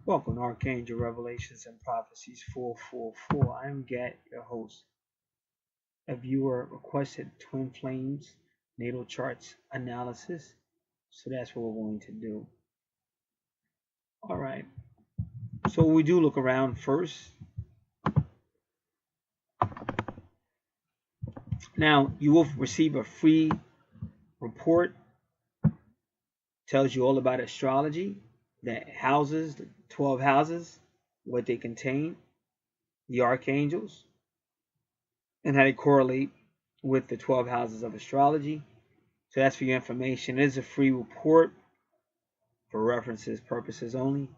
Welcome to Archangel Revelations and Prophecies 444. I am Gat, your host. A viewer requested Twin Flames natal charts analysis, so that's what we're going to do. All right. So we do look around first. Now you will receive a free report. Tells you all about astrology, the houses, the 12 houses, what they contain, the archangels, and how they correlate with the 12 houses of astrology. So that's for your information. It is a free report for references purposes only.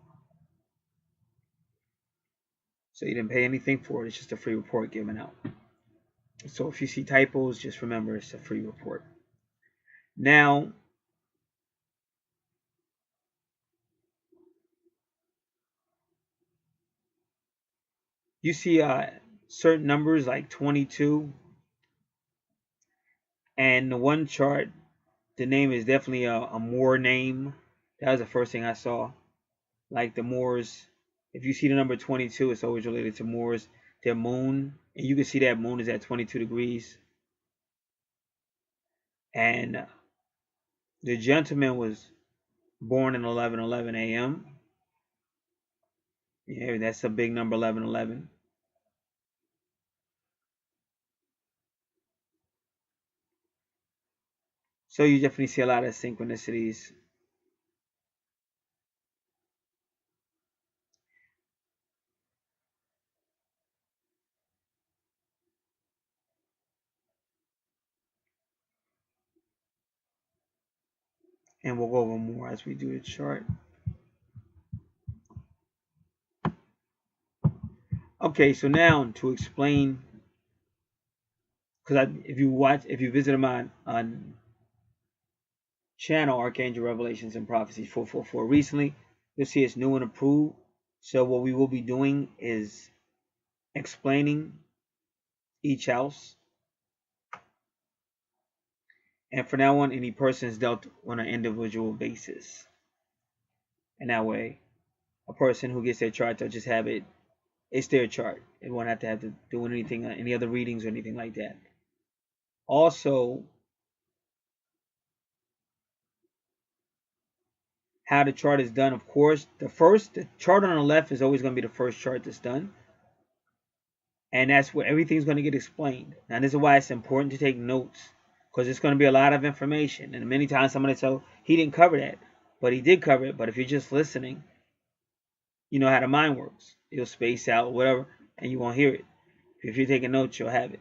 So you didn't pay anything for it. It's just a free report given out. So if you see typos, just remember it's a free report. Now, you see certain numbers like 22. And the one chart, the name is definitely a Moor name. That was the first thing I saw. Like the Moors, if you see the number 22, it's always related to Moors. Their moon, and you can see that moon is at 22 degrees. And the gentleman was born in 11:11 a.m. Yeah, that's a big number, 11:11. So you definitely see a lot of synchronicities. And we'll go over more as we do the chart. Okay, so now to explain, because if you visit my channel, Archangel Revelations and Prophecies 444 recently, you'll see it's new and approved. So what we will be doing is explaining each house. And from now on, any person is dealt on an individual basis. And that way, a person who gets their chart, they'll just have it. It's their chart. It won't have to do anything, any other readings or anything like that. Also, how the chart is done, of course, the chart on the left is always going to be the first chart that's done. And that's where everything's going to get explained. Now, this is why it's important to take notes, because it's going to be a lot of information. And many times somebody says, he didn't cover that, but he did cover it. But if you're just listening, you know how the mind works. You'll space out, whatever, and you won't hear it. If you're taking notes, you'll have it.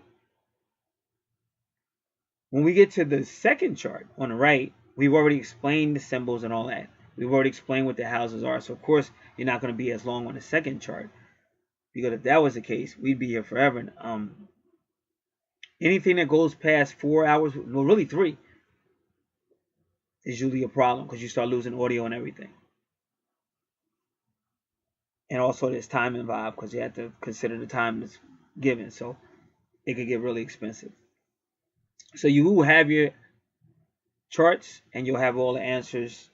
When we get to the second chart on the right, we've already explained the symbols and all that. We've already explained what the houses are. So, of course, you're not going to be as long on the second chart. Because if that was the case, we'd be here forever. Anything that goes past 4 hours, well, really 3, is usually a problem because you start losing audio and everything. And also there's time involved because you have to consider the time that's given. So it could get really expensive. So you will have your charts and you'll have all the answers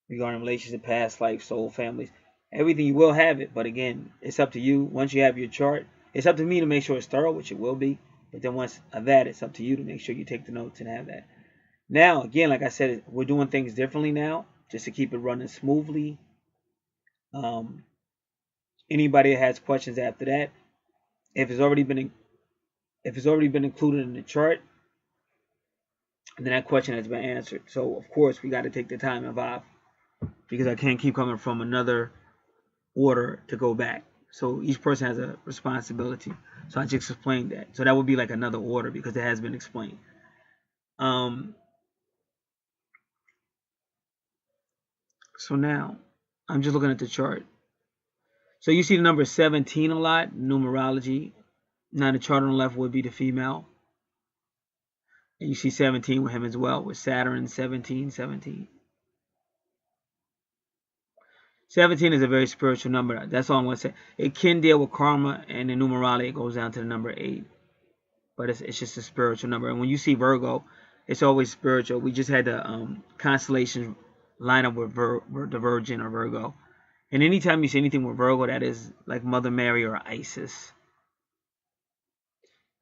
regarding relationships, past life, soul, families. Everything, you will have it. But again, it's up to you. Once you have your chart, it's up to me to make sure it's thorough, which it will be. But then once that, it's up to you to make sure you take the notes and have that. Now, again, like I said, we're doing things differently now, just to keep it running smoothly. Anybody that has questions after that, if it's already been included in the chart, then that question has been answered. So, of course, we got to take the time involved because I can't keep coming from another order to go back. So each person has a responsibility. So I just explained that. So that would be like another order because it has been explained. So now I'm just looking at the chart. So you see the number 17 a lot, numerology. Now the chart on the left would be the female. And you see 17 with him as well, with Saturn 17. 17 is a very spiritual number. That's all I'm going to say. It can deal with karma, and in numerology it goes down to the number 8. But it's just a spiritual number. And when you see Virgo, it's always spiritual. We just had the constellations line up with the Virgin or Virgo. And anytime you see anything with Virgo, that is like Mother Mary or Isis.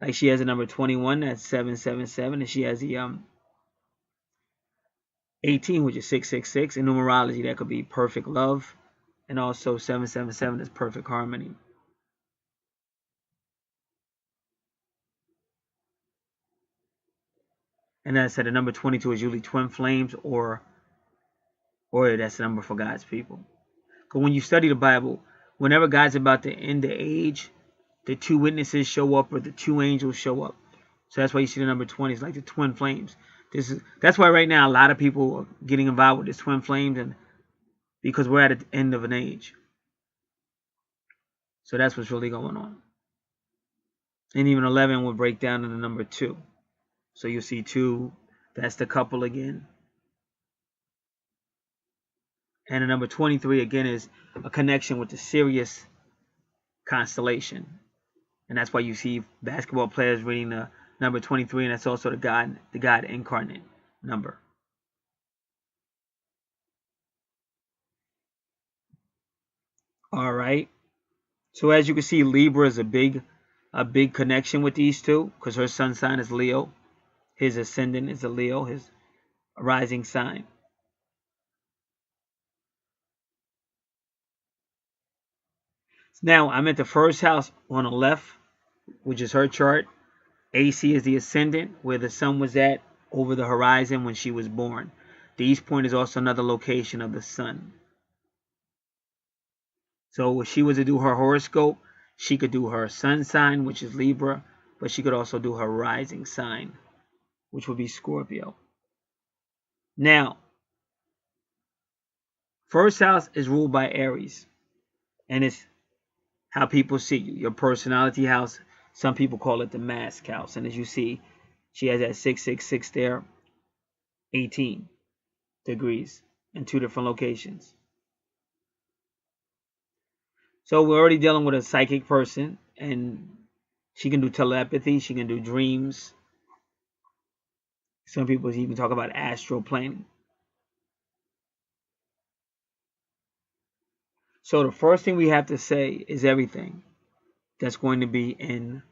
Like she has a number 21, that's 777, and she has the 18, which is 666. In numerology, that could be perfect love, and also 777 is perfect harmony. And as I said, the number 22 is usually twin flames, or that's the number for God's people. Because when you study the Bible, whenever God's about to end the age, the two witnesses show up or the two angels show up. So that's why you see the number 20 is like the twin flames. That's why right now a lot of people are getting involved with this twin flames, and because we're at the end of an age. So that's what's really going on. And even 11 will break down to the number 2. So you see 2, that's the couple again. And the number 23 again is a connection with the Sirius constellation. And that's why you see basketball players reading the number 23, and that's also the God incarnate number. All right. So as you can see, Libra is a big connection with these two, because her sun sign is Leo. His ascendant is a Leo, his rising sign. Now, I'm at the first house on the left, which is her chart. AC is the ascendant, where the sun was at over the horizon when she was born. The east point is also another location of the sun. So if she was to do her horoscope, she could do her sun sign, which is Libra, but she could also do her rising sign, which would be Scorpio. Now, first house is ruled by Aries, and it's how people see you, your personality house. Some people call it the mask house. And as you see, she has that 666 there, 18 degrees in 2 different locations. So we're already dealing with a psychic person, and she can do telepathy, she can do dreams. Some people even talk about astral planning. So the first thing we have to say is everything that's going to be in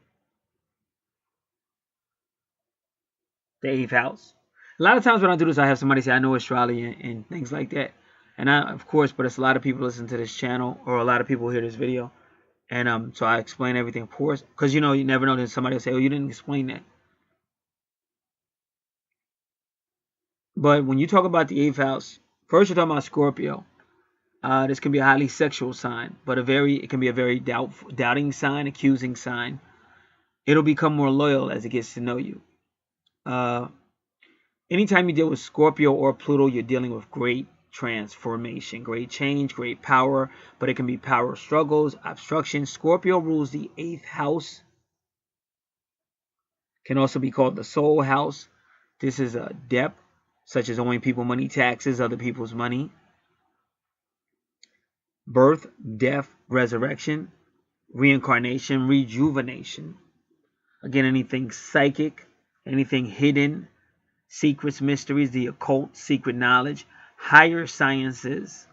the 8th house. A lot of times when I do this, I have somebody say, I know astrology and things like that. And of course, but it's a lot of people listen to this channel, or a lot of people hear this video. And so I explain everything, of course, because you never know that somebody will say, oh, you didn't explain that. But when you talk about the 8th house, first you're talking about Scorpio. This can be a highly sexual sign, but it can be a very doubting sign, accusing sign. It'll become more loyal as it gets to know you. Anytime you deal with Scorpio or Pluto, you're dealing with great transformation, great change, great power, but it can be power struggles, obstruction. Scorpio rules the 8th house. Can also be called the soul house. This is a depth, such as owing people money, taxes, other people's money. Birth, death, resurrection, reincarnation, rejuvenation. Again, anything psychic, anything hidden, secrets, mysteries, the occult, secret knowledge, higher sciences,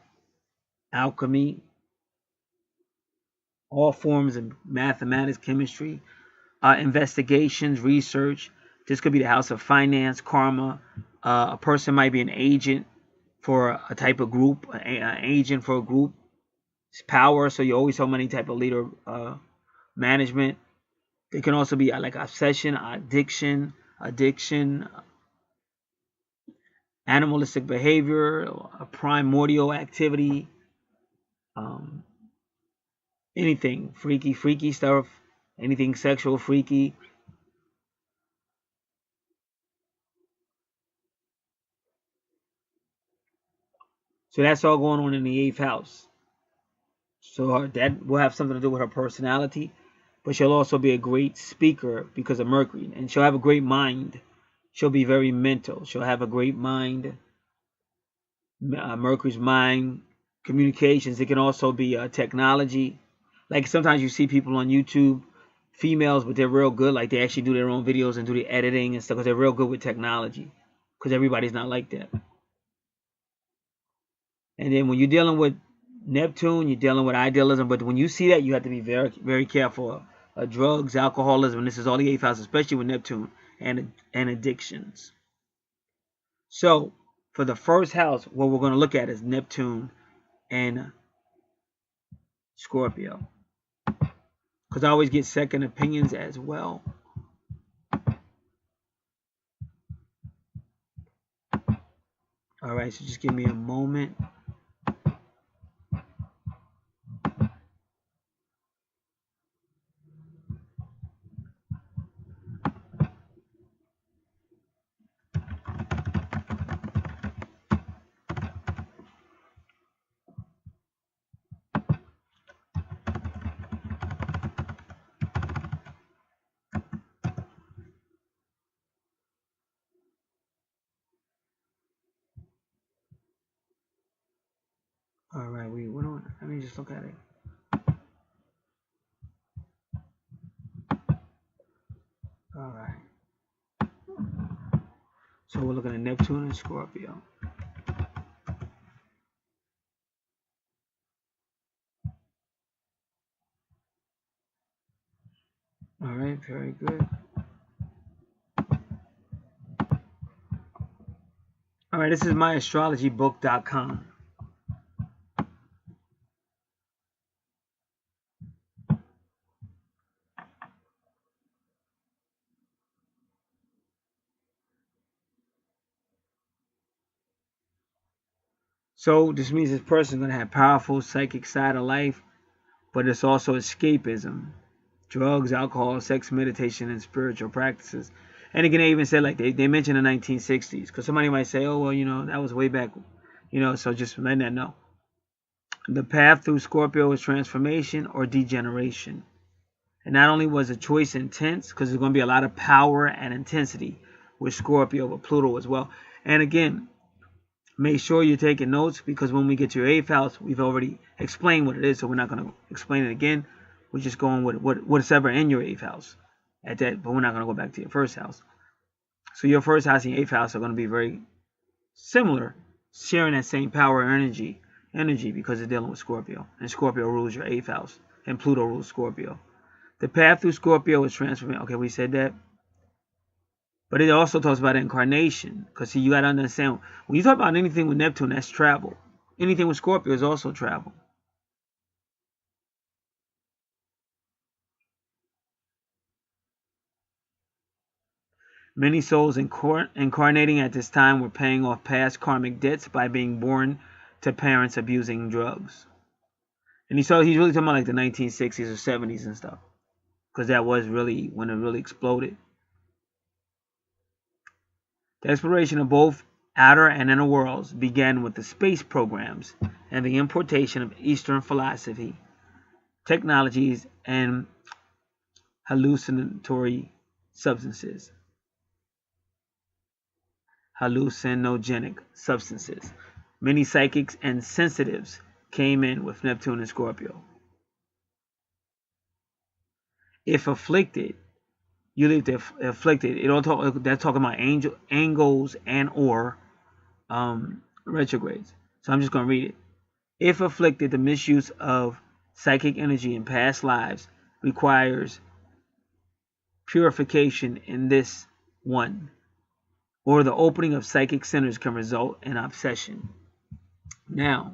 alchemy, all forms of mathematics, chemistry, investigations, research. This could be the house of finance, karma. A person might be an agent for a type of group, an agent for a group. It's power, so you always have any type of leader, management. It can also be like obsession, addiction, animalistic behavior, a primordial activity, anything freaky stuff, anything sexual, freaky. So that's all going on in the 8th house. So that will have something to do with her personality, but she'll also be a great speaker because of Mercury, and she'll have a great mind. She'll be very mental. She'll have a great mind. Mercury's mind, communications. It can also be technology. Like sometimes you see people on YouTube, females, but they're real good. Like they actually do their own videos and do the editing and stuff because they're real good with technology. Because everybody's not like that. And then when you're dealing with Neptune, you're dealing with idealism, but when you see that, you have to be very, very careful. Drugs, alcoholism, this is all the 8th house, especially with Neptune, and addictions. So, for the first house, what we're going to look at is Neptune and Scorpio. Because I always get second opinions as well. Alright, so just give me a moment. Alright, let me just look at it. Alright. So we're looking at Neptune and Scorpio. Alright, very good. Alright, this is myastrologybook.com. So this means this person is going to have powerful psychic side of life, but it's also escapism. Drugs, alcohol, sex, meditation, and spiritual practices. And again, they even said, like, they mentioned the 1960s. Because somebody might say, oh, well, you know, that was way back. You know, so just letting that know. The path through Scorpio is transformation or degeneration. And not only was the choice intense, because there's going to be a lot of power and intensity with Scorpio, but Pluto as well. And again, make sure you're taking notes, because when we get to your 8th house, we've already explained what it is, so we're not going to explain it again. We're just going with what's ever in your 8th house at that, but we're not going to go back to your 1st house. So your 1st house and your 8th house are going to be very similar, sharing that same power energy because they're dealing with Scorpio, and Scorpio rules your 8th house, and Pluto rules Scorpio. The path through Scorpio is transformation. Okay, we said that. But it also talks about incarnation. Because, see, you got to understand, when you talk about anything with Neptune, that's travel. Anything with Scorpio is also travel. Many souls incarnating at this time were paying off past karmic debts by being born to parents abusing drugs. And he's really talking about like the 1960s or 70s and stuff. Because that was really when it really exploded. The exploration of both outer and inner worlds began with the space programs and the importation of Eastern philosophy, technologies, and hallucinatory substances. Hallucinogenic substances. Many psychics and sensitives came in with Neptune and Scorpio. If afflicted, you leave the afflicted. That's talking about angles and or retrogrades. So I'm just going to read it. If afflicted, the misuse of psychic energy in past lives requires purification in this one, or the opening of psychic centers can result in obsession. Now,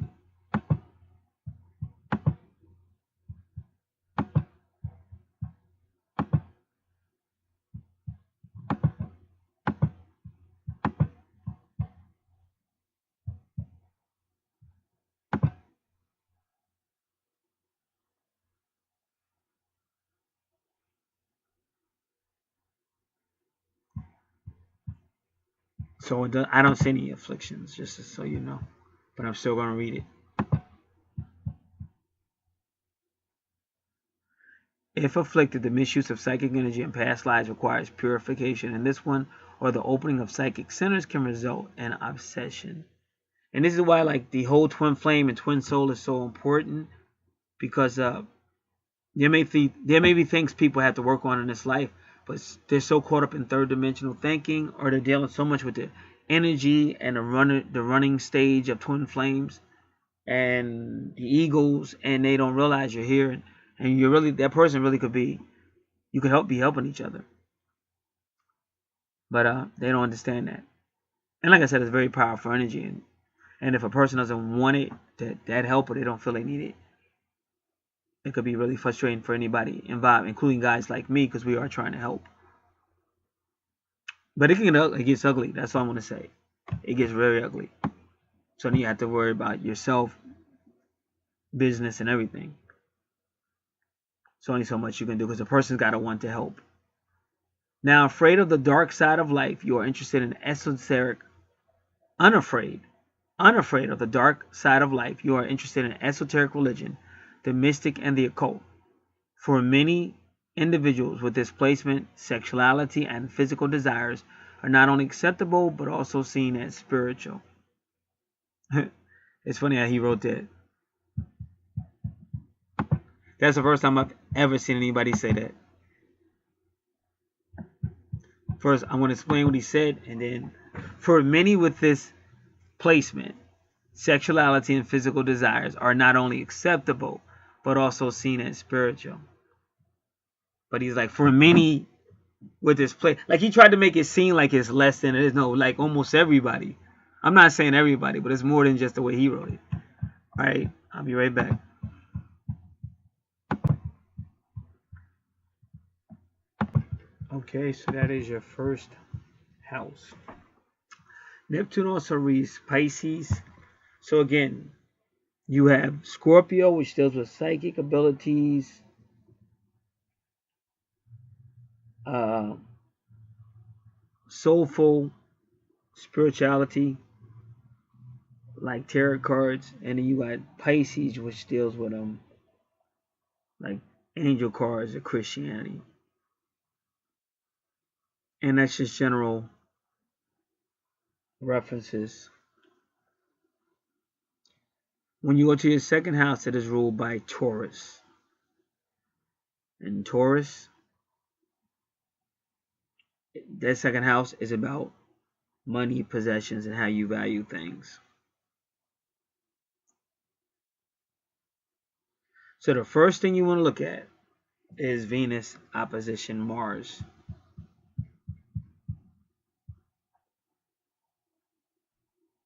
so I don't see any afflictions, just so you know, but I'm still going to read it. If afflicted, the misuse of psychic energy in past lives requires purification in this one, or the opening of psychic centers can result in obsession. And this is why, like, the whole twin flame and twin soul is so important, because there may be things people have to work on in this life, but they're so caught up in third dimensional thinking, or they're dealing so much with the energy and the running stage of twin flames, and the egos, and they don't realize you're here, and you're really, that person really could be, you could be helping each other, but they don't understand that. And like I said, it's very powerful energy, and if a person doesn't want it, that help, or they don't feel they need it, it could be really frustrating for anybody involved, including guys like me, because we are trying to help. But it gets ugly. That's all I want to say. It gets very ugly. So then you have to worry about yourself, business, and everything. It's only so much you can do, because the person's got to want to help. Now, afraid of the dark side of life, you are interested in esoteric. Unafraid of the dark side of life, you are interested in esoteric religion, the mystic, and the occult. For many individuals with this placement, sexuality and physical desires are not only acceptable but also seen as spiritual. It's funny how he wrote that. That's the first time I've ever seen anybody say that. First, I'm going to explain what he said, and then, for many with this placement, sexuality and physical desires are not only acceptable but also seen as spiritual. But he's like, for many with this play, like he tried to make it seem like it's less than it is. No, like almost everybody. I'm not saying everybody, but it's more than just the way he wrote it. All right, I'll be right back. Okay, so that is your first house. Neptune also reads Pisces. So again, you have Scorpio, which deals with psychic abilities, soulful spirituality, like tarot cards, and then you got Pisces, which deals with like angel cards or Christianity. And that's just general references. When you go to your second house, it is ruled by Taurus. And Taurus, that second house is about money, possessions, and how you value things. So the first thing you want to look at is Venus opposition Mars.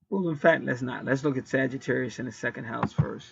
Well, in fact, let's not. Let's look at Sagittarius in the second house first.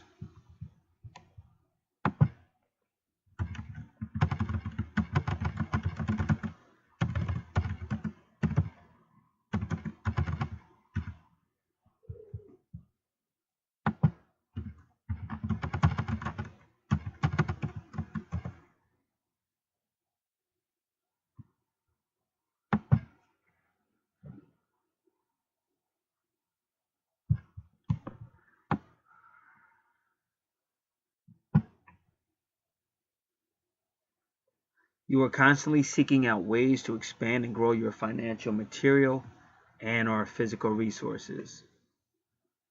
You are constantly seeking out ways to expand and grow your financial, material, and or physical resources.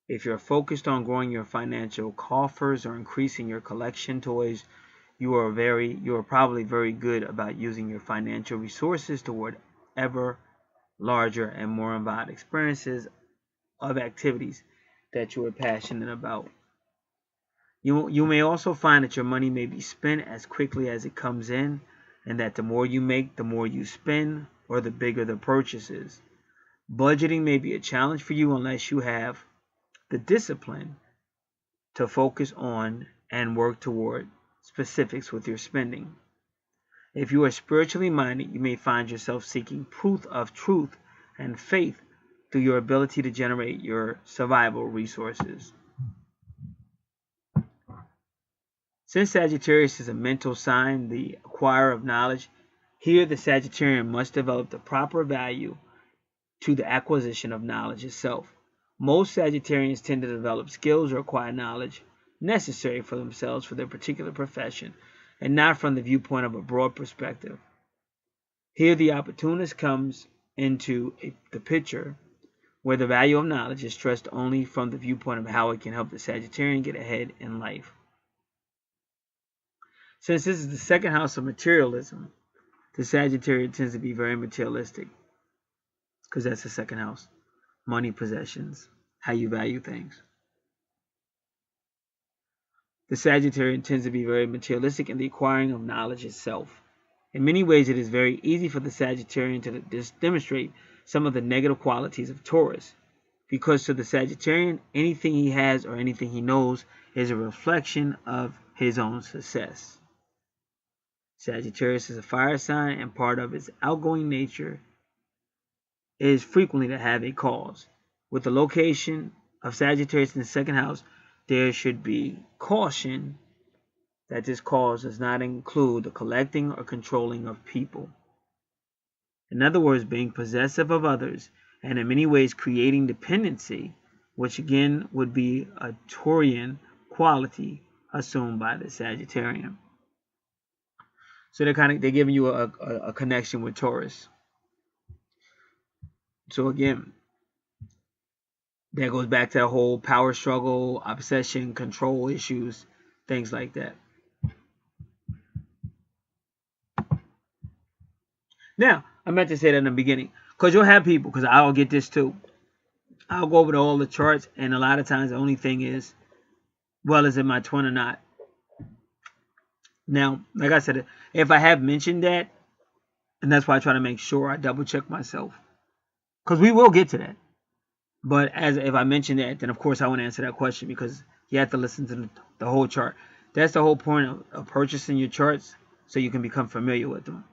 If you're focused on growing your financial coffers or increasing your collection toys, you are probably very good about using your financial resources toward ever larger and more involved experiences of activities that you are passionate about. You may also find that your money may be spent as quickly as it comes in, and that the more you make, the more you spend, or the bigger the purchases. Budgeting may be a challenge for you unless you have the discipline to focus on and work toward specifics with your spending. If you are spiritually minded, you may find yourself seeking proof of truth and faith through your ability to generate your survival resources. Since Sagittarius is a mental sign, the acquirer of knowledge, here the Sagittarian must develop the proper value to the acquisition of knowledge itself. Most Sagittarians tend to develop skills or acquire knowledge necessary for themselves for their particular profession, and not from the viewpoint of a broad perspective. Here the opportunist comes into the picture, where the value of knowledge is stressed only from the viewpoint of how it can help the Sagittarian get ahead in life. Since this is the second house of materialism, the Sagittarius tends to be very materialistic, because that's the second house. Money, possessions, how you value things. The Sagittarian tends to be very materialistic in the acquiring of knowledge itself. In many ways, it is very easy for the Sagittarian to demonstrate some of the negative qualities of Taurus, because to the Sagittarian, anything he has or anything he knows is a reflection of his own success. Sagittarius is a fire sign, and part of its outgoing nature is frequently to have a cause. With the location of Sagittarius in the second house, there should be caution that this cause does not include the collecting or controlling of people. In other words, being possessive of others, and in many ways creating dependency, which again would be a Taurian quality assumed by the Sagittarian. So they're giving you a connection with Taurus. So again, that goes back to the whole power struggle, obsession, control issues, things like that. Now, I meant to say that in the beginning, because you'll have people, because I'll get this too. I'll go over to all the charts, and a lot of times the only thing is, well, is it my twin or not? Now, like I said, if I have mentioned that, and that's why I try to make sure I double check myself, because we will get to that. But if I mention that, then of course I want to answer that question, because you have to listen to the whole chart. That's the whole point of purchasing your charts, so you can become familiar with them.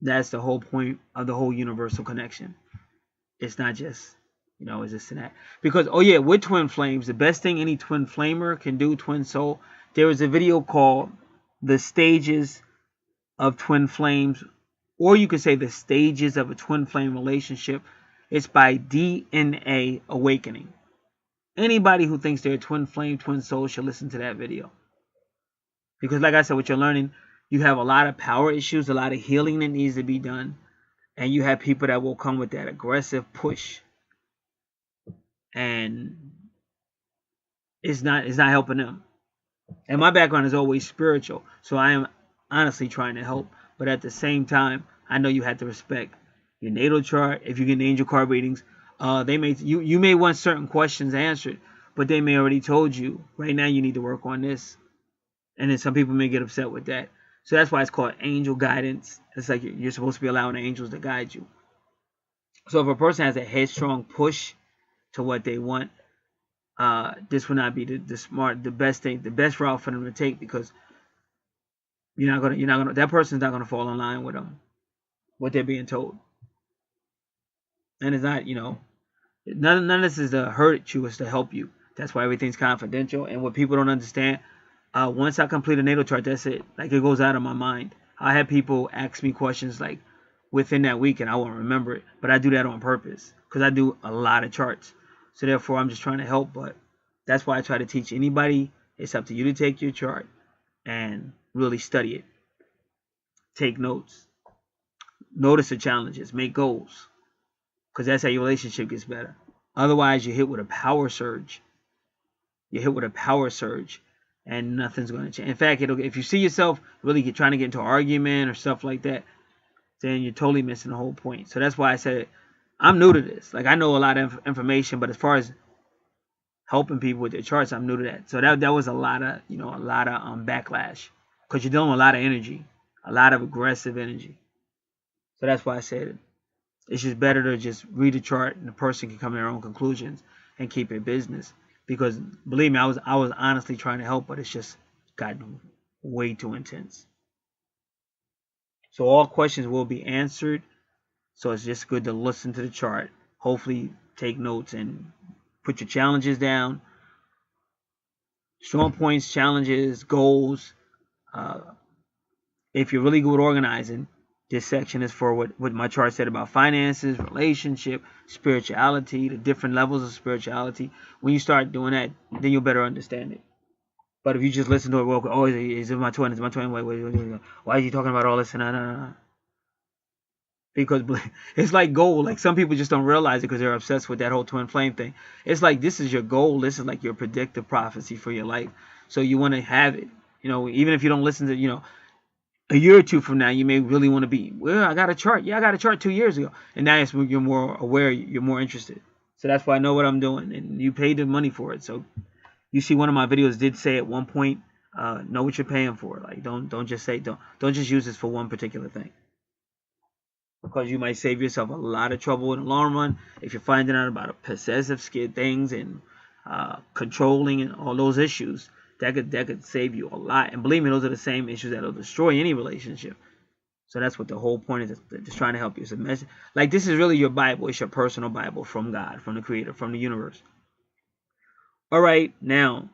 That's the whole point of the whole universal connection. It's not just, is this and that. Because, oh yeah, with twin flames, the best thing any twin flamer can do, twin soul, there is a video called The Stages of Twin Flames, or you could say The Stages of a Twin Flame Relationship. It's by DNA Awakening. Anybody who thinks they're a twin flame, twin soul should listen to that video. Because like I said, what you're learning, you have a lot of power issues, a lot of healing that needs to be done. And you have people that will come with that aggressive push. And it's not helping them. And my background is always spiritual. So I am honestly trying to help. But at the same time, I know you have to respect your natal chart. If you get angel card readings, you may want certain questions answered, but they may already told you right now you need to work on this. And then some people may get upset with that. So that's why it's called angel guidance. It's like you're supposed to be allowing the angels to guide you. So if a person has a headstrong push to what they want, this will not be the best route for them to take, because that person's not gonna fall in line with them, what they're being told. And it's not, none of this is to hurt you, it's to help you. That's why everything's confidential. And what people don't understand, once I complete a natal chart, that's it. Like, it goes out of my mind. I have people ask me questions like within that week, and I won't remember it. But I do that on purpose, because I do a lot of charts. So therefore, I'm just trying to help. But that's why I try to teach anybody. It's up to you to take your chart and really study it. Take notes. Notice the challenges. Make goals. Because that's how your relationship gets better. Otherwise, you're hit with a power surge. You're hit with a power surge, and nothing's going to change. In fact, if you see yourself really trying to get into an argument or stuff like that, then you're totally missing the whole point. So that's why I said I'm new to this. Like, I know a lot of information, but as far as helping people with their charts, I'm new to that. So that was a lot of backlash, because you're dealing with a lot of energy, a lot of aggressive energy. So that's why I said it. It's just better to just read the chart, and the person can come to their own conclusions and keep it business. Because believe me, I was honestly trying to help, but it's just gotten way too intense. So all questions will be answered. So it's just good to listen to the chart. Hopefully take notes and put your challenges down. Strong points, challenges, goals. If you're really good at organizing, this section is for what my chart said about finances, relationship, spirituality, the different levels of spirituality. When you start doing that, then you'll better understand it. But if you just listen to it, well, oh, is it my twin? Is it my twin? Wait, why are you talking about all this? No. Because it's like gold. Like, some people just don't realize it because they're obsessed with that whole twin flame thing. It's like, this is your goal. This is like your predictive prophecy for your life. So you want to have it. Even if you don't listen to, a year or two from now, you may really want to be, well, I got a chart. Yeah, I got a chart 2 years ago. And now you're more aware, you're more interested. So that's why I know what I'm doing. And you paid the money for it. So You see, one of my videos did say at one point, know what you're paying for. Like, don't just say don't just use this for one particular thing, because you might save yourself a lot of trouble in the long run if you're finding out about possessive things and controlling and all those issues. That could save you a lot. And believe me, those are the same issues that'll destroy any relationship. So that's what the whole point is, just trying to help you. It's a message. Like, this is really your Bible. It's your personal Bible from God, from the Creator, from the universe. All right, now,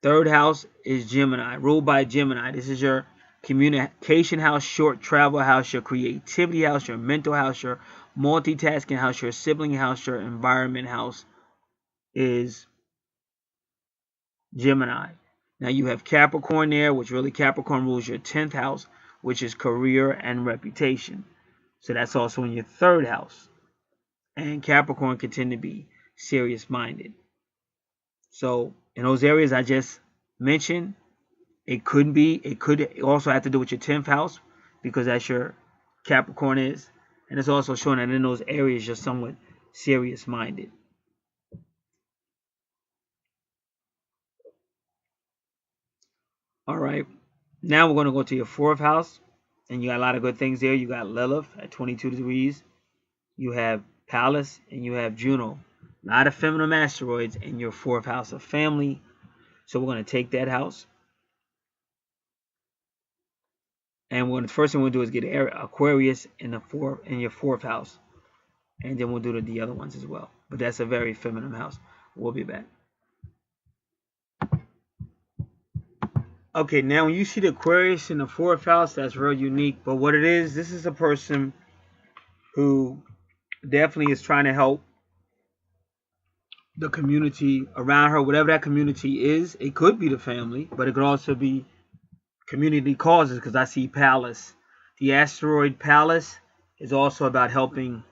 third house is Gemini, ruled by Gemini. This is your communication house, short travel house, your creativity house, your mental house, your multitasking house, your sibling house, your environment house is Gemini. Now you have Capricorn there, which really Capricorn rules your 10th house, which is career and reputation. So that's also in your third house. And Capricorn can tend to be serious-minded. So in those areas I just mentioned, it could also have to do with your 10th house, because that's your Capricorn is. And it's also showing that in those areas you're somewhat serious-minded. All right, now we're going to go to your 4th house, and you got a lot of good things there. You got Lilith at 22 degrees. You have Pallas, and you have Juno. A lot of feminine asteroids in your 4th house of family. So we're going to take that house. And the first thing we'll do is get Aquarius in your 4th house. And then we'll do the other ones as well. But that's a very feminine house. We'll be back. Okay, now when you see the Aquarius in the 4th house, that's real unique. But what it is, this is a person who definitely is trying to help the community around her, whatever that community is. It could be the family, but it could also be community causes, because I see Pallas. The asteroid Pallas is also about helping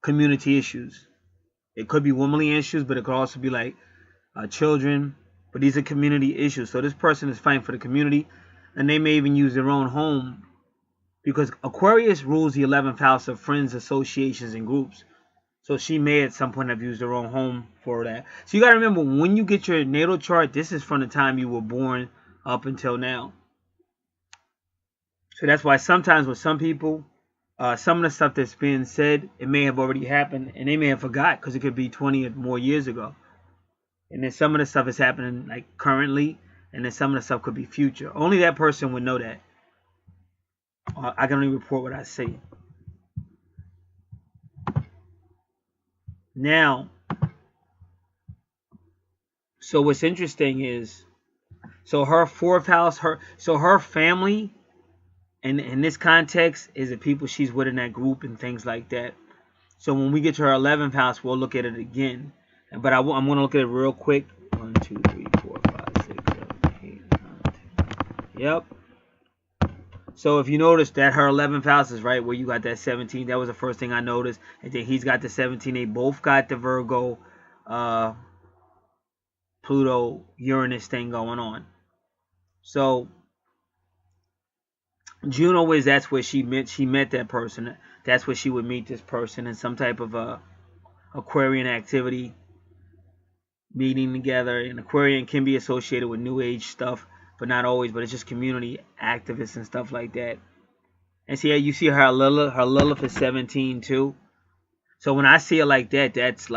community issues. It could be womanly issues, but it could also be like children. But these are community issues. So this person is fighting for the community, and they may even use their own home, because Aquarius rules the 11th house of friends, associations, and groups. So she may at some point have used her own home for that. So you got to remember, when you get your natal chart, this is from the time you were born up until now. So that's why sometimes with some people, some of the stuff that's being said, it may have already happened, and they may have forgot, because it could be 20 or more years ago. And then some of the stuff is happening like currently, and then some of the stuff could be future. Only that person would know that. I can only report what I see. Now, so what's interesting is, so her 4th house, her family, and in this context, is the people she's with in that group and things like that. So when we get to her 11th house, we'll look at it again. But I'm going to look at it real quick. 1, 2, 3, 4, 5, 6, 7, 8, 9, 10. Yep. So if you notice that her 11th house is right where you got that 17. That was the first thing I noticed. And then he's got the 17. They both got the Virgo, Pluto, Uranus thing going on. So Juno is, that's where she met that person. That's where she would meet this person in some type of Aquarian activity, meeting together. And Aquarian can be associated with New Age stuff, but not always. But it's just community activists and stuff like that. And see, you see her Lilith is 17 too. So when I see it like that, that's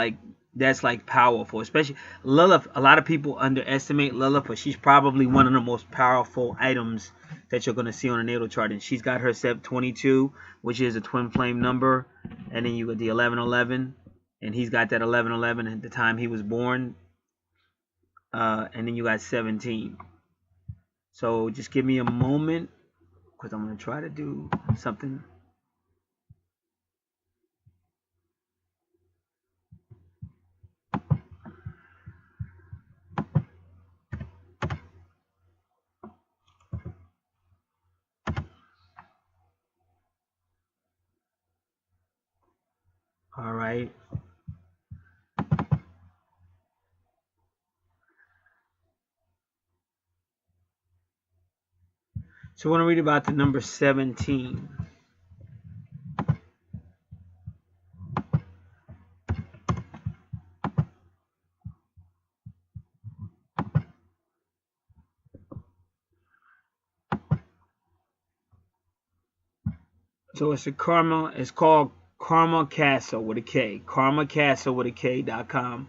like powerful. Especially Lilith. A lot of people underestimate Lilith, but she's probably one of the most powerful items that you're going to see on a natal chart. And she's got her 22, which is a twin flame number, and then you got the 1111, and he's got that 1111 at the time he was born. And then you got 17. So just give me a moment, because I'm going to try to do something. All right. So I want to read about the number 17. So it's it's called Karma Castle with a K. Karma Castle with a K.com.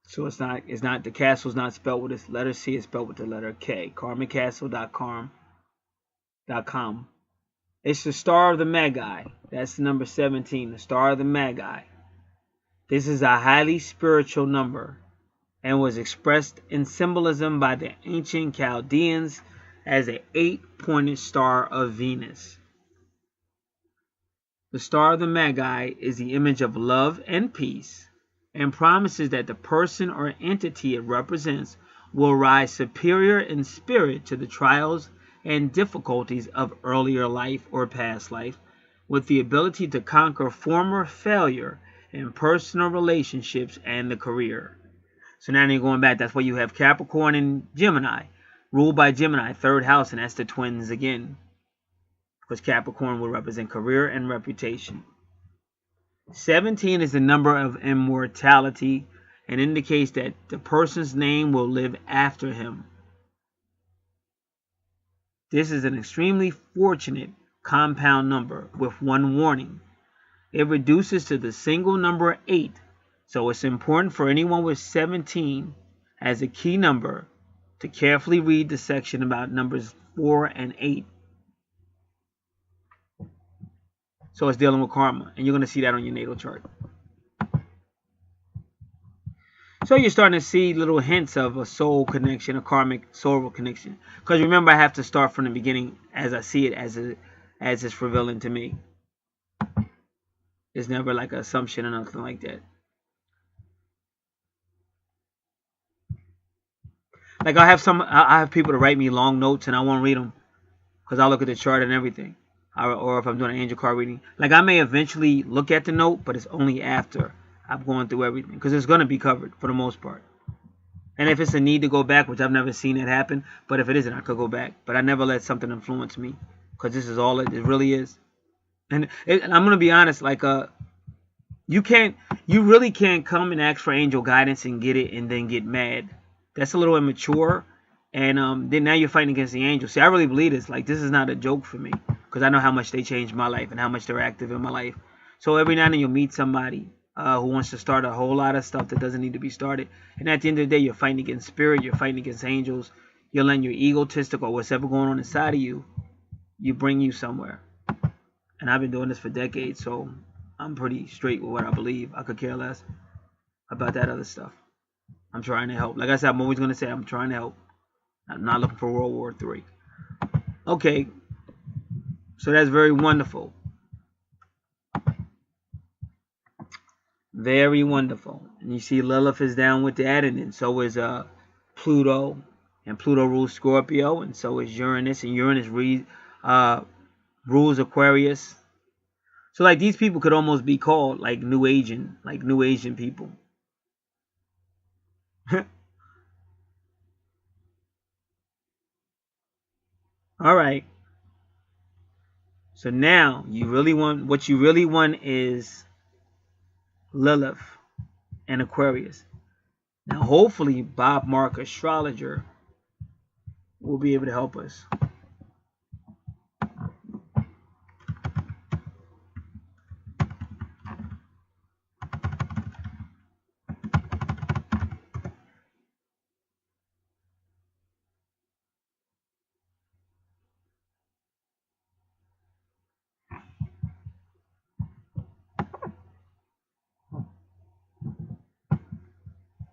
So it's not the castle's not spelled with this letter C, it's spelled with the letter K. KarmicCastle.com. It's the Star of the Magi. That's the number 17, the Star of the Magi. This is a highly spiritual number and was expressed in symbolism by the ancient Chaldeans as an 8-pointed star of Venus. The Star of the Magi is the image of love and peace and promises that the person or entity it represents will rise superior in spirit to the trials and difficulties of earlier life or past life, with the ability to conquer former failure in personal relationships and the career. So now you're going back. That's why you have Capricorn and Gemini, ruled by Gemini, third house, and that's the twins again, because Capricorn will represent career and reputation. 17 is the number of immortality and indicates that the person's name will live after him. This is an extremely fortunate compound number with one warning. It reduces to the single number 8, so it's important for anyone with 17 as a key number to carefully read the section about numbers 4 and 8. So it's dealing with karma, and you're going to see that on your natal chart. So you're starting to see little hints of a soul connection, a karmic soul connection. Because remember, I have to start from the beginning as I see it, as it's revealing to me. It's never like an assumption or nothing like that. Like I have people to write me long notes and I won't read them because I'll look at the chart and everything. Or if I'm doing an angel card reading, like I may eventually look at the note, but it's only after I'm going through everything, because it's going to be covered for the most part. And if it's a need to go back, which I've never seen it happen, but if it isn't, I could go back. But I never let something influence me, because this is all it really is. And I'm going to be honest, like you really can't come and ask for angel guidance and get it and then get mad. That's a little immature. And then now you're fighting against the angels. See, I really believe this. Like, this is not a joke for me, because I know how much they changed my life and how much they're active in my life. So every now and then you'll meet somebody who wants to start a whole lot of stuff that doesn't need to be started. And at the end of the day, you're fighting against spirit. You're fighting against angels. You're letting your egotistic or whatever going on inside of you bring you somewhere. And I've been doing this for decades, so I'm pretty straight with what I believe. I could care less about that other stuff. I'm trying to help. Like I said, I'm always going to say I'm trying to help. I'm not looking for World War III. Okay. So that's very wonderful. Very wonderful. And you see Lilith is down with that, and then so is Pluto. And Pluto rules Scorpio, and so is Uranus. And Uranus rules Aquarius. So like these people could almost be called like New Asian people. All right. So now what you really want is Lilith and Aquarius. Now hopefully Bob Mark Astrologer will be able to help us.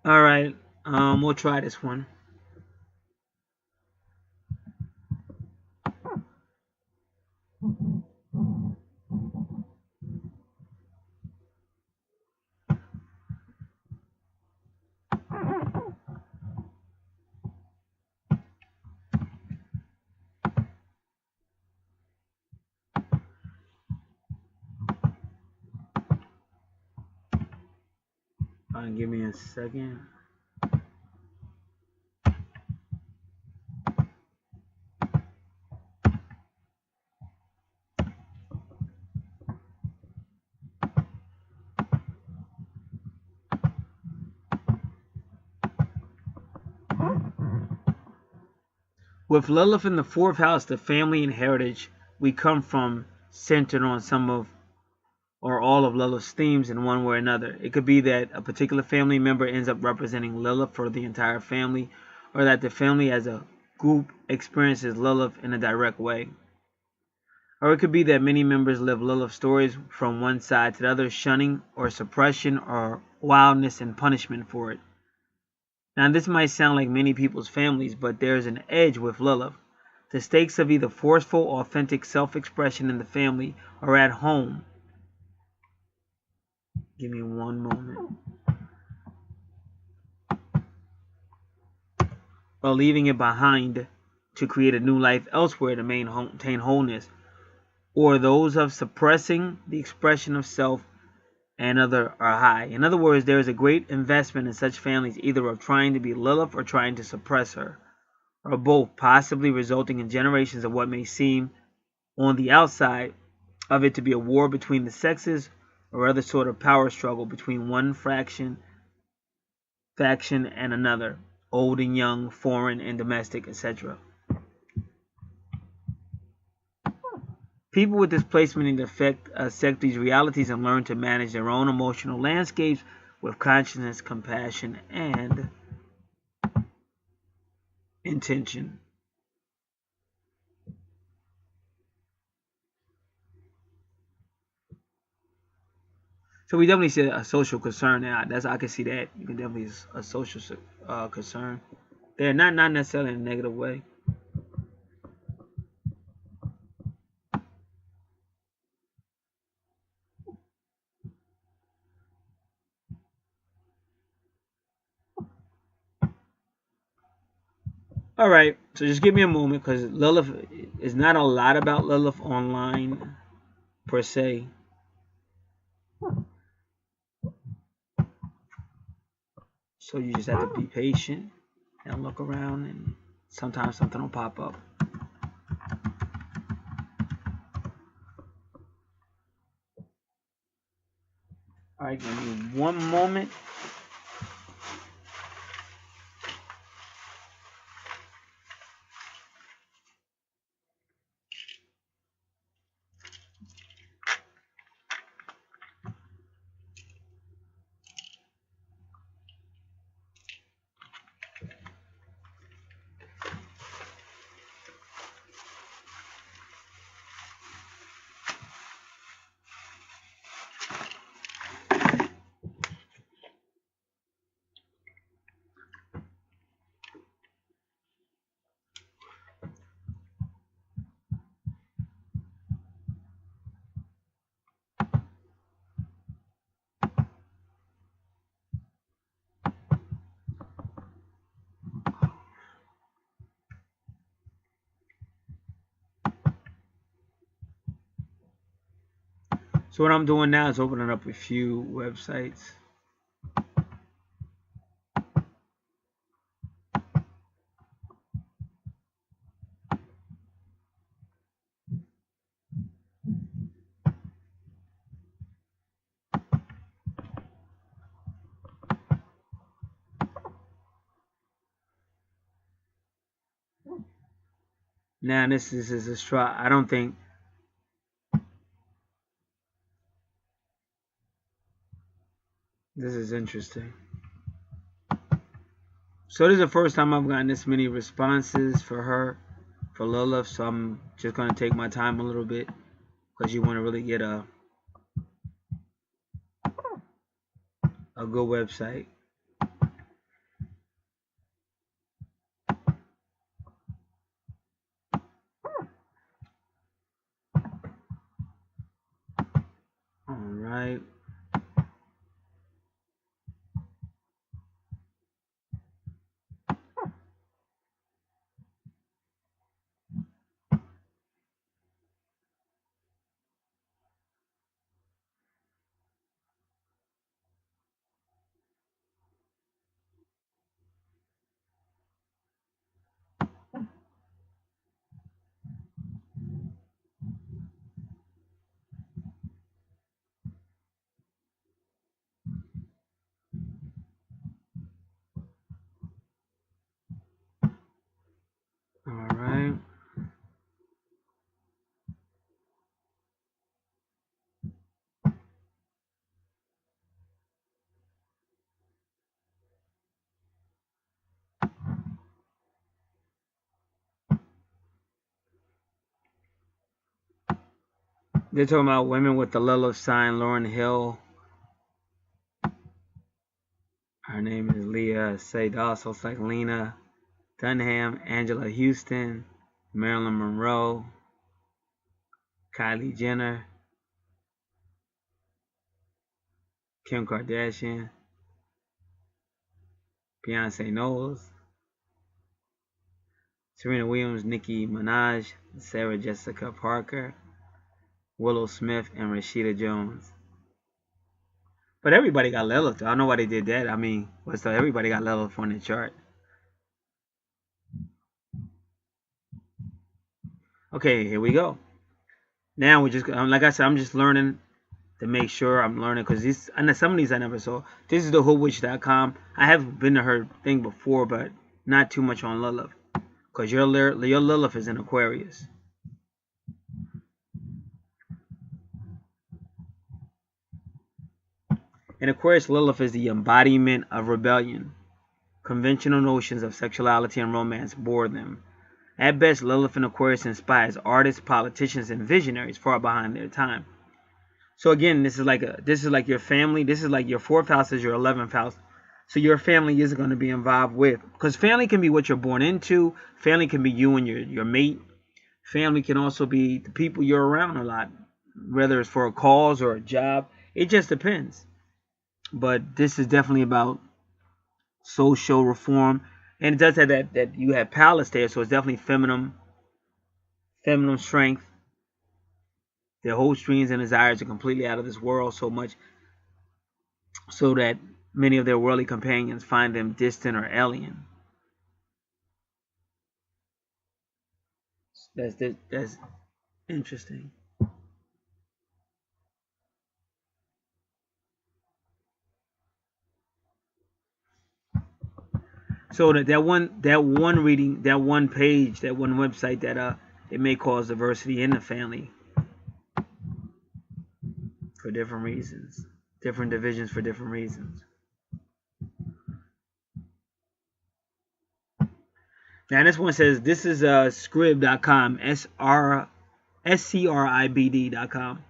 All right, we'll try this one. Give me a second. With Lilith in the 4th house, the family and heritage we come from centered on some of or all of Lilith's themes in one way or another. It could be that a particular family member ends up representing Lilith for the entire family, or that the family as a group experiences Lilith in a direct way. Or it could be that many members live Lilith stories from one side to the other, shunning or suppression or wildness and punishment for it. Now, this might sound like many people's families, but there's an edge with Lilith. The stakes of either forceful, authentic self-expression in the family or at home. Give me one moment. Or leaving it behind to create a new life elsewhere to maintain wholeness. Or those of suppressing the expression of self and other are high. In other words, there is a great investment in such families, either of trying to be Lilith or trying to suppress her, or both, possibly resulting in generations of what may seem on the outside of it to be a war between the sexes or other sort of power struggle between one faction and another, old and young, foreign and domestic, etc. People with this placement need to accept these realities and learn to manage their own emotional landscapes with consciousness, compassion, and intention. So we definitely see a social concern now. I can see that. You can definitely see a social concern. They're not necessarily in a negative way. Alright, so just give me a moment, because Lilith is not a lot about Lilith online per se. So you just have to be patient and look around, and sometimes something will pop up. Alright, give me one moment. So what I'm doing now is opening up a few websites. Now this is a straw. I don't think this is interesting. So this is the first time I've gotten this many responses for Lilith. So I'm just gonna take my time a little bit, because you want to really get a good website. All right. They're talking about women with the Lilith sign. Lauryn Hill. Her name is Leah Seydoux, so it's like Lena Dunham, Angela Houston, Marilyn Monroe, Kylie Jenner, Kim Kardashian, Beyonce Knowles, Serena Williams, Nicki Minaj, Sarah Jessica Parker, Willow Smith, and Rashida Jones. But everybody got Lilith. I don't know why they did that. I mean, everybody got Lilith on the chart. Okay, here we go. Now we're just, like I said, I'm just learning to make sure I'm learning, because some of these I never saw. This is the whowitch.com. I have been to her thing before, but not too much on Lilith, because your Lilith is in Aquarius. In Aquarius, Lilith is the embodiment of rebellion. Conventional notions of sexuality and romance bore them. At best, Lilith in Aquarius inspires artists, politicians, and visionaries far behind their time. So again, this is like your family. This is like your 4th house is your 11th house. So your family is going to be involved with, because family can be what you're born into. Family can be you and your mate. Family can also be the people you're around a lot, whether it's for a cause or a job. It just depends. But this is definitely about social reform, and it does have that you have Palace there, so it's definitely feminine strength. Their hopes, dreams, and desires are completely out of this world, so much so that many of their worldly companions find them distant or alien. That's interesting. So that one reading, that one page, that one website, that it may cause diversity in the family for different reasons, different divisions for different reasons. Now this one says, this is scribd.com, SCRIBD.com.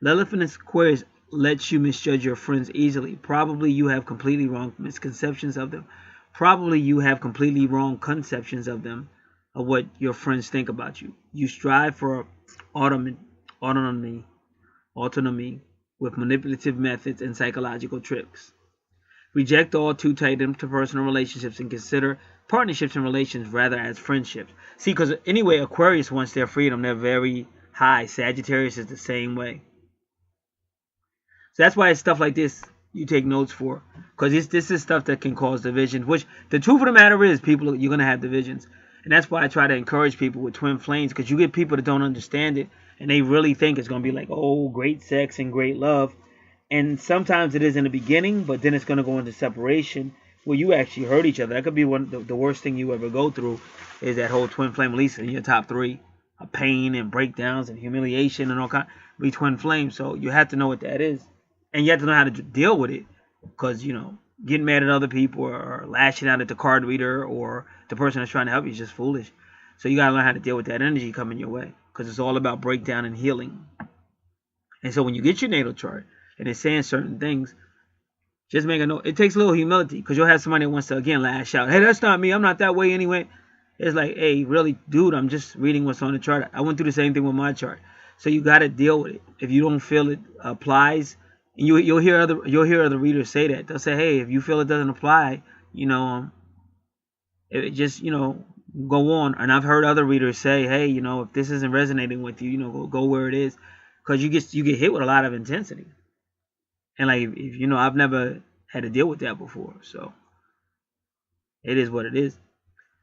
Lilith in Aquarius lets you misjudge your friends easily. Probably you have completely wrong misconceptions of them. Probably you have completely wrong conceptions of them, of what your friends think about you. You strive for autonomy with manipulative methods and psychological tricks. Reject all too tight interpersonal relationships and consider partnerships and relations rather as friendships. See, because anyway, Aquarius wants their freedom. They're very high. Sagittarius is the same way. So that's why it's stuff like this you take notes for, because this is stuff that can cause divisions, which the truth of the matter is, people, you're going to have divisions. And that's why I try to encourage people with twin flames, because you get people that don't understand it, and they really think it's going to be like, oh, great sex and great love. And sometimes it is in the beginning, but then it's going to go into separation, where you actually hurt each other. That could be the worst thing you ever go through, is that whole twin flame, at least in your top 3, of pain and breakdowns and humiliation and all kind, be twin flames. So you have to know what that is. And you have to know how to deal with it, because, getting mad at other people or lashing out at the card reader or the person that's trying to help you is just foolish. So you got to learn how to deal with that energy coming your way, because it's all about breakdown and healing. And so when you get your natal chart and it's saying certain things, just make a note. It takes a little humility, because you'll have somebody that wants to, again, lash out. Hey, that's not me. I'm not that way anyway. It's like, hey, really, dude, I'm just reading what's on the chart. I went through the same thing with my chart. So you got to deal with it. If you don't feel it applies, and you'll hear other readers say that. They'll say, hey, if you feel it doesn't apply, it just, go on. And I've heard other readers say, hey, if this isn't resonating with you, go where it is, because you get hit with a lot of intensity. And like, if I've never had to deal with that before, so it is what it is.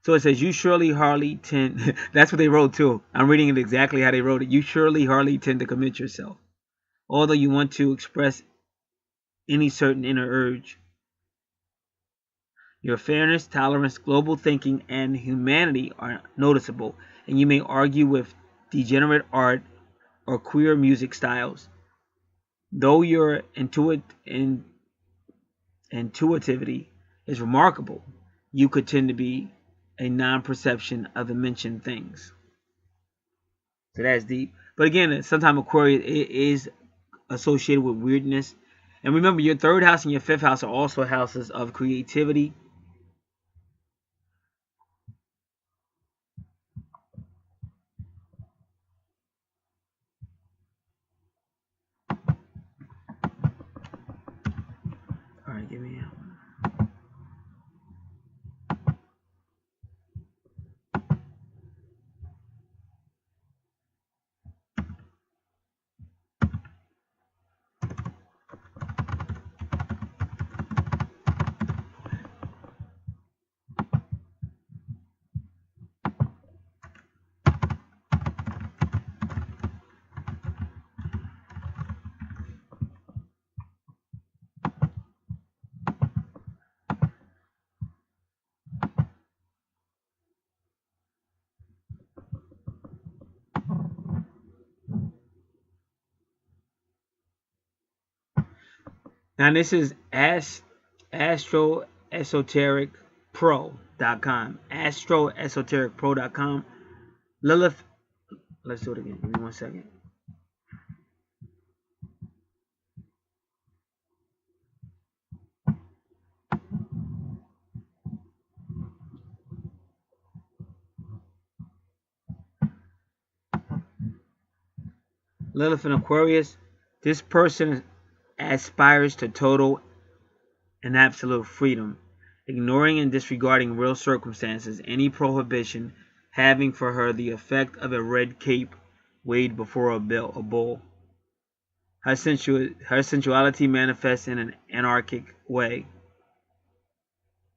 So it says, you surely hardly tend, that's what they wrote too. I'm reading it exactly how they wrote it. You surely hardly tend to commit yourself, although you want to express any certain inner urge. Your fairness, tolerance, global thinking, and humanity are noticeable, and you may argue with degenerate art or queer music styles. Though your intuitivity is remarkable, you could tend to be a non-perception of the mentioned things. So that's deep. But again, sometimes Aquarius is associated with weirdness. And remember, your third house and your fifth house are also houses of creativity. All right, give me a... Now this is AstroEsotericPro.com. AstroEsotericPro.com. Lilith, let's do it again. Give me 1 second. Lilith in Aquarius. This person aspires to total and absolute freedom, ignoring and disregarding real circumstances, any prohibition having for her the effect of a red cape waved before a bull. Her sensuality manifests in an anarchic way.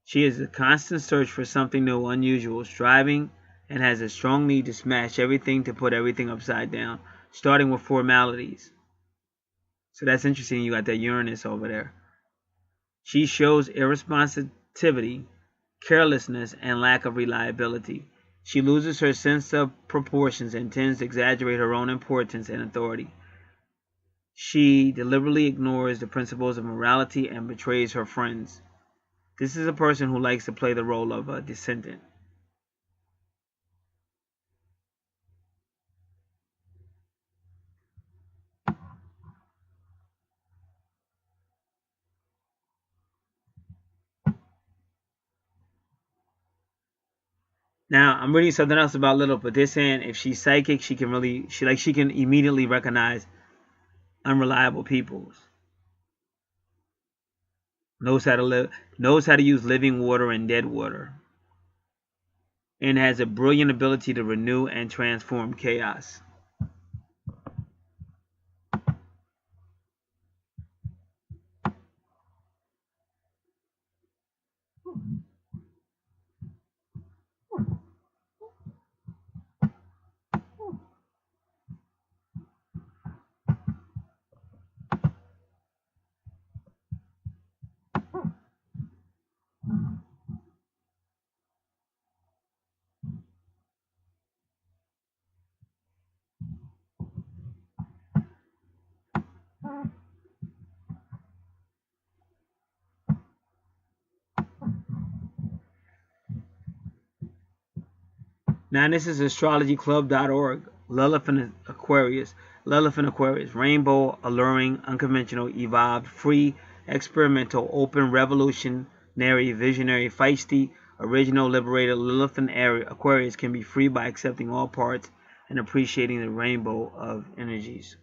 She is a constant search for something new, unusual, striving, and has a strong need to smash everything, to put everything upside down, starting with formalities. So that's interesting. You got that Uranus over there. She shows irresponsibility, carelessness, and lack of reliability. She loses her sense of proportions and tends to exaggerate her own importance and authority. She deliberately ignores the principles of morality and betrays her friends. This is a person who likes to play the role of a descendant. Now, I'm reading something else about Lilith, but they're saying if she's psychic, she can immediately recognize unreliable people. Knows how to use living water and dead water, and has a brilliant ability to renew and transform chaos. Now this is astrologyclub.org. Lilith in Aquarius. Lilith in Aquarius. Rainbow, alluring, unconventional, evolved, free, experimental, open, revolutionary, visionary, feisty, original, liberated. Lilith in Aquarius can be free by accepting all parts and appreciating the rainbow of energies.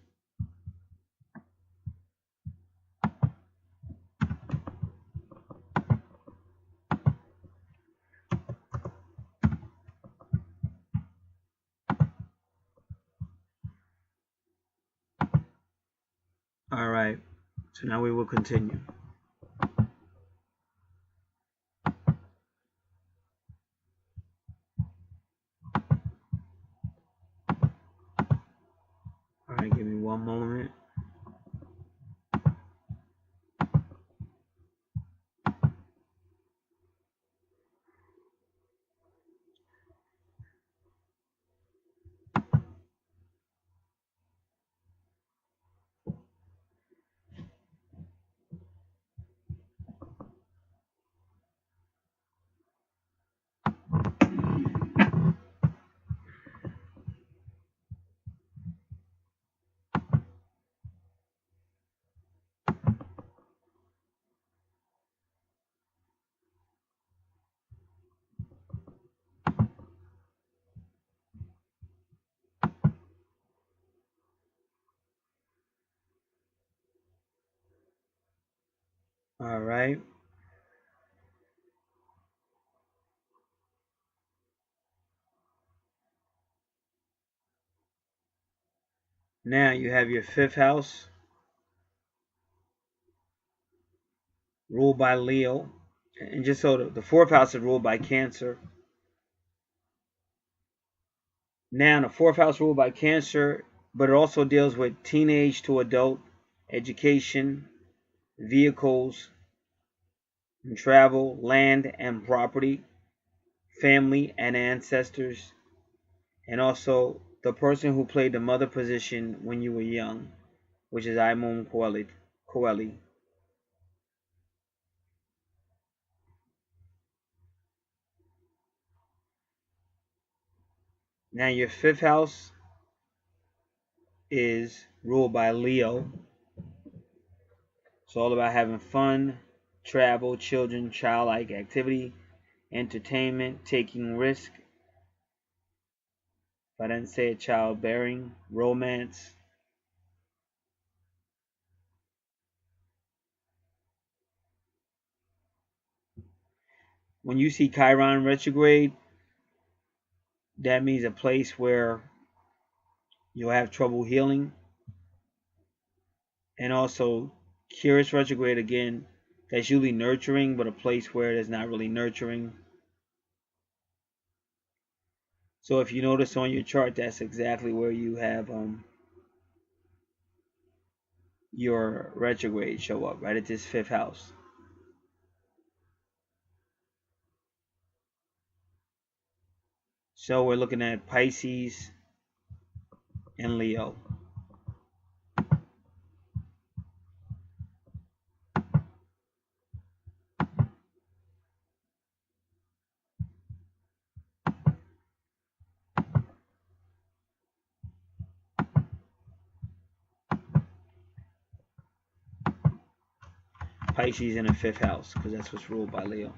All right, so now we will continue. All right, give me 1 moment. All right. Now you have your 5th house ruled by Leo. And just so the 4th house is ruled by Cancer. Now the 4th house ruled by Cancer, but it also deals with teenage to adult, education, vehicles, and travel, land and property, family and ancestors, and also the person who played the mother position when you were young, which is Imum Coeli. Now your 5th house is ruled by Leo. It's all about having fun, travel, children, childlike activity, entertainment, taking risk. If I didn't say it, childbearing, romance. When you see Chiron retrograde, that means a place where you'll have trouble healing. And also Curious retrograde, again, that's usually nurturing, but a place where it's not really nurturing. So if you notice on your chart, that's exactly where you have your retrograde show up, right at this 5th house. So we're looking at Pisces and Leo. Pisces in the 5th house, because that's what's ruled by Leo.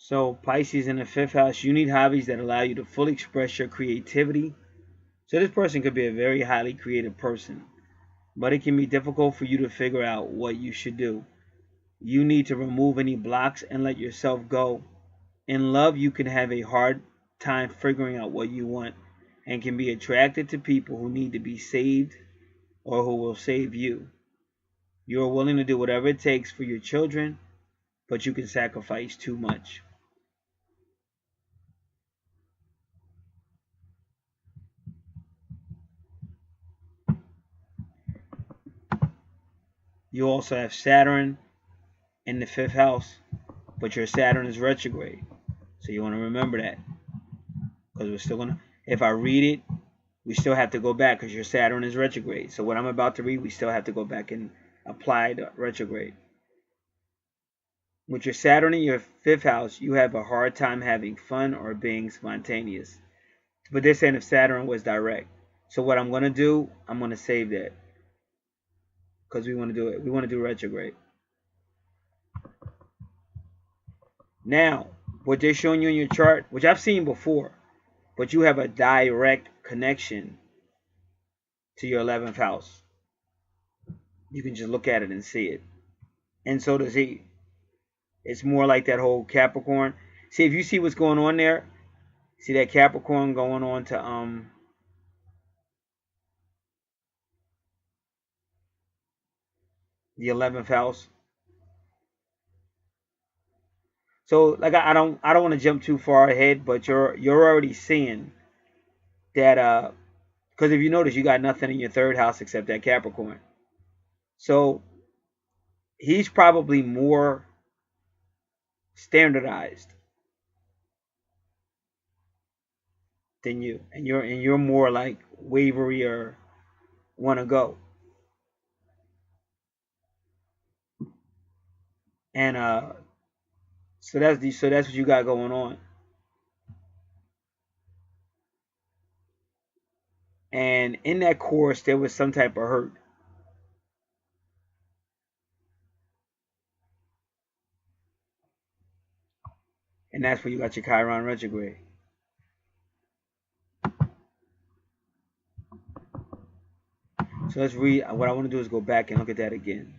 So Pisces in the 5th house, you need hobbies that allow you to fully express your creativity. So this person could be a very highly creative person, but it can be difficult for you to figure out what you should do. You need to remove any blocks and let yourself go. In love, you can have a hard time figuring out what you want and can be attracted to people who need to be saved or who will save you. You are willing to do whatever it takes for your children, but you can sacrifice too much. You also have Saturn in the 5th house, but your Saturn is retrograde. So you want to remember that, because we're still going to, if I read it, we still have to go back because your Saturn is retrograde. So what I'm about to read, we still have to go back and apply the retrograde. With your Saturn in your 5th house, you have a hard time having fun or being spontaneous. But they're saying if Saturn was direct. So what I'm going to do, I'm going to save that, because we want to do it. We want to do retrograde. Now, what they're showing you in your chart, which I've seen before, but you have a direct connection to your 11th house. You can just look at it and see it. And so does he. It's more like that whole Capricorn. See, if you see what's going on there, see that Capricorn going on to the 11th house. So like I don't want to jump too far ahead, but you're already seeing that because if you notice, you got nothing in your 3rd house except that Capricorn. So he's probably more standardized than you, and you're more like wavery or want to go. And so that's what you got going on. And in that course, there was some type of hurt. And that's where you got your Chiron retrograde. So let's read. What I want to do is go back and look at that again.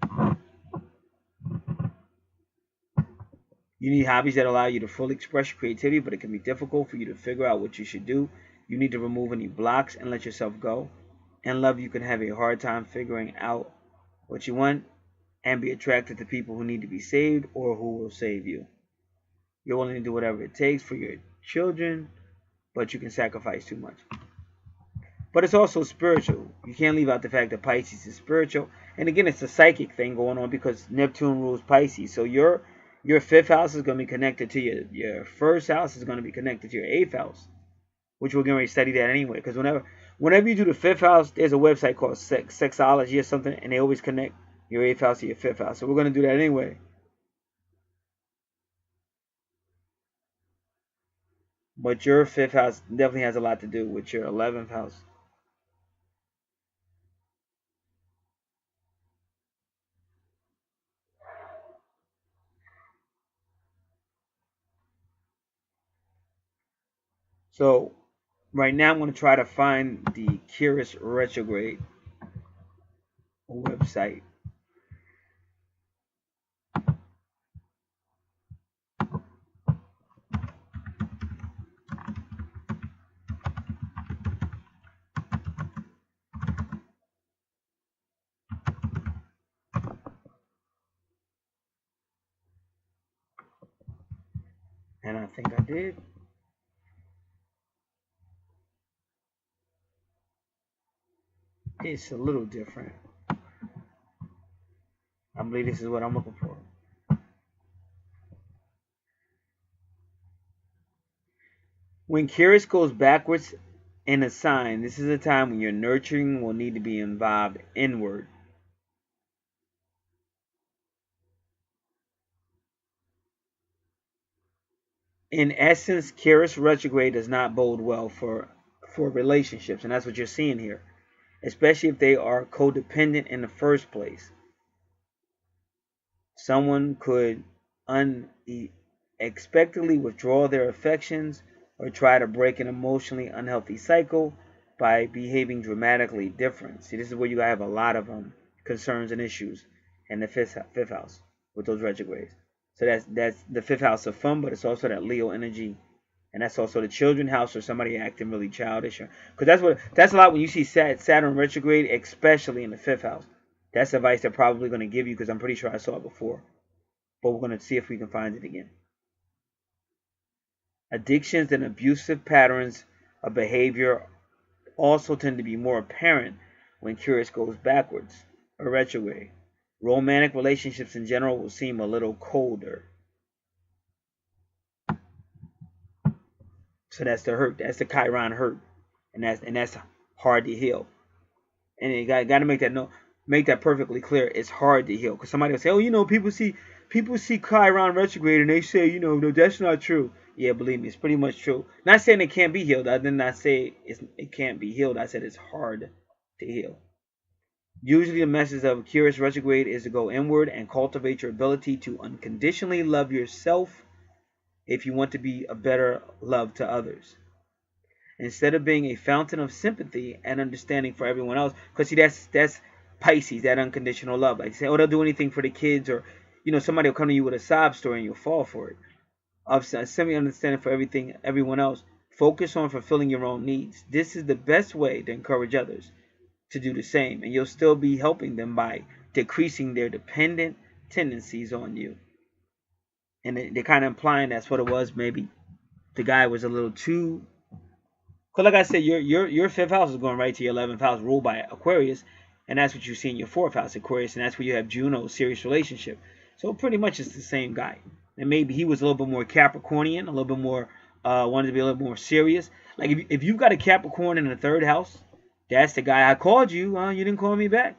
You need hobbies that allow you to fully express your creativity, but it can be difficult for you to figure out what you should do. You need to remove any blocks and let yourself go. In love, you can have a hard time figuring out what you want and be attracted to people who need to be saved or who will save you. You're willing to do whatever it takes for your children, but you can sacrifice too much. But it's also spiritual. You can't leave out the fact that Pisces is spiritual. And again, it's a psychic thing going on because Neptune rules Pisces. So your 5th house is going to be connected to your 1st house is going to be connected to your 8th house, which we're going to study that anyway. Because whenever you do the 5th house, there's a website called Sexology or something, and they always connect your 8th house to your 5th house. So we're going to do that anyway. But your 5th house definitely has a lot to do with your 11th house. So right now I'm going to try to find the Curious Retrograde website. And I think I did. It's a little different. I believe this is what I'm looking for. When Curious goes backwards in a sign, this is a time when your nurturing will need to be involved inward. In essence, Curious retrograde does not bode well for relationships, and that's what you're seeing here, especially if they are codependent in the first place. Someone could unexpectedly withdraw their affections or try to break an emotionally unhealthy cycle by behaving dramatically different. See, this is where you have a lot of concerns and issues in the fifth house with those retrogrades. So that's the 5th house of fun, but it's also that Leo energy, and that's also the children house or somebody acting really childish. Because that's a lot when you see Saturn retrograde, especially in the 5th house. That's advice they're probably going to give you because I'm pretty sure I saw it before. But we're going to see if we can find it again. Addictions and abusive patterns of behavior also tend to be more apparent when Curious goes backwards or retrograde. Romantic relationships in general will seem a little colder. So that's the hurt. That's the Chiron hurt, and that's hard to heal. And you got to make that perfectly clear. It's hard to heal because somebody will say, "Oh, people see Chiron retrograde and they say, no, that's not true." Yeah, believe me, it's pretty much true. Not saying it can't be healed. I did not say it can't be healed. I said it's hard to heal. Usually the message of Curious retrograde is to go inward and cultivate your ability to unconditionally love yourself. if you want to be a better love to others. Instead of being a fountain of sympathy and understanding for everyone else, because see, that's Pisces, that unconditional love. Like say, oh, they'll do anything for the kids, or somebody will come to you with a sob story and you'll fall for it. Of semi-understanding for everyone else. Focus on fulfilling your own needs. This is the best way to encourage others to do the same, and you'll still be helping them by decreasing their dependent tendencies on you. And they're kind of implying that's what it was. Maybe the guy was a little too. Because like I said, your fifth house is going right to your 11th house, ruled by Aquarius, and that's what you see in your fourth house, Aquarius, and that's where you have Juno, serious relationship. So pretty much it's the same guy. And maybe he was a little bit more Capricornian, a little bit more wanted to be a little more serious. Like if you've got a Capricorn in the third house, that's the guy. I called you, you didn't call me back.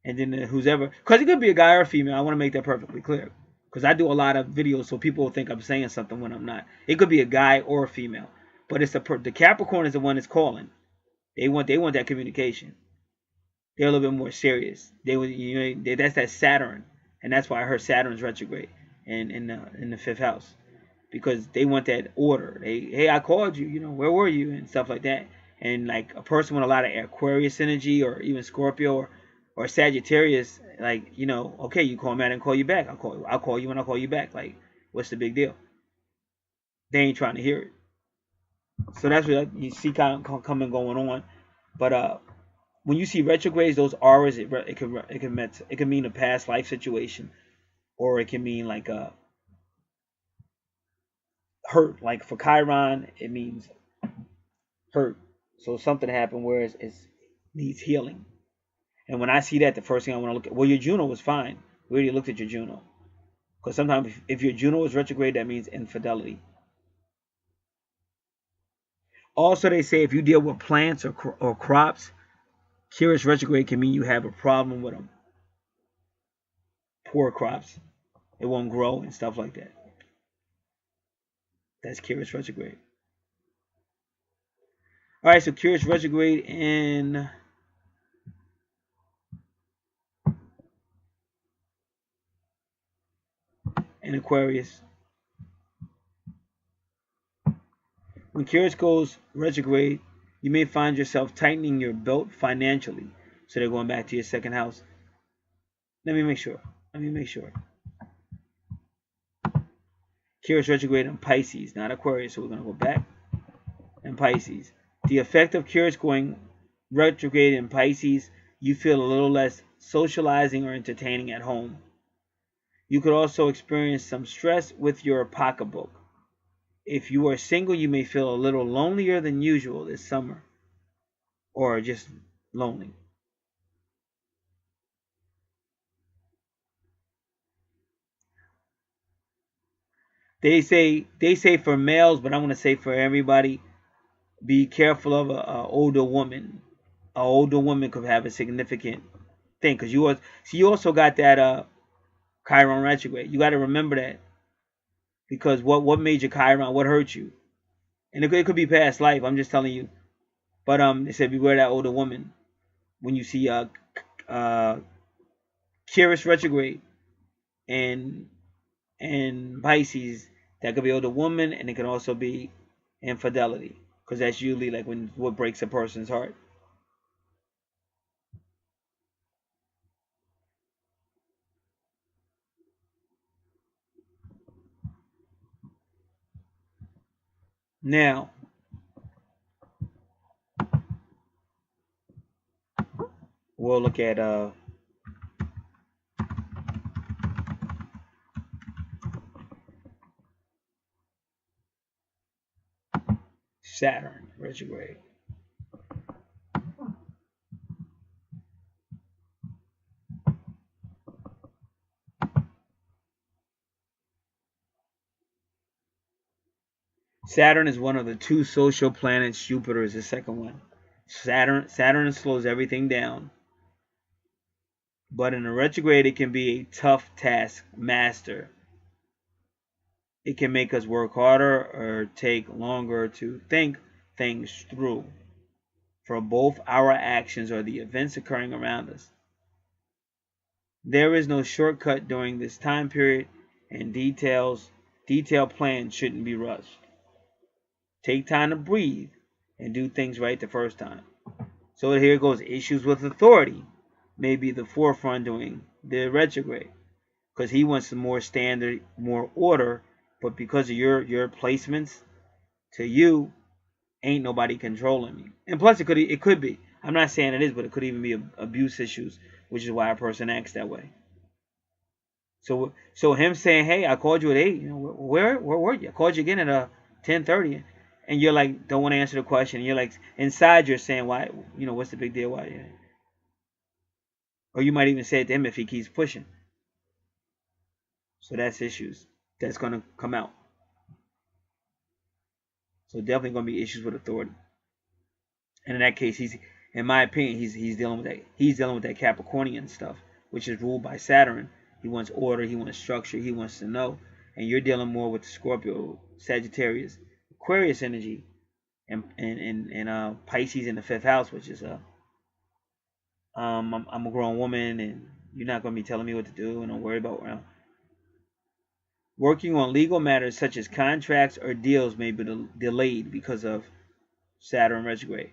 And then who's ever, because it could be a guy or a female. I want to make that perfectly clear, because I do a lot of videos, so people will think I'm saying something when I'm not. It could be a guy or a female, but it's the Capricorn is the one that's calling. They want that communication. They're a little bit more serious. That's that Saturn, and that's why I heard Saturn's retrograde in the fifth house, because they want that order. Hey, I called you. Where were you, and stuff like that. And like a person with a lot of Aquarius energy, or even Scorpio or Sagittarius, like, okay, you call me, I didn't call you back. I'll call you when I call you back. Like, what's the big deal? They ain't trying to hear it. So that's what you see kind of coming going on. But when you see retrogrades, those auras, it can mean a past life situation, or it can mean like a hurt. Like for Chiron, it means hurt. So something happened where it needs healing. And when I see that, the first thing I want to look at, well, your Juno was fine. We already looked at your Juno. Because sometimes if your Juno is retrograde, that means infidelity. Also, they say if you deal with plants or crops, Curious retrograde can mean you have a problem with them. Poor crops. It won't grow and stuff like that. That's Curious retrograde. All right, so Curious retrograde in Aquarius. When Curious goes retrograde, you may find yourself tightening your belt financially. So they're going back to your second house. Let me make sure. Curious retrograde in Pisces, not Aquarius. So we're going to go back. And Pisces. The effect of Curious going retrograde in Pisces, you feel a little less socializing or entertaining at home. You could also experience some stress with your pocketbook. If you are single, you may feel a little lonelier than usual this summer, or just lonely. They say for males, but I'm going to say for everybody, be careful of an older woman. An older woman could have a significant thing, because you also got that Chiron retrograde. You got to remember that, because what made you Chiron? What hurt you? And it could be past life. I'm just telling you. But they said beware that older woman when you see Curious retrograde and Pisces. That could be older woman, and it can also be infidelity, because that's usually like what breaks a person's heart. Now, we'll look at Saturn retrograde. Saturn is one of the two social planets. Jupiter is the second one. Saturn slows everything down. But in a retrograde, it can be a tough task master. It can make us work harder or take longer to think things through for both our actions or the events occurring around us. There is no shortcut during this time period, and details Detailed plans shouldn't be rushed. Take time to breathe and do things right the first time. So here goes. Issues with authority may be the forefront during the retrograde, because he wants some more standard, more order, but because of your placements, to you, ain't nobody controlling me. And plus, it could be. I'm not saying it is, but it could even be abuse issues, which is why a person acts that way. So him saying, "Hey, I called you at 8. You know, where were you? I called you again at 10:30." And you're like, don't want to answer the question. You're like, inside you're saying, why, you know, what's the big deal? Why? Or you might even say it to him if he keeps pushing. So that's issues that's going to come out. So definitely going to be issues with authority. And in that case, in my opinion, he's dealing with that. He's dealing with that Capricornian stuff, which is ruled by Saturn. He wants order. He wants structure. He wants to know. And you're dealing more with the Scorpio, Sagittarius, Aquarius energy, and Pisces in the 5th house, which is I'm a grown woman, and you're not going to be telling me what to do, and don't worry about working on legal matters such as contracts or deals may be delayed because of Saturn retrograde.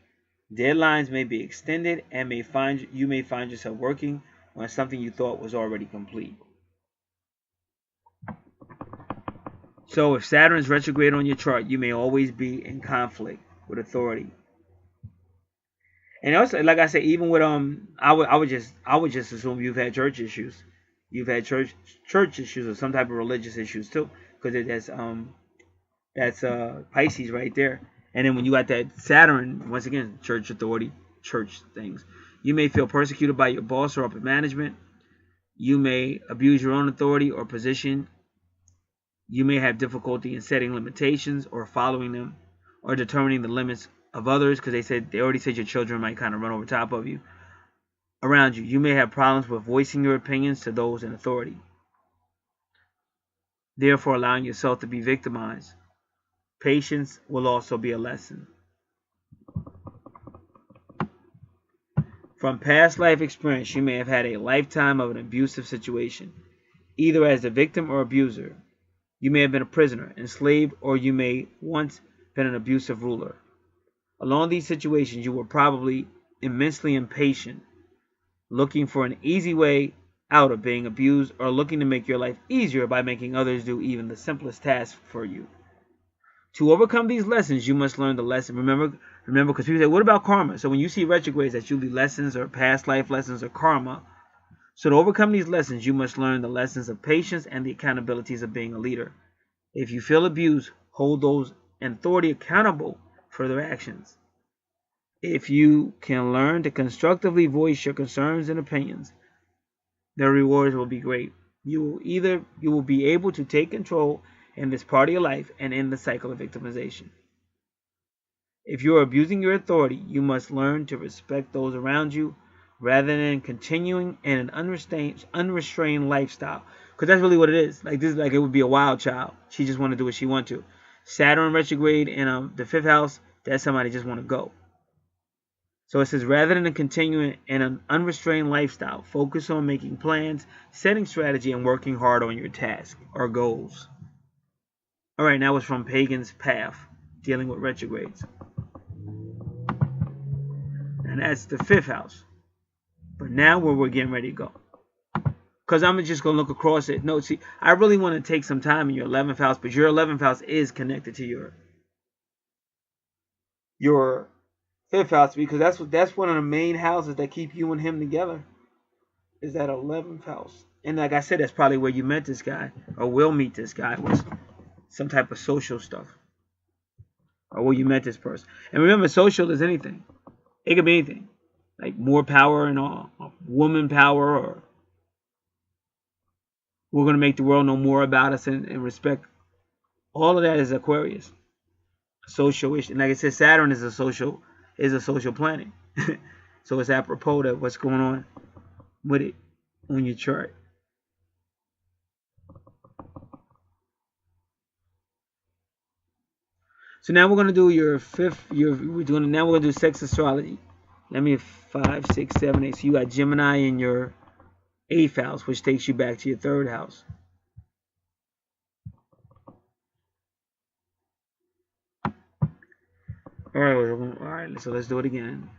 Deadlines may be extended, and you may find yourself working on something you thought was already complete. So if Saturn is retrograde on your chart, you may always be in conflict with authority. And also, like I said, even with I would just assume you've had church issues. You've had church issues or some type of religious issues too, because that's Pisces right there. And then when you got that Saturn, once again, church authority, church things. You may feel persecuted by your boss or upper management. You may abuse your own authority or position. You may have difficulty in setting limitations or following them, or determining the limits of others, because they already said your children might kind of run over top of you. Around you, you may have problems with voicing your opinions to those in authority, therefore allowing yourself to be victimized. Patience will also be a lesson. From past life experience, you may have had a lifetime of an abusive situation, either as a victim or abuser. You may have been a prisoner, enslaved, or you may once been an abusive ruler. Along these situations, you were probably immensely impatient, looking for an easy way out of being abused, or looking to make your life easier by making others do even the simplest task for you. To overcome these lessons, you must learn the lesson. Remember, because people say, what about karma? So when you see retrogrades, that's usually lessons or past life lessons or karma. So to overcome these lessons, you must learn the lessons of patience and the accountabilities of being a leader. If you feel abused, hold those in authority accountable for their actions. If you can learn to constructively voice your concerns and opinions, the rewards will be great. You will be able to take control in this part of your life and end the cycle of victimization. If you are abusing your authority, you must learn to respect those around you rather than continuing in an unrestrained lifestyle. Because that's really what it is. Like this, like it would be a wild child. She just want to do what she want to. Saturn retrograde in the 5th house, that's somebody just want to go. So it says, rather than continuing in an unrestrained lifestyle, focus on making plans, setting strategy, and working hard on your task or goals. All right, now it's from Pagan's Path, dealing with retrogrades. And that's the 5th house. But now where we're getting ready to go. Because I'm just going to look across it. No, see, I really want to take some time in your 11th house, but your 11th house is connected to your 5th house, because that's one of the main houses that keep you and him together, is that 11th house. And like I said, that's probably where you met this guy, or will meet this guy, with some type of social stuff, or where you met this person. And remember, social is anything. It could be anything, like more power and all, woman power, or we're going to make the world know more about us and respect. All of that is Aquarius, social issue. And like I said, Saturn is a social planet. So it's apropos to what's going on with it on your chart. So now we're going to do your 5th. Now we're going to do sex astrology. Let me 5, 6, 7, 8. So you got Gemini in your 8th house, which takes you back to your 3rd house. Alright, so let's do it again.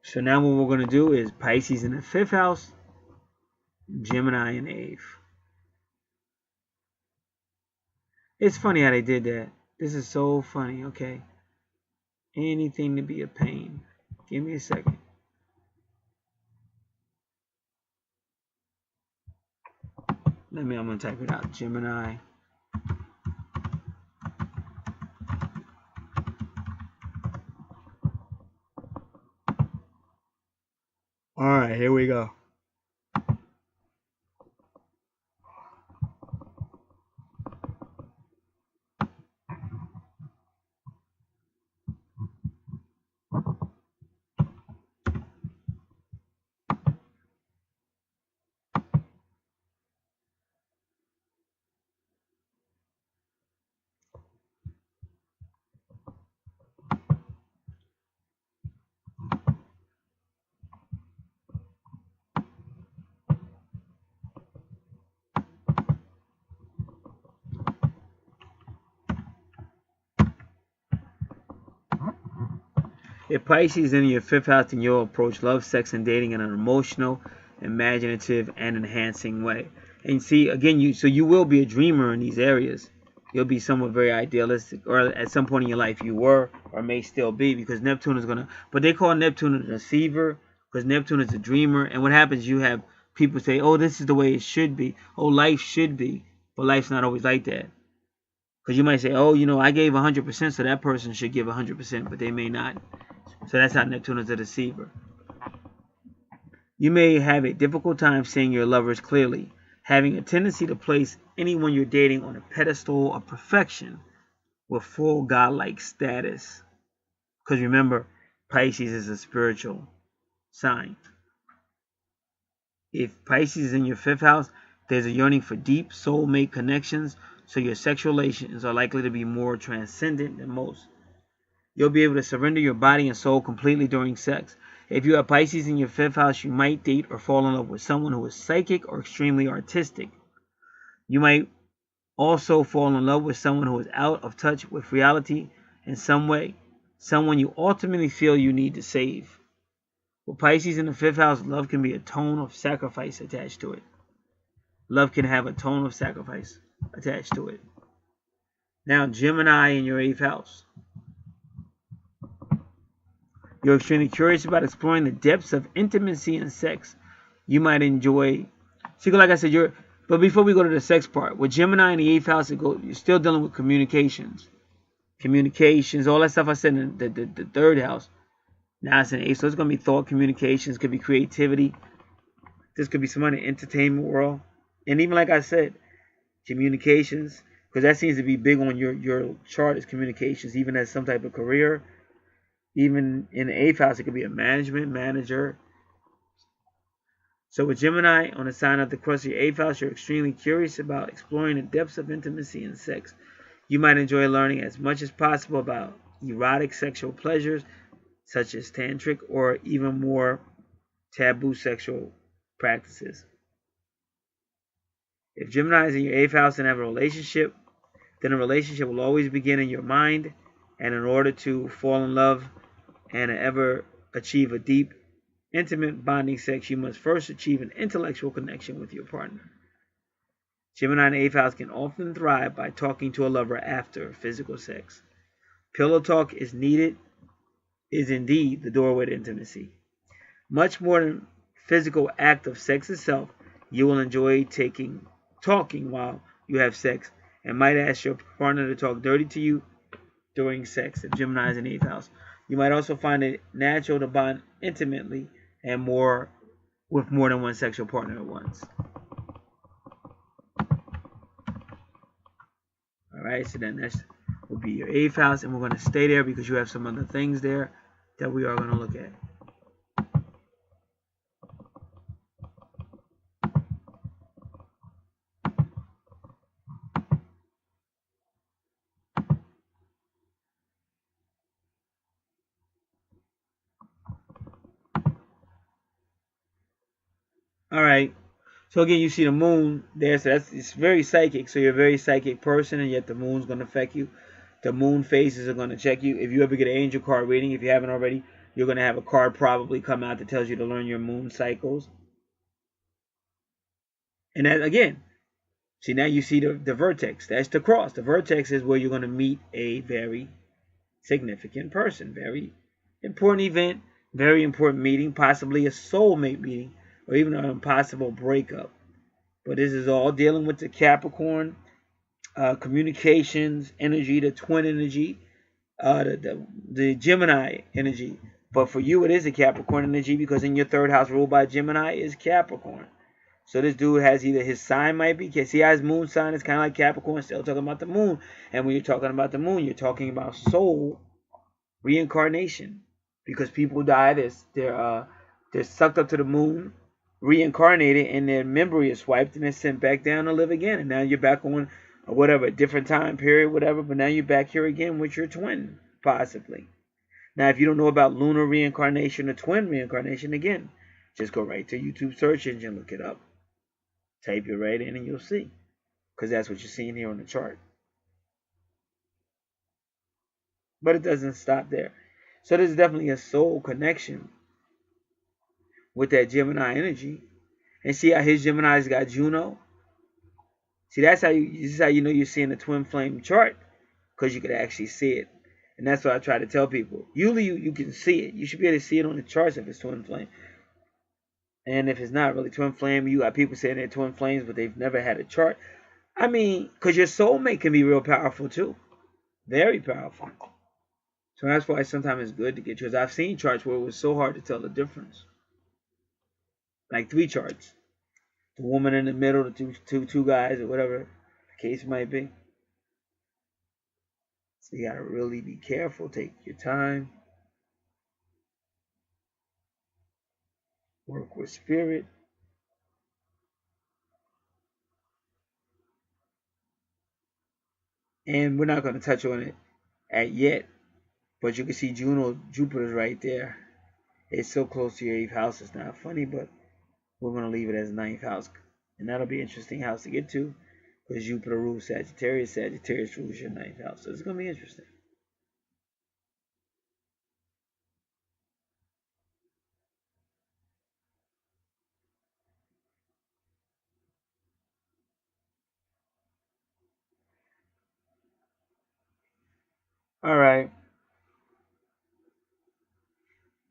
So now what we're going to do is Pisces in the 5th house, Gemini in the 8th. It's funny how they did that. This is so funny, okay? Anything to be a pain. Give me a second. I'm going to type it out. Gemini. Alright, here we go. If Pisces is in your 5th house, then you'll approach love, sex, and dating in an emotional, imaginative, and enhancing way. And see, again, you will be a dreamer in these areas. You'll be somewhat very idealistic, or at some point in your life you were, or may still be, because Neptune is gonna. But they call Neptune a deceiver, because Neptune is a dreamer. And what happens? You have people say, "Oh, this is the way it should be. Oh, life should be," but life's not always like that. Because you might say, "Oh, I gave 100%, so that person should give 100%," but they may not. So that's how Neptune is a deceiver. You may have a difficult time seeing your lovers clearly, having a tendency to place anyone you're dating on a pedestal of perfection with full godlike status. Because remember, Pisces is a spiritual sign. If Pisces is in your 5th house, there's a yearning for deep soulmate connections, so your sexual relations are likely to be more transcendent than most. You'll be able to surrender your body and soul completely during sex. If you have Pisces in your 5th house, you might date or fall in love with someone who is psychic or extremely artistic. You might also fall in love with someone who is out of touch with reality in some way, someone you ultimately feel you need to save. With Pisces in the 5th house, love can be a tone of sacrifice attached to it. Love can have a tone of sacrifice attached to it. Now, Gemini in your 8th house. You're extremely curious about exploring the depths of intimacy and sex. You might enjoy. See, like I said, but before we go to the sex part, with Gemini in the 8th house, you're still dealing with communications. Communications, all that stuff I said in the 3rd house. Now it's in the 8th, so it's going to be thought, communications, could be creativity. This could be somebody in the entertainment world. And even like I said, communications, because that seems to be big on your chart is communications, even as some type of career. Even in the 8th house, it could be a manager. So with Gemini on the sign of the cross of your 8th house, you're extremely curious about exploring the depths of intimacy and sex. You might enjoy learning as much as possible about erotic sexual pleasures, such as tantric or even more taboo sexual practices. If Gemini is in your 8th house and have a relationship, then a relationship will always begin in your mind, and in order to fall in love and ever achieve a deep, intimate bonding sex, you must first achieve an intellectual connection with your partner. Gemini in the 8th house can often thrive by talking to a lover after physical sex. Pillow talk is indeed the doorway to intimacy. Much more than physical act of sex itself, you will enjoy talking while you have sex, and might ask your partner to talk dirty to you during sex if Gemini is in the 8th house. You might also find it natural to bond intimately and with more than one sexual partner at once. Alright, so then that will be your 8th house, and we're going to stay there because you have some other things there that we are going to look at. All right. So again, you see the moon there. So it's very psychic. So you're a very psychic person, and yet the moon's going to affect you. The moon phases are going to check you. If you ever get an angel card reading, if you haven't already, you're going to have a card probably come out that tells you to learn your moon cycles. And then again, see, now you see the vertex. That's the cross. The vertex is where you're going to meet a very significant person. Very important event. Very important meeting. Possibly a soulmate meeting. Or even an impossible breakup. But this is all dealing with the Capricorn, communications energy, the twin energy, the Gemini energy. But for you, it is a Capricorn energy because in your third house ruled by Gemini is Capricorn. So this dude has either his sign might be, see how his moon sign is kind of like Capricorn, still talking about the moon. And when you're talking about the moon, you're talking about soul reincarnation. Because people die, they're sucked up to the moon, reincarnated, and their memory is swiped and they're sent back down to live again. And now you're back on whatever, a different time period, whatever, but now you're back here again with your twin, possibly. Now, if you don't know about lunar reincarnation or twin reincarnation, again, just go right to YouTube search engine, look it up. Type it right in and you'll see. Because that's what you're seeing here on the chart. But it doesn't stop there. So there's definitely a soul connection with that Gemini energy. And see how his Gemini's got Juno? See, this is how you know you're seeing the twin flame chart. Because you could actually see it. And that's what I try to tell people. Usually you can see it. You should be able to see it on the charts if it's twin flame. And if it's not really twin flame, you got people saying they're twin flames, but they've never had a chart. I mean, because your soulmate can be real powerful too. Very powerful. So that's why sometimes it's good to get yours. I've seen charts where it was so hard to tell the difference. Like 3 charts. The woman in the middle, the two guys, or whatever the case might be. So you gotta really be careful. Take your time. Work with spirit. And we're not going to touch on it yet. But you can see Jupiter's right there. It's so close to your 8th house. It's not funny, but we're going to leave it as 9th house. And that'll be an interesting house to get to. Because Jupiter rules Sagittarius. Sagittarius rules your 9th house. So it's going to be interesting. All right.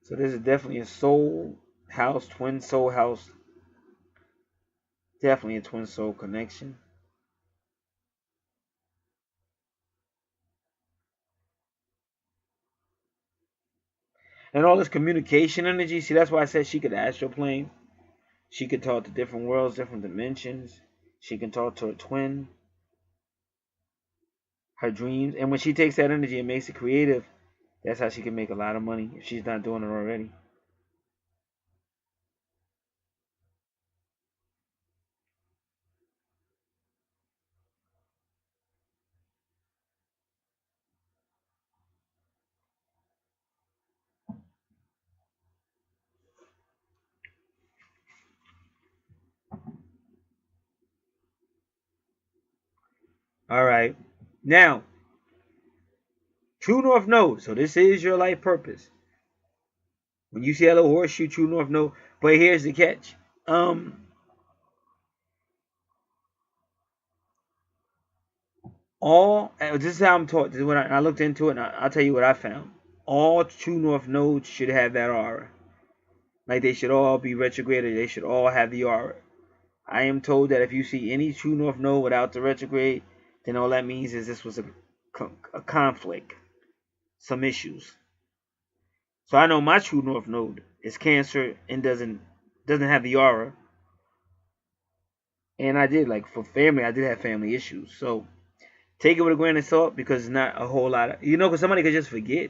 So this is definitely a soul house, twin soul house. Definitely a twin soul connection. And all this communication energy. See, that's why I said she could astroplane. She could talk to different worlds, different dimensions. She can talk to her twin. Her dreams. And when she takes that energy and makes it creative, that's how she can make a lot of money if she's not doing it already. All right. Now, True North knows. So this is your life purpose. When you see a little horseshoe, True North knows. But here's the catch. This is how I'm taught. This is what I looked into it, and I'll tell you what I found. All True North nodes should have that aura. Like they should all be retrograded. They should all have the aura. I am told that if you see any True North node without the retrograde, then all that means is this was a conflict, some issues. So I know my True North node is Cancer and doesn't have the aura. And I did, like, for family, I did have family issues. So take it with a grain of salt because it's not a whole lot of, because somebody could just forget.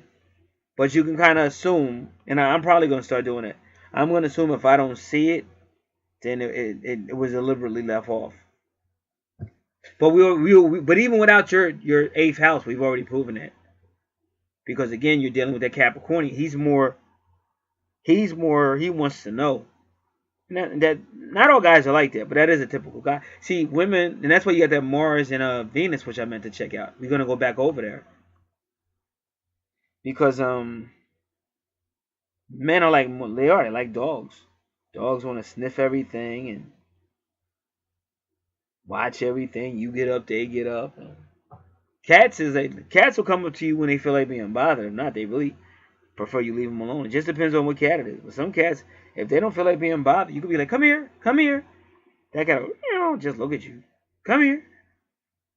But you can kind of assume, and I'm probably going to start doing it. I'm going to assume if I don't see it, then it was deliberately left off. But but even without your 8th house, we've already proven that. Because again, you're dealing with that Capricorn. He wants to know. And that not all guys are like that, but that is a typical guy. See, women, and that's why you got that Mars and Venus, which I meant to check out. We're gonna go back over there because men are like they like dogs. Dogs want to sniff everything and watch everything. You get up, they get up. Cats is like cats will come up to you when they feel like being bothered. If not, they really prefer you leave them alone. It just depends on what cat it is. With some cats, if they don't feel like being bothered, you could be like, "Come here, come here." That cat will, just look at you. Come here,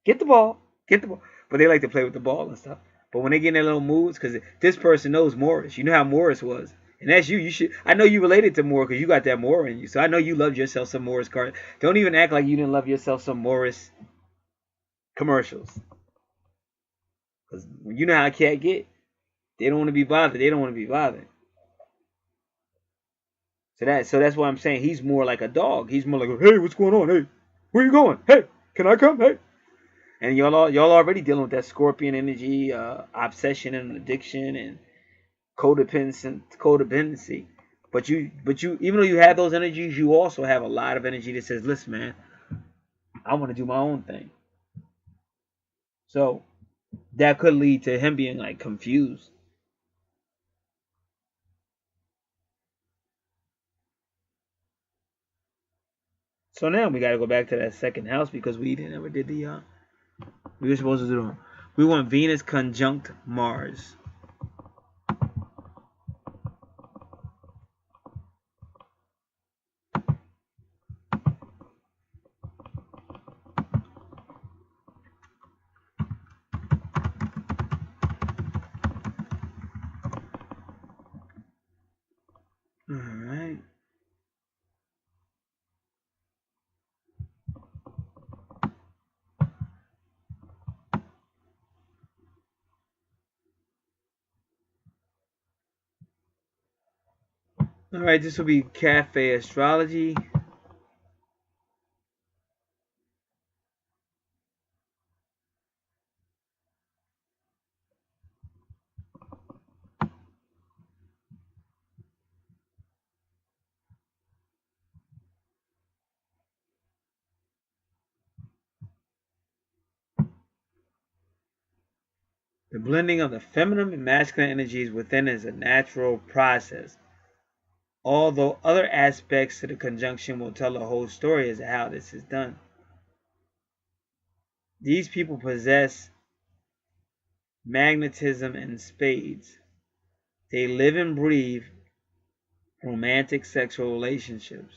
get the ball, get the ball. But they like to play with the ball and stuff. But when they get in their little moods, because this person knows Morris. You know how Morris was. And that's you. You should. I know you related to Morris because you got that Morris in you. So I know you loved yourself some Morris cards. Don't even act like you didn't love yourself some Morris commercials. Because you know how a cat get. They don't want to be bothered. They don't want to be bothered. So that's why I'm saying he's more like a dog. He's more like, hey, what's going on? Hey, where you going? Hey, can I come? Hey. And y'all already dealing with that Scorpion energy, obsession and addiction and codependency. But you, even though you have those energies, you also have a lot of energy that says, listen, man, I want to do my own thing. So that could lead to him being like confused. So now we got to go back to that second house because we never did the we were supposed to do. We want Venus conjunct Mars. All right. All right, this will be Cafe Astrology. The blending of the feminine and masculine energies within is a natural process. Although other aspects to the conjunction will tell the whole story as to how this is done. These people possess magnetism in spades. They live and breathe romantic sexual relationships.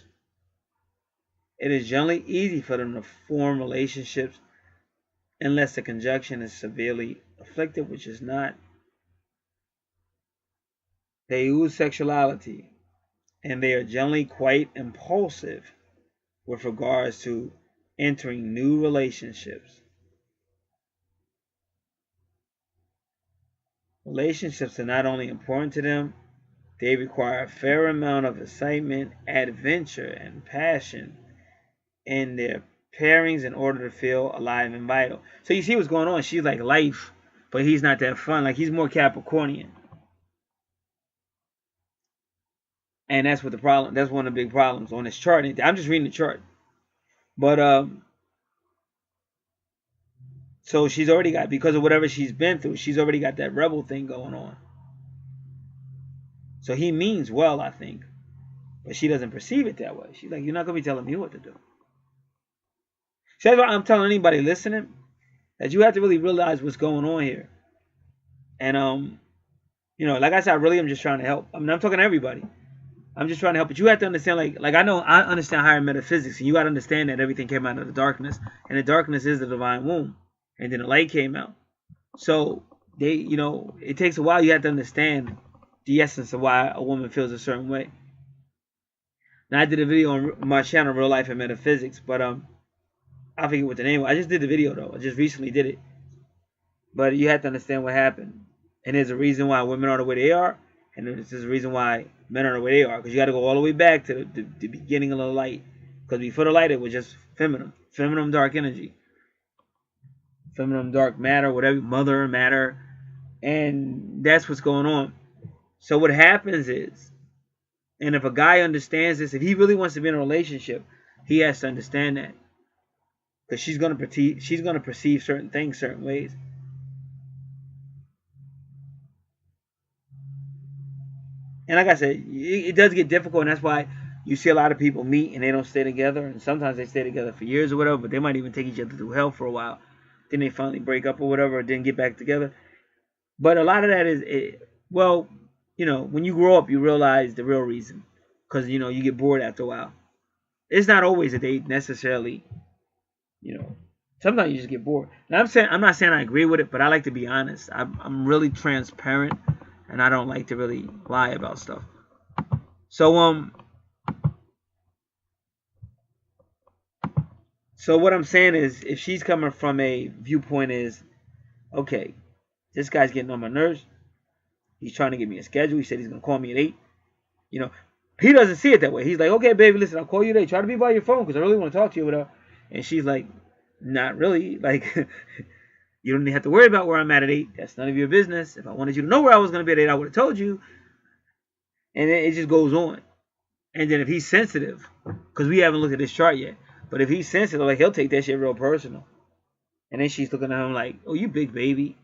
It is generally easy for them to form relationships unless the conjunction is severely afflicted, which is not. They use sexuality, and they are generally quite impulsive with regards to entering new relationships. Relationships are not only important to them, they require a fair amount of excitement, adventure, and passion in their pairings in order to feel alive and vital. So you see what's going on. She's like life, but he's not that fun. Like he's more Capricornian. And that's what the problem. That's one of the big problems on this chart. I'm just reading the chart, but so she's already got, because of whatever she's been through, she's already got that rebel thing going on. So he means well, I think, but she doesn't perceive it that way. She's like, you're not gonna be telling me what to do. So that's why I'm telling anybody listening that you have to really realize what's going on here. And you know, like I said, I really am just trying to help. I mean, I'm talking to everybody. I'm just trying to help, but you have to understand, like I know I understand higher metaphysics, and you got to understand that everything came out of the darkness, and the darkness is the divine womb, and then the light came out. So they, you know, it takes a while. You have to understand the essence of why a woman feels a certain way. Now I did a video on my channel, Real Life and Metaphysics, but I forget what the name was. I just did the video though. I just recently did it, but you have to understand what happened, and there's a reason why women are the way they are. And this is the reason why men are the way they are. Because you got to go all the way back to the beginning of the light. Because before the light, it was just feminine. Feminine dark energy. Feminine dark matter, whatever. Mother matter. And that's what's going on. So what happens is And if a guy understands this, if he really wants to be in a relationship, he has to understand that. Because she's gonna perceive certain things certain ways. And like I said, it does get difficult, and that's why you see a lot of people meet and they don't stay together. And sometimes they stay together for years or whatever, but they might even take each other through hell for a while. Then they finally break up or whatever, or then get back together. But a lot of that is, well, you know, when you grow up, you realize the real reason. Because, you know, you get bored after a while. It's not always that they necessarily, you know, sometimes you just get bored. And I'm not saying I agree with it, but I like to be honest. I'm really transparent, and I don't like to really lie about stuff. So what I'm saying is, if she's coming from a viewpoint is, okay, this guy's getting on my nerves. He's trying to give me a schedule. He said he's gonna call me at 8. You know, he doesn't see it that way. He's like, okay, baby, listen, I'll call you today. Try to be by your phone because I really want to talk to you, whatever. And she's like, not really. Like, you don't have to worry about where I'm at 8. That's none of your business. If I wanted you to know where I was going to be at 8, I would have told you. And then it just goes on. And then if he's sensitive, because we haven't looked at his chart yet, but if he's sensitive, like, he'll take that shit real personal. And then she's looking at him like, oh, you big baby.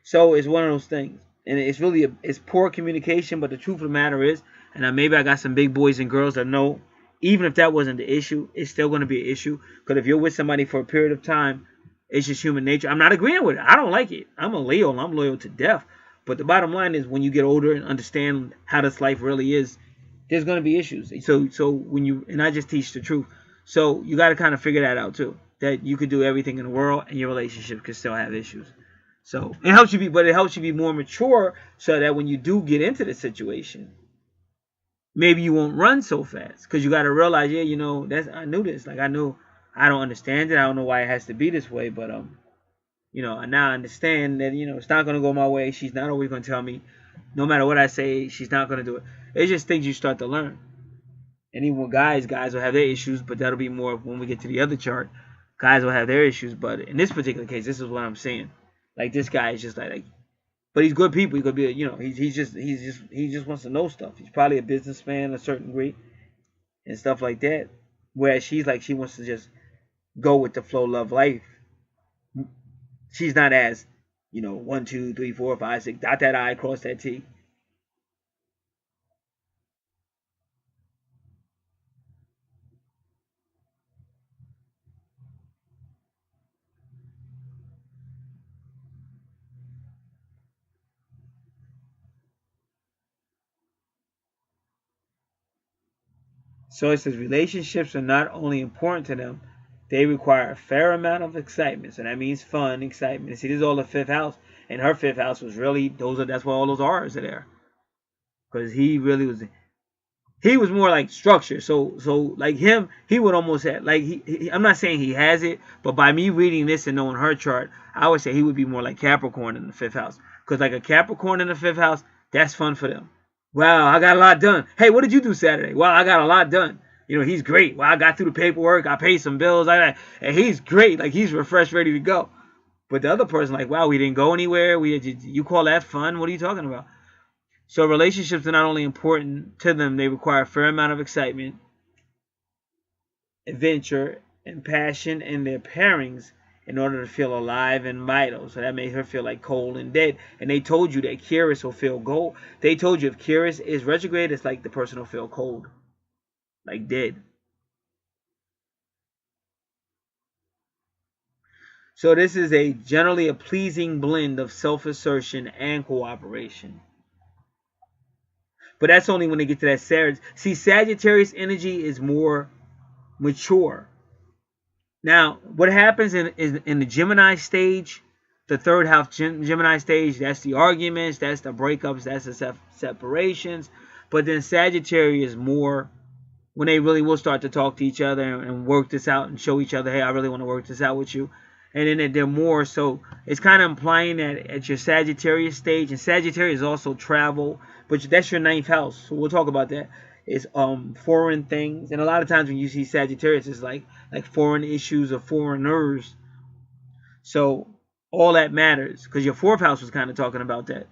So it's one of those things. And it's really, it's poor communication, but the truth of the matter is, and maybe I got some big boys and girls that know, even if that wasn't the issue, it's still going to be an issue. Because if you're with somebody for a period of time, it's just human nature. I'm not agreeing with it. I don't like it. I'm a Leo, and I'm loyal to death. But the bottom line is, when you get older and understand how this life really is, there's going to be issues. So when you, and I just teach the truth. So you got to kind of figure that out too. That you could do everything in the world, and your relationship could still have issues. So it helps you be more mature, so that when you do get into the situation, maybe you won't run so fast. Because you got to realize, yeah, you know, I knew this. Like, I knew, I don't understand it. I don't know why it has to be this way. But, you know, now I understand that, you know, it's not going to go my way. She's not always going to tell me, no matter what I say, she's not going to do it. It's just things you start to learn. And even with guys will have their issues, but that'll be more when we get to the other chart. Guys will have their issues. But in this particular case, this is what I'm saying. Like, this guy is just like, but he's good people. He could be, you know, he just wants to know stuff. He's probably a businessman, a certain degree, and stuff like that. Whereas she's like, she wants to just go with the flow, love life. She's not as, you know, 1, 2, 3, 4, 5, 6, dot that I, cross that T. So it says relationships are not only important to them, they require a fair amount of excitement. So that means fun, excitement. And see, this is all the 5th house. And her 5th house was really, that's why all those R's are there. Because he really was, he was more like structure. So like him, he would almost have, like, I'm not saying he has it, but by me reading this and knowing her chart, I would say he would be more like Capricorn in the 5th house. Because like a Capricorn in the 5th house, that's fun for them. Wow, I got a lot done. Hey, what did you do Saturday? Wow, I got a lot done. You know, he's great. Well, I got through the paperwork. I paid some bills. And he's great. Like, he's refreshed, ready to go. But the other person, like, wow, we didn't go anywhere. You call that fun? What are you talking about? So relationships are not only important to them, they require a fair amount of excitement, adventure, and passion in their pairings in order to feel alive and vital. So that made her feel like cold and dead. And they told you that Curious will feel cold. They told you if Curious is retrograde, it's like the person will feel cold, like dead. So this is generally a pleasing blend of self-assertion and cooperation. But that's only when they get to that Sagittarius. See, Sagittarius energy is more mature. Now, what happens in the Gemini stage, the 3rd house Gemini stage, that's the arguments, that's the breakups, that's the separations. But then Sagittarius is more when they really will start to talk to each other and work this out and show each other, hey, I really want to work this out with you. And then they're more, so it's kind of implying that at your Sagittarius stage, and Sagittarius is also travel, but that's your 9th house, so we'll talk about that. It's foreign things, and a lot of times when you see Sagittarius, it's like foreign issues or foreigners. So all that matters, because your 4th house was kind of talking about that.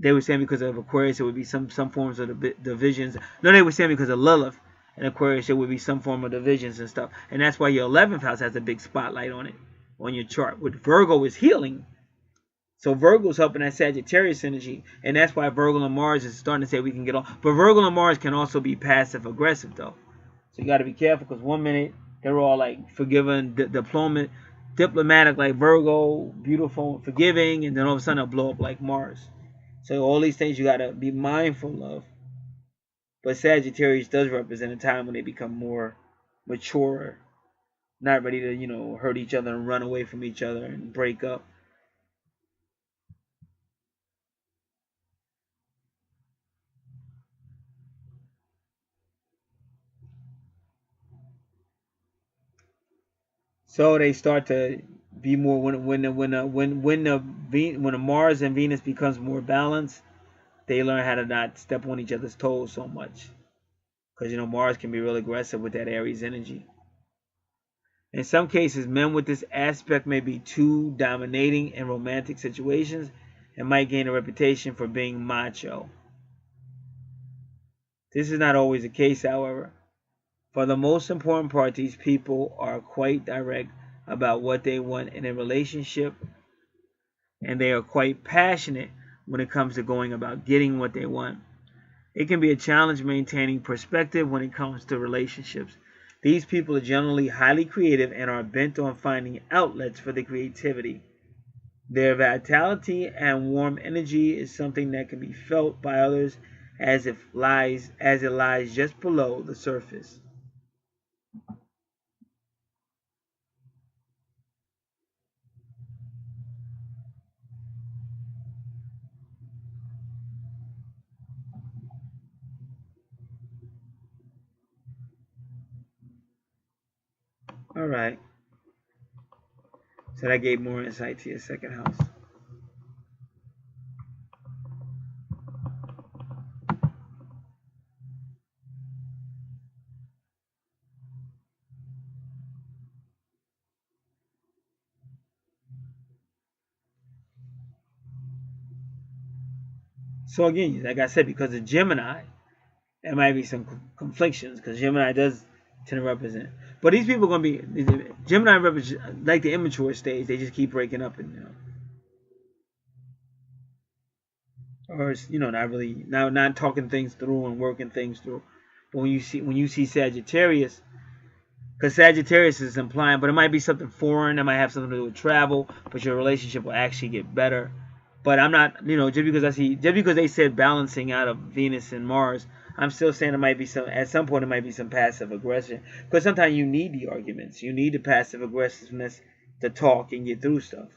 They were saying because of Aquarius, it would be some forms of the divisions. No, they were saying because of Lilith and Aquarius, it would be some form of divisions and stuff. And that's why your 11th house has a big spotlight on it, on your chart. With Virgo is healing. So Virgo's helping that Sagittarius energy. And that's why Virgo and Mars is starting to say we can get on. But Virgo and Mars can also be passive aggressive though. So you got to be careful, because one minute they're all like forgiving, diplomatic like Virgo, beautiful, forgiving, and then all of a sudden they'll blow up like Mars. So all these things you got to be mindful of. But Sagittarius does represent a time when they become more mature, not ready to, you know, hurt each other and run away from each other and break up. So they start to be more when the Mars and Venus becomes more balanced, they learn how to not step on each other's toes so much, because you know Mars can be real aggressive with that Aries energy. In some cases, men with this aspect may be too dominating in romantic situations and might gain a reputation for being macho. This is not always the case, however. For the most important part, these people are quite direct about what they want in a relationship, and they are quite passionate when it comes to going about getting what they want. It can be a challenge maintaining perspective when it comes to relationships. These people are generally highly creative and are bent on finding outlets for the creativity. Their vitality and warm energy is something that can be felt by others as it lies just below the surface. All right. So that gave more insight to your second house. So again, like I said, because of Gemini, there might be some conflictions, because Gemini does tend to represent. But these people are going to be, Gemini represent like the immature stage. They just keep breaking up, and or you know, not talking things through and working things through. But when you see Sagittarius, because Sagittarius is implying, but it might be something foreign. It might have something to do with travel, but your relationship will actually get better. But I'm not, you know, just because they said balancing out of Venus and Mars, I'm still saying it might be at some point it might be some passive aggression. Because sometimes you need the arguments. You need the passive aggressiveness to talk and get through stuff.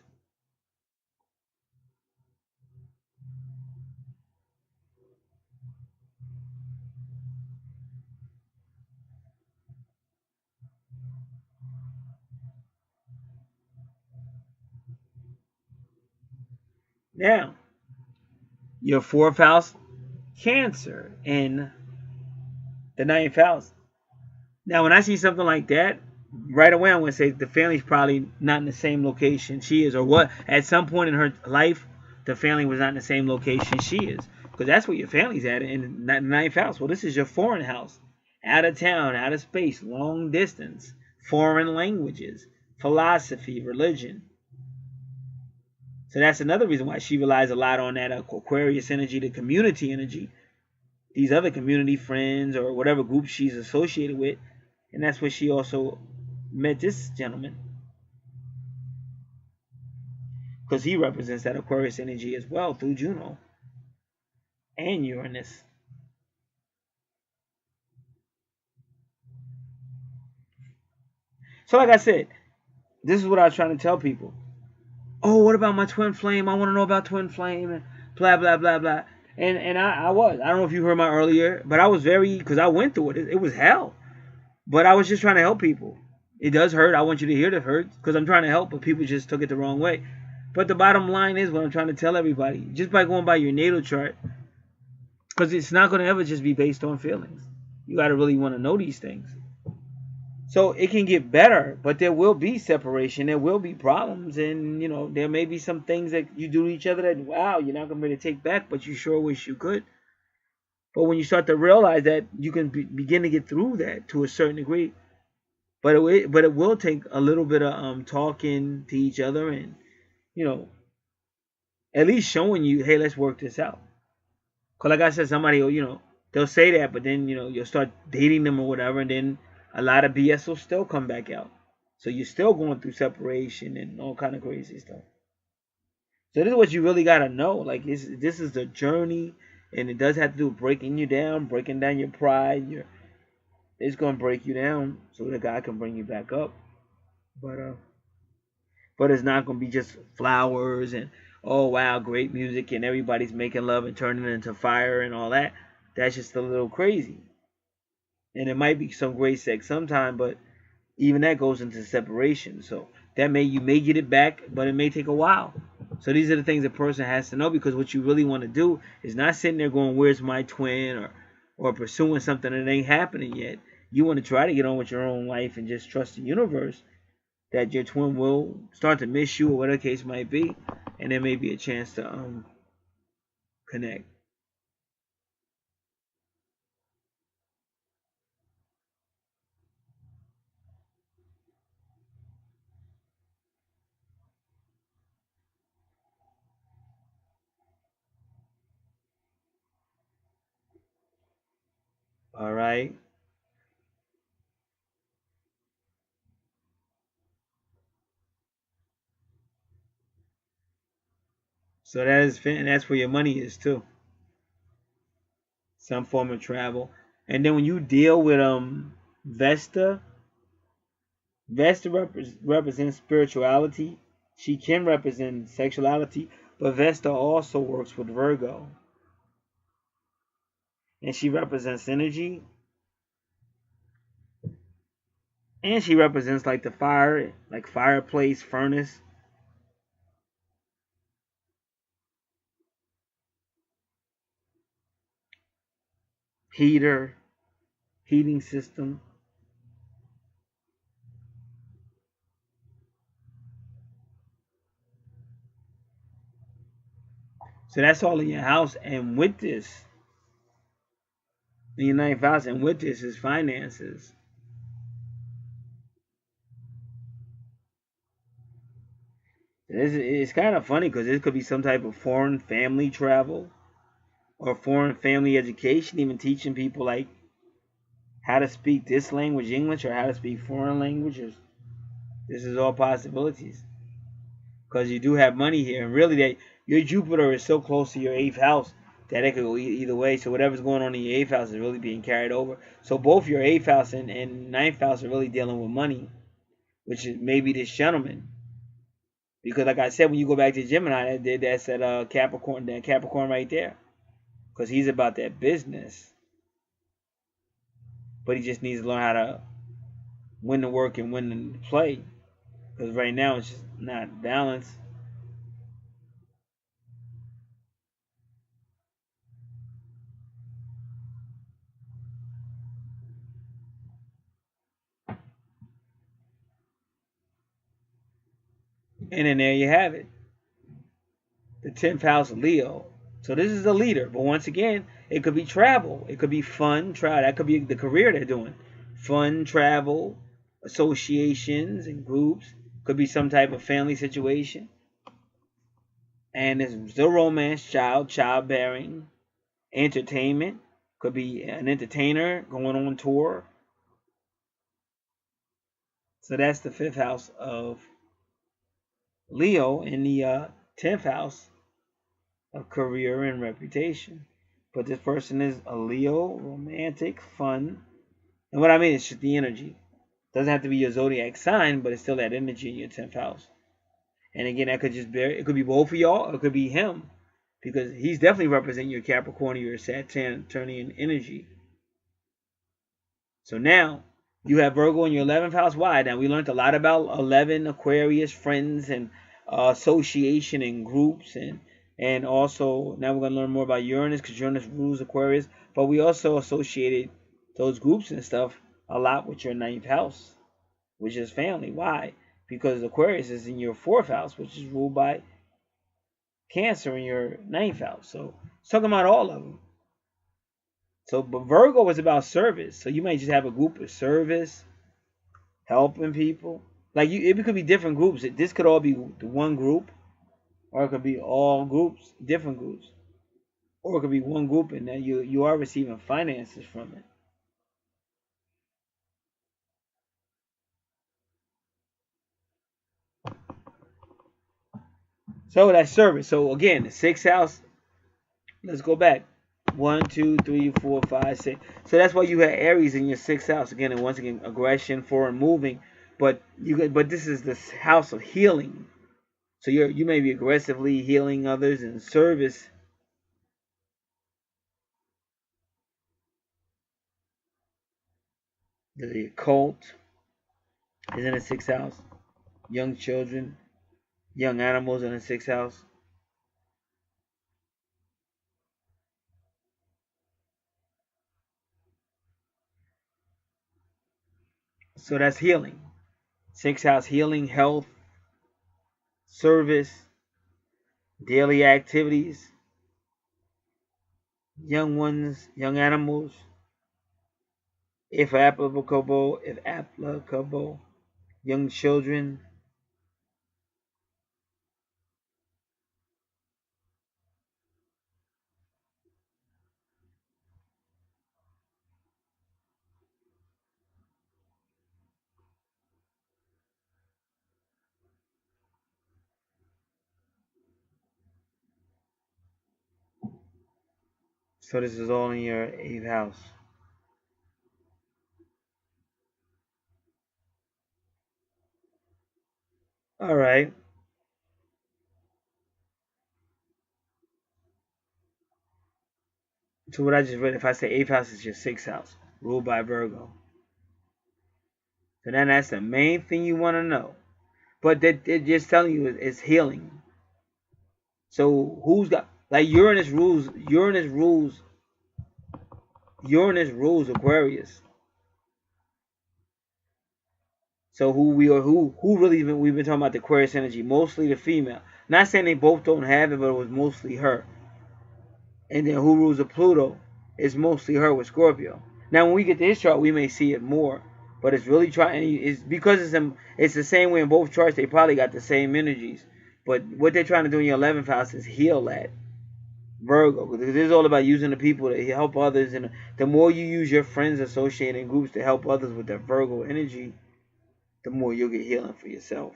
Now, your 4th house, Cancer, in the 9th house. Now, when I see something like that, right away I'm going to say the family's probably not in the same location she is, or what, at some point in her life, the family was not in the same location she is. Because that's where your family's at, in the 9th house. Well, this is your foreign house. Out of town, out of space, long distance, foreign languages, philosophy, religion. So that's another reason why she relies a lot on that Aquarius energy, the community energy. These other community friends or whatever group she's associated with. And that's where she also met this gentleman. Because he represents that Aquarius energy as well through Juno and Uranus. So like I said, this is what I was trying to tell people. Oh, what about my twin flame? I want to know about twin flame and blah, blah, blah, blah. And I don't know if you heard my earlier, but I was because I went through it. It was hell. But I was just trying to help people. It does hurt. I want you to hear that it hurts, because I'm trying to help, but people just took it the wrong way. But the bottom line is what I'm trying to tell everybody. Just by going by your natal chart, because it's not going to ever just be based on feelings. You got to really want to know these things. So it can get better, but there will be separation. There will be problems. And, you know, there may be some things that you do to each other that, wow, you're not going to be able to take back, but you sure wish you could. But when you start to realize that, you can begin to get through that to a certain degree. But it will take a little bit of talking to each other and, you know, at least showing you, hey, let's work this out. Because like I said, somebody will, you know, they'll say that, but then, you know, you'll start dating them or whatever, and then a lot of BS will still come back out. So you're still going through separation and all kind of crazy stuff. So this is what you really got to know. Like, this is the journey, and it does have to do with breaking you down, breaking down your pride. It's going to break you down so that God can bring you back up. But it's not going to be just flowers and, oh, wow, great music and everybody's making love and turning it into fire and all that. That's just a little crazy. And it might be some great sex sometime, but even that goes into separation. So that you may get it back, but it may take a while. So these are the things a person has to know, because what you really want to do is not sitting there going, where's my twin, or pursuing something that ain't happening yet. You want to try to get on with your own life and just trust the universe that your twin will start to miss you, or whatever the case might be, and there may be a chance to connect. All right. So that's where your money is too. Some form of travel. And then when you deal with Vesta represents spirituality. She can represent sexuality, but Vesta also works with Virgo. And she represents energy. And she represents like the fire, like fireplace, furnace. Heater, heating system. So that's all in your house. And with this, in your ninth house, and with this is finances. It's kind of funny because this could be some type of foreign family travel or foreign family education, even teaching people like how to speak this language, English, or how to speak foreign languages. This is all possibilities because you do have money here, and really, that your Jupiter is so close to your eighth house that it could go either way. So whatever's going on in your eighth house is really being carried over. So both your eighth house and ninth house are really dealing with money, which is maybe this gentleman. Because like I said, when you go back to Gemini, that's that Capricorn right there. Because he's about that business. But he just needs to learn how to win the work and win the play. Because right now it's just not balanced. And then there you have it. The 10th house Leo. So this is a leader. But once again, it could be travel. It could be fun. That could be the career they're doing. Fun, travel, associations and groups. Could be some type of family situation. And there's still romance, childbearing, entertainment. Could be an entertainer going on tour. So that's the 5th house of Leo in the 10th house of career and reputation. But this person is a Leo, romantic, fun. And what I mean is just the energy. Doesn't have to be your zodiac sign, but it's still that energy in your 10th house. And again, that could it could be both of y'all, or it could be him. Because he's definitely representing your Capricorn or your Saturnian energy. So now, you have Virgo in your 11th house. Why? Now, we learned a lot about 11, Aquarius, friends, and association and groups. And also, now we're going to learn more about Uranus, because Uranus rules Aquarius. But we also associated those groups and stuff a lot with your 9th house. which is family. Why? Because Aquarius is in your 4th house, which is ruled by Cancer in your 9th house. So it's talking about all of them. So, but Virgo is about service. So you might just have a group of service, helping people. Like it could be different groups. This could all be the one group, or it could be all groups, different groups, or it could be one group, and then you are receiving finances from it. So that's service. So again, the 6th house. Let's go back. 1, 2, 3, 4, 5, 6. So that's why you have Aries in your 6th house again, and once again, aggression, foreign moving. But this is the house of healing. So you may be aggressively healing others in service. The occult is in the 6th house. Young children, young animals in the 6th house. So that's healing. 6th house, healing, health, service, daily activities, young ones, young animals, if applicable, young children. So this is all in your 8th house. All right. So what I just read, if I say 8th house is your 6th house, ruled by Virgo. So then that's the main thing you want to know. But they're just telling you it's healing. So who's got, like, Uranus rules Aquarius. So who really we've been talking about the Aquarius energy, mostly the female. Not saying they both don't have it, but it was mostly her. And then who rules the Pluto? It's mostly her with Scorpio. Now when we get to his chart, we may see it more, but it's really trying. It's because it's the same way in both charts. They probably got the same energies, but what they're trying to do in your 11th house is heal that Virgo, because it's all about using the people to help others, and the more you use your friends, associated groups to help others with that Virgo energy, the more you'll get healing for yourself.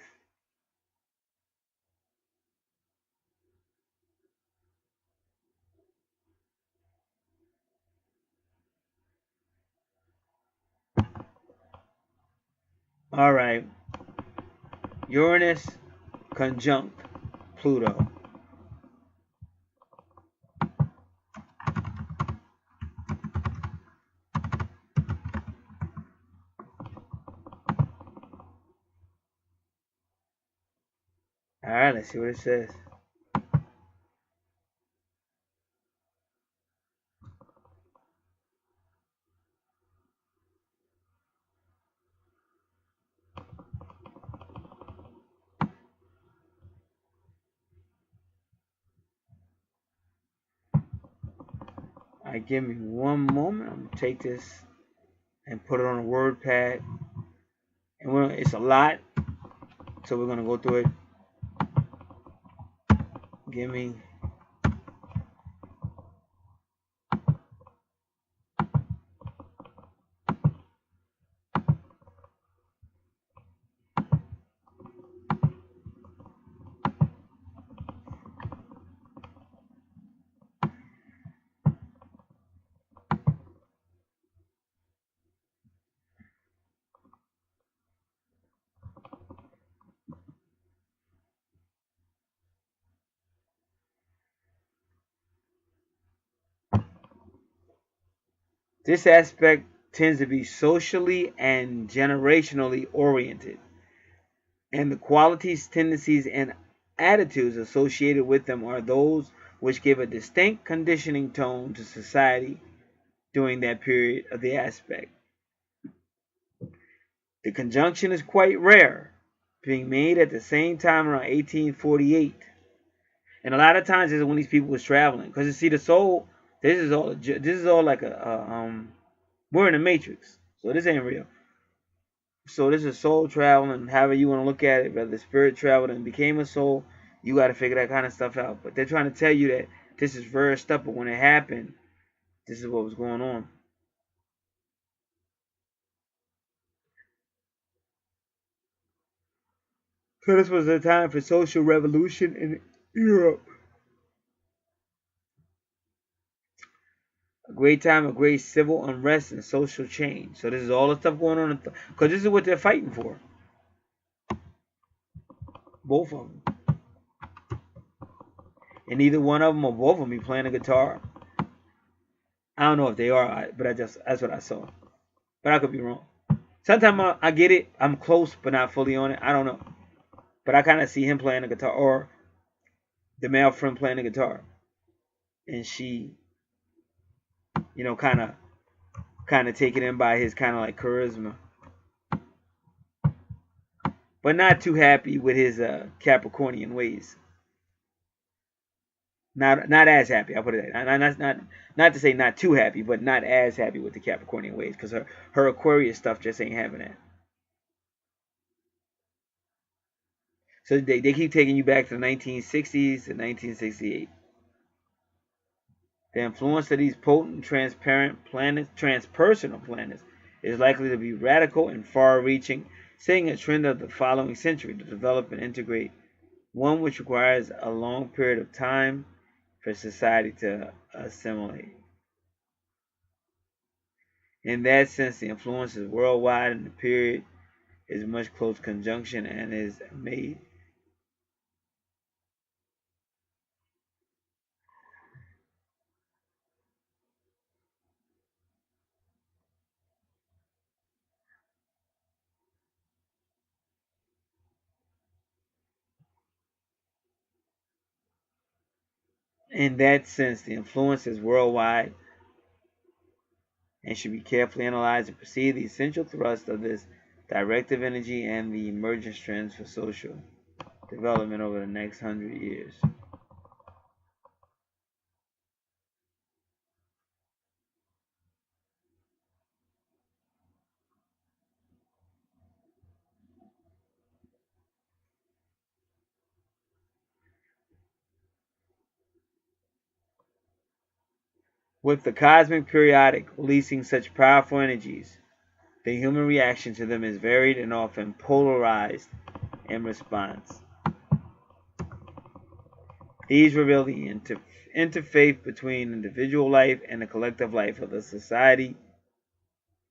All right, Uranus conjunct Pluto. All right, let's see what it says. All right, give me one moment. I'm gonna take this and put it on a word pad, and it's a lot, so we're gonna go through it. Give me. This aspect tends to be socially and generationally oriented, and the qualities, tendencies, and attitudes associated with them are those which give a distinct conditioning tone to society during that period of the aspect. The conjunction is quite rare, being made at the same time around 1848. And a lot of times is when these people was traveling, because you see the soul. This is all like we're in the matrix, so this ain't real. So this is soul traveling, however you want to look at it, whether spirit traveled and became a soul, you got to figure that kind of stuff out. But they're trying to tell you that this is rare stuff, but when it happened, this is what was going on. So this was a time for social revolution in Europe. A great time of great civil unrest and social change. So this is all the stuff going on, because this is what they're fighting for. Both of them. And either one of them or both of them be playing a guitar. I don't know if they are, but that's what I saw. But I could be wrong. Sometimes I get it. I'm close, but not fully on it. I don't know. But I kind of see him playing the guitar, or the male friend playing the guitar. And she, kind of taken in by his kind of like charisma. But not too happy with his Capricornian ways. Not as happy. I'll put it that. Not to say not too happy, but not as happy with the Capricornian ways, because her Aquarius stuff just ain't having that. So they keep taking you back to the 1960s and 1968. The influence of these potent, transparent planets, transpersonal planets, is likely to be radical and far-reaching, setting a trend of the following century to develop and integrate, one which requires a long period of time for society to assimilate. In that sense, the influence is worldwide, and the period is much close conjunction and is made. In that sense, the influence is worldwide and should be carefully analyzed and perceive the essential thrust of this directive energy and the emergence trends for social development over the next 100 years. With the cosmic periodic releasing such powerful energies, the human reaction to them is varied and often polarized in response. These reveal the interfaith between individual life and the collective life of the society.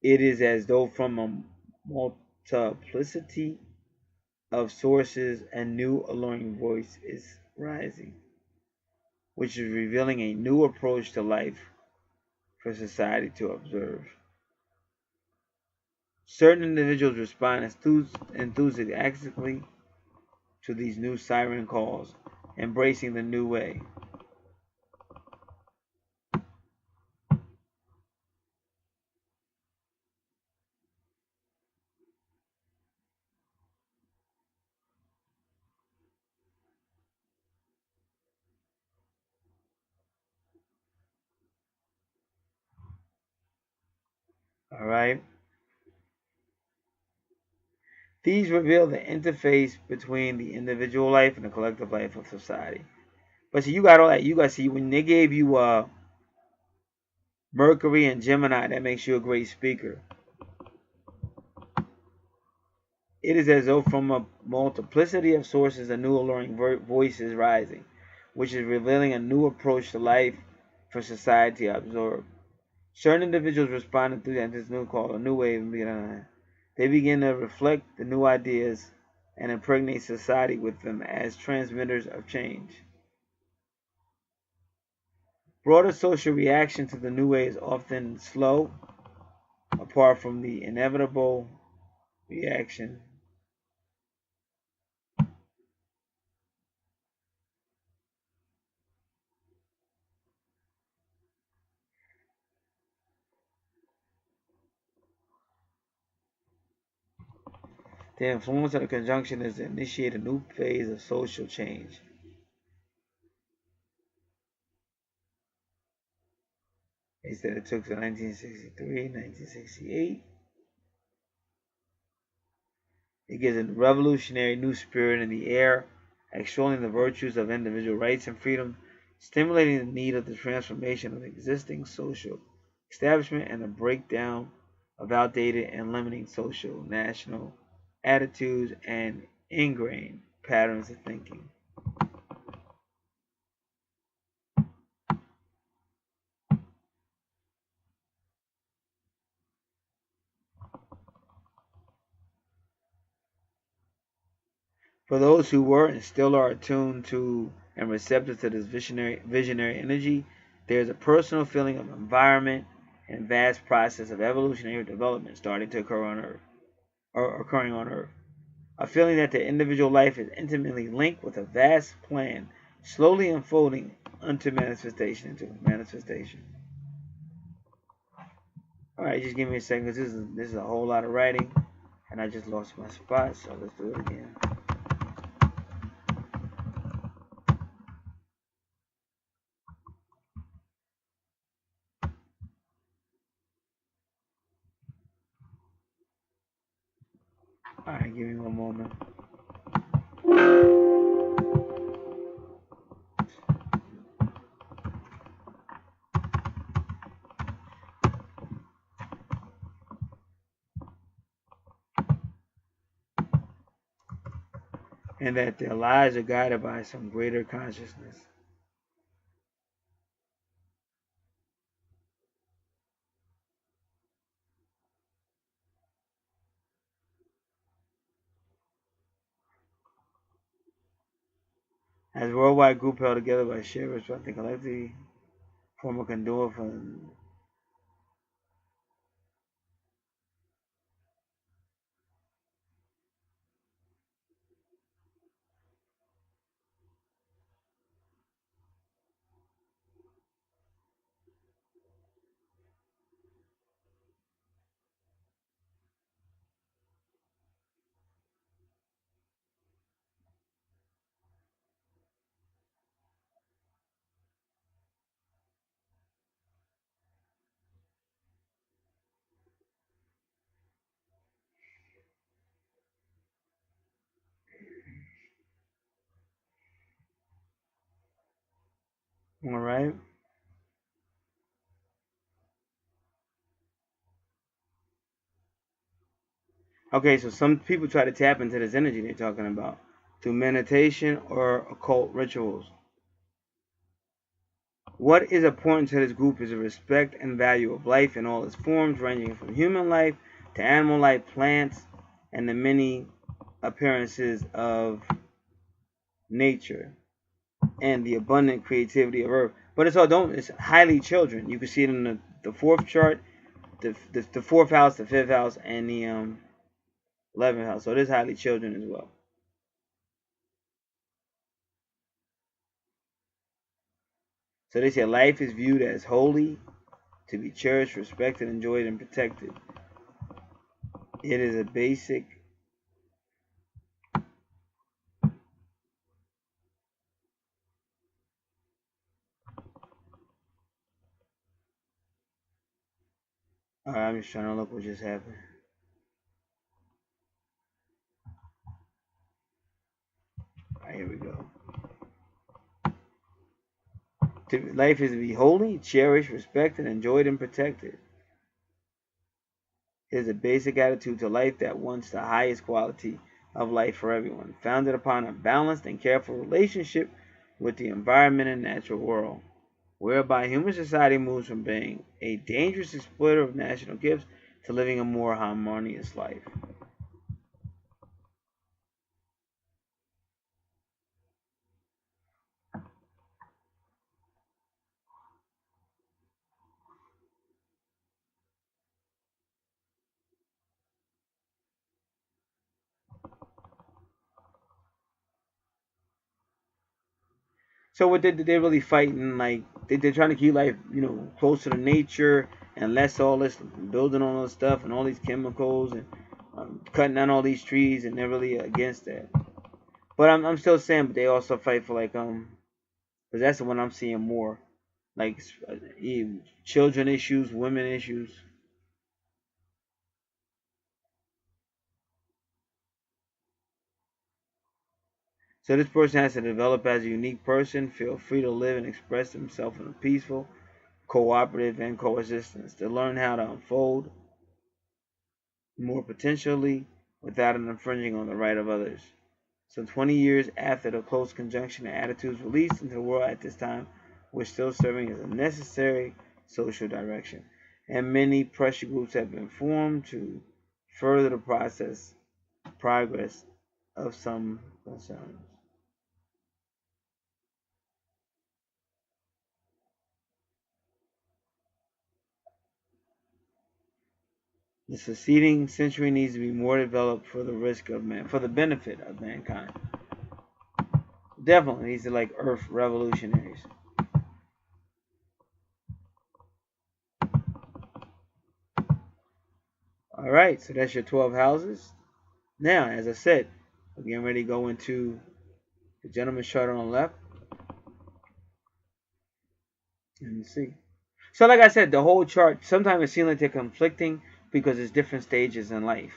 It is as though from a multiplicity of sources a new alluring voice is rising, which is revealing a new approach to life for society to observe. Certain individuals respond enthusiastically to these new siren calls, embracing the new way. All right. These reveal the interface between the individual life and the collective life of society. But see, you got all that. You got see when they gave you Mercury and Gemini, that makes you a great speaker. It is as though from a multiplicity of sources a new alluring voice is rising, which is revealing a new approach to life for society to absorb. Certain individuals responding to this new call, a new wave, and they begin to reflect the new ideas and impregnate society with them as transmitters of change. Broader social reaction to the new way is often slow, apart from the inevitable reaction. The influence of the conjunction is to initiate a new phase of social change. They said it took to 1963, 1968. It gives a revolutionary new spirit in the air, extolling the virtues of individual rights and freedom, stimulating the need of the transformation of existing social establishment and the breakdown of outdated and limiting social, national attitudes and ingrained patterns of thinking. For those who were and still are attuned to and receptive to this visionary energy, there is a personal feeling of environment and vast process of evolutionary development starting to occur on Earth, or occurring on Earth. A feeling that the individual life is intimately linked with a vast plan, slowly unfolding into manifestation, All right, just give me a second, because this is a whole lot of writing, and I just lost my spot, so let's do it again. All right, give me one moment. And that their lives are guided by some greater consciousness. As a worldwide group held together by shared respect and collectively, form a conduit for. All right. Okay, so some people try to tap into this energy they're talking about through meditation or occult rituals. What is important to this group is the respect and value of life in all its forms, ranging from human life to animal life, plants, and the many appearances of nature and the abundant creativity of Earth. But it's highly children. You can see it in the fourth chart, the fourth house, the fifth house, and the 11th house. So it is highly children as well. So they say life is viewed as holy, to be cherished, respected, enjoyed, and protected. It is a basic I'm just trying to look what just happened. Alright, here we go. Life is to be holy, cherished, respected, enjoyed, and protected. It is a basic attitude to life that wants the highest quality of life for everyone, founded upon a balanced and careful relationship with the environment and natural world, whereby human society moves from being a dangerous exploiter of national gifts to living a more harmonious life. So what they're really fighting, like they're trying to keep life, closer to nature and less all this building all this stuff and all these chemicals and cutting down all these trees, and they're really against that. But I'm still saying, but they also fight for like because that's the one I'm seeing more, like children issues, women issues. So this person has to develop as a unique person, feel free to live and express himself in a peaceful, cooperative, and coexistence, to learn how to unfold more potentially without infringing on the right of others. So 20 years after the close conjunction, the attitudes released into the world at this time were still serving as a necessary social direction. And many pressure groups have been formed to further the progress of some concerns. The succeeding century needs to be more developed for the benefit of mankind. Definitely needs to like Earth revolutionaries. All right, so that's your 12 houses. Now, as I said, we're getting ready to go into the gentleman's chart on the left. Let me see. So, like I said, the whole chart, sometimes it seems like they're conflicting because it's different stages in life.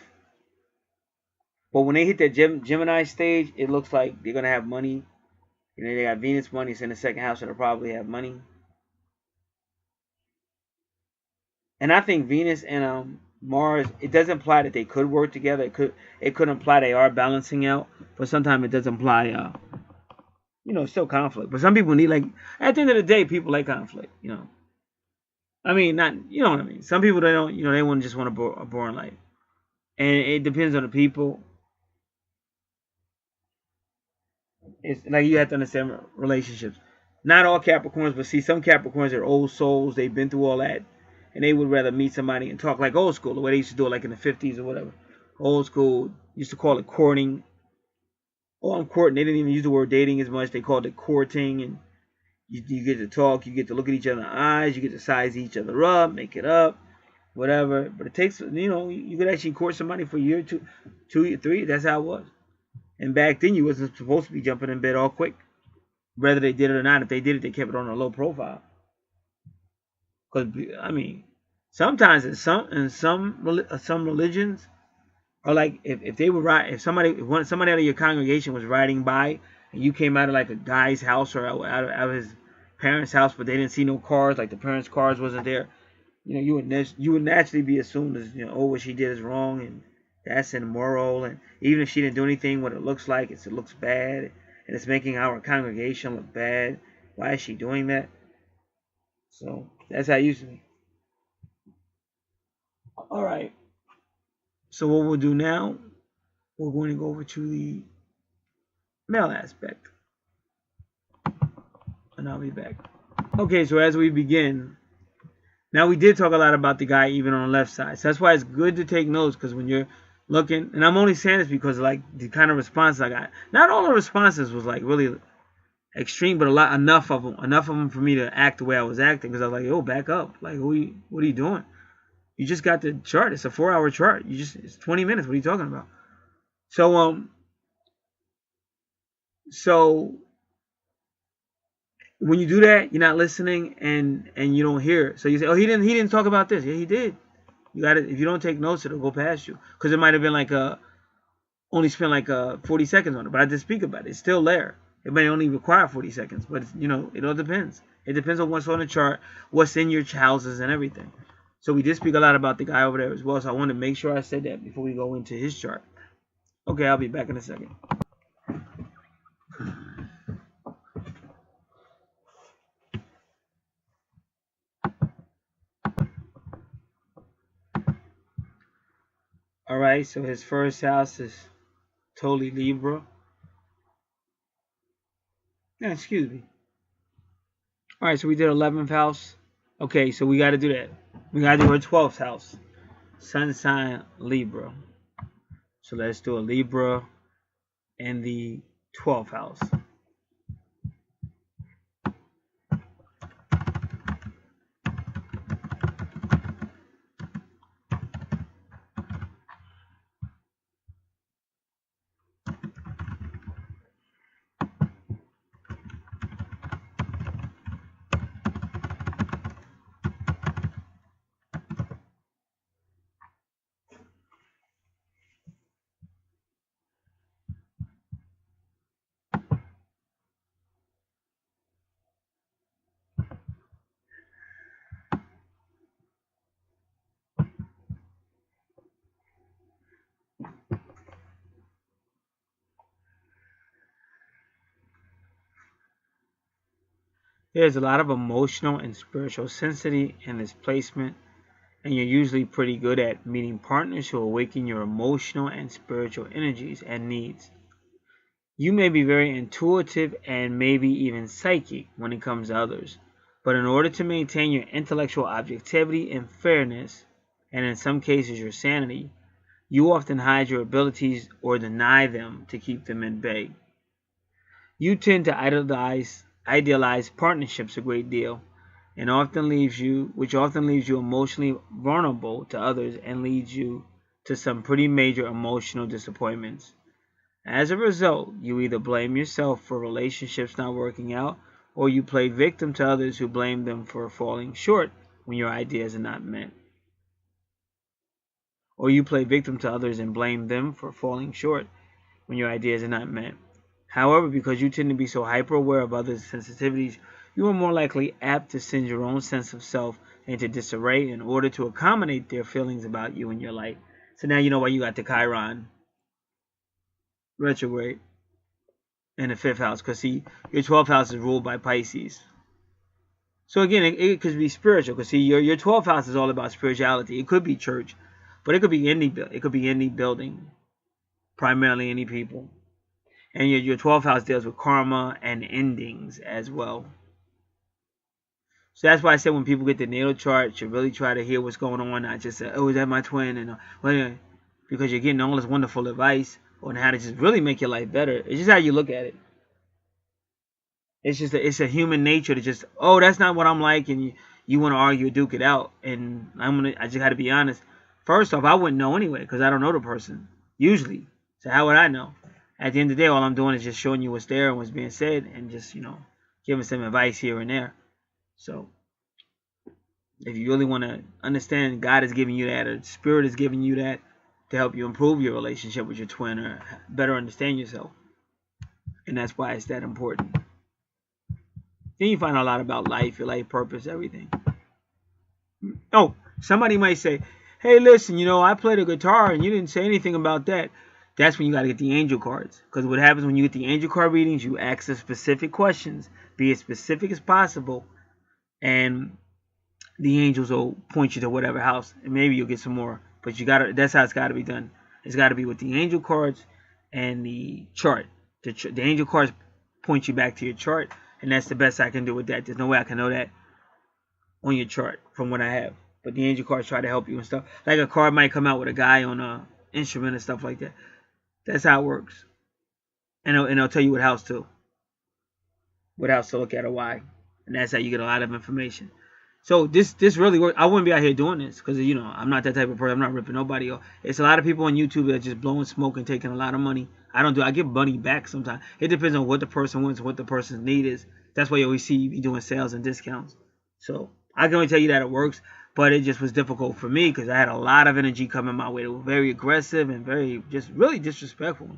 But when they hit that Gemini stage, it looks like they're going to have money. You know, they got Venus money. It's in the second house, so they'll probably have money. And I think Venus and Mars, it does imply that they could work together. It could imply they are balancing out. But sometimes it does imply, still conflict. But some people need, like, at the end of the day, people like conflict, I mean, not, you know what I mean. Some people, they don't, they want just want a boring life. And it depends on the people. It's like you have to understand relationships. Not all Capricorns, but see, some Capricorns are old souls. They've been through all that. And they would rather meet somebody and talk like old school, the way they used to do it like in the 50s or whatever. Old school, used to call it courting. Oh, I'm courting. They didn't even use the word dating as much. They called it courting. And you get to talk. You get to look at each other in the eyes. You get to size each other up, make it up, whatever. But it takes, you could actually court somebody for a year, two, 3. That's how it was. And back then, you wasn't supposed to be jumping in bed all quick. Whether they did it or not, if they did it, they kept it on a low profile. Because, I mean, sometimes in some religions, or like if they were if somebody out of your congregation was riding by and you came out of like a guy's house or out of his parents' house, but they didn't see no cars, like the parents' cars wasn't there, you would naturally be assumed as what she did is wrong and that's immoral, and even if she didn't do anything, what it looks like is it looks bad and it's making our congregation look bad. Why is she doing that? So that's how it used to be. All right. So what we'll do now, we're going to go over to the male aspect. And I'll be back. Okay, so as we begin, now we did talk a lot about the guy even on the left side. So that's why it's good to take notes, because when you're looking, and I'm only saying this because like the kind of response I got, not all the responses was like really extreme, but enough of them for me to act the way I was acting, because I was like, yo, back up. Like, what are you doing? You just got the chart. It's a 4-hour chart. It's 20 minutes. What are you talking about? So when you do that, you're not listening and you don't hear it. So you say, oh, he didn't talk about this. Yeah, he did. You got it. If you don't take notes, it'll go past you, because it might have been like only spent like 40 seconds on it, but I did speak about it. It's still there. It may only require 40 seconds, but it all depends. It depends on what's on the chart, what's in your houses and everything. So we did speak a lot about the guy over there as well, so I wanted to make sure I said that before we go into his chart. Okay, I'll be back in a second. All right, so his first house is totally Libra. Yeah, excuse me. All right, so we did 11th house. Okay, so we got to do that. We got to do her 12th house. Sun sign Libra. So let's do a Libra in the 12th house. There's a lot of emotional and spiritual sensitivity in this placement, and you're usually pretty good at meeting partners who awaken your emotional and spiritual energies and needs. You may be very intuitive and maybe even psychic when it comes to others, but in order to maintain your intellectual objectivity and fairness, and in some cases your sanity, you often hide your abilities or deny them to keep them at bay. You tend to idealize partnerships a great deal, and which often leaves you emotionally vulnerable to others and leads you to some pretty major emotional disappointments. As a result, you either blame yourself for relationships not working out, or you play victim to others who blame them for falling short when your ideas are not met. Or you play victim to others and blame them for falling short when your ideas are not met. However, because you tend to be so hyper-aware of others' sensitivities, you are more likely apt to send your own sense of self into disarray in order to accommodate their feelings about you and your life. So now you know why you got the Chiron retrograde in the 5th house, because see, your 12th house is ruled by Pisces. So again, it could be spiritual, because see, your 12th house is all about spirituality. It could be church, but it could be any building, primarily any people. And your 12th house deals with karma and endings as well. So that's why I said when people get the natal chart, you really try to hear what's going on, not just say, oh, is that my twin? And because you're getting all this wonderful advice on how to just really make your life better. It's just how you look at it. It's a human nature to just, oh, that's not what I'm like, and you want to argue or duke it out. And I just got to be honest. First off, I wouldn't know anyway, because I don't know the person usually. So how would I know? At the end of the day, all I'm doing is just showing you what's there and what's being said, and just giving some advice here and there. So if you really want to understand, God is giving you that, or Spirit is giving you that to help you improve your relationship with your twin or better understand yourself. And that's why it's that important. Then you find out a lot about life, your life purpose, everything. Oh, somebody might say, hey, listen, I played a guitar and you didn't say anything about that. That's when you got to get the angel cards. Because what happens when you get the angel card readings, you ask the specific questions, be as specific as possible, and the angels will point you to whatever house, and maybe you'll get some more. But that's how it's got to be done. It's got to be with the angel cards and the chart. The angel cards point you back to your chart, and that's the best I can do with that. There's no way I can know that on your chart from what I have. But the angel cards try to help you and stuff. Like a card might come out with a guy on an instrument and stuff like that. That's how it works. And it'll tell you what house to look at or why. And that's how you get a lot of information. So this really works. I wouldn't be out here doing this because, I'm not that type of person. I'm not ripping nobody off. It's a lot of people on YouTube that are just blowing smoke and taking a lot of money. I give money back sometimes. It depends on what the person wants, what the person's need is. That's why you always see me doing sales and discounts. So I can only tell you that it works. But it just was difficult for me because I had a lot of energy coming my way. They were very aggressive and very really disrespectful.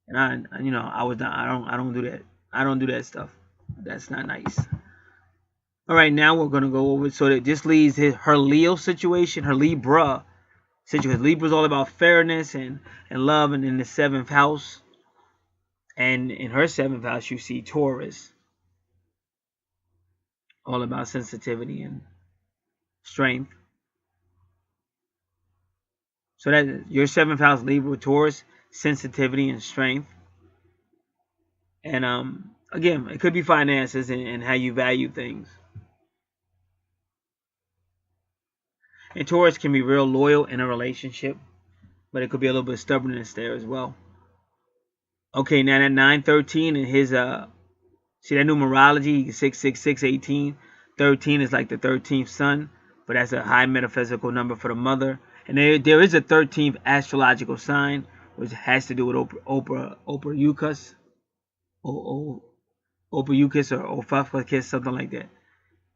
And I don't do that. I don't do that stuff. That's not nice. All right, now we're gonna go over so that this leaves her Leo situation, her Libra situation. Libra's all about fairness and love, and in the 7th house, and in her 7th house you see Taurus, all about sensitivity and strength. So that your 7th house Libra, Taurus, sensitivity and strength. And again, it could be finances and how you value things. And Taurus can be real loyal in a relationship, but it could be a little bit of stubbornness there as well. Okay, now that 913 in his see that numerology 666 18, 13 is like the 13th sun, but that's a high metaphysical number for the mother. And there is a 13th astrological sign, which has to do with Ophiuchus, or Ophiuchus, something like that.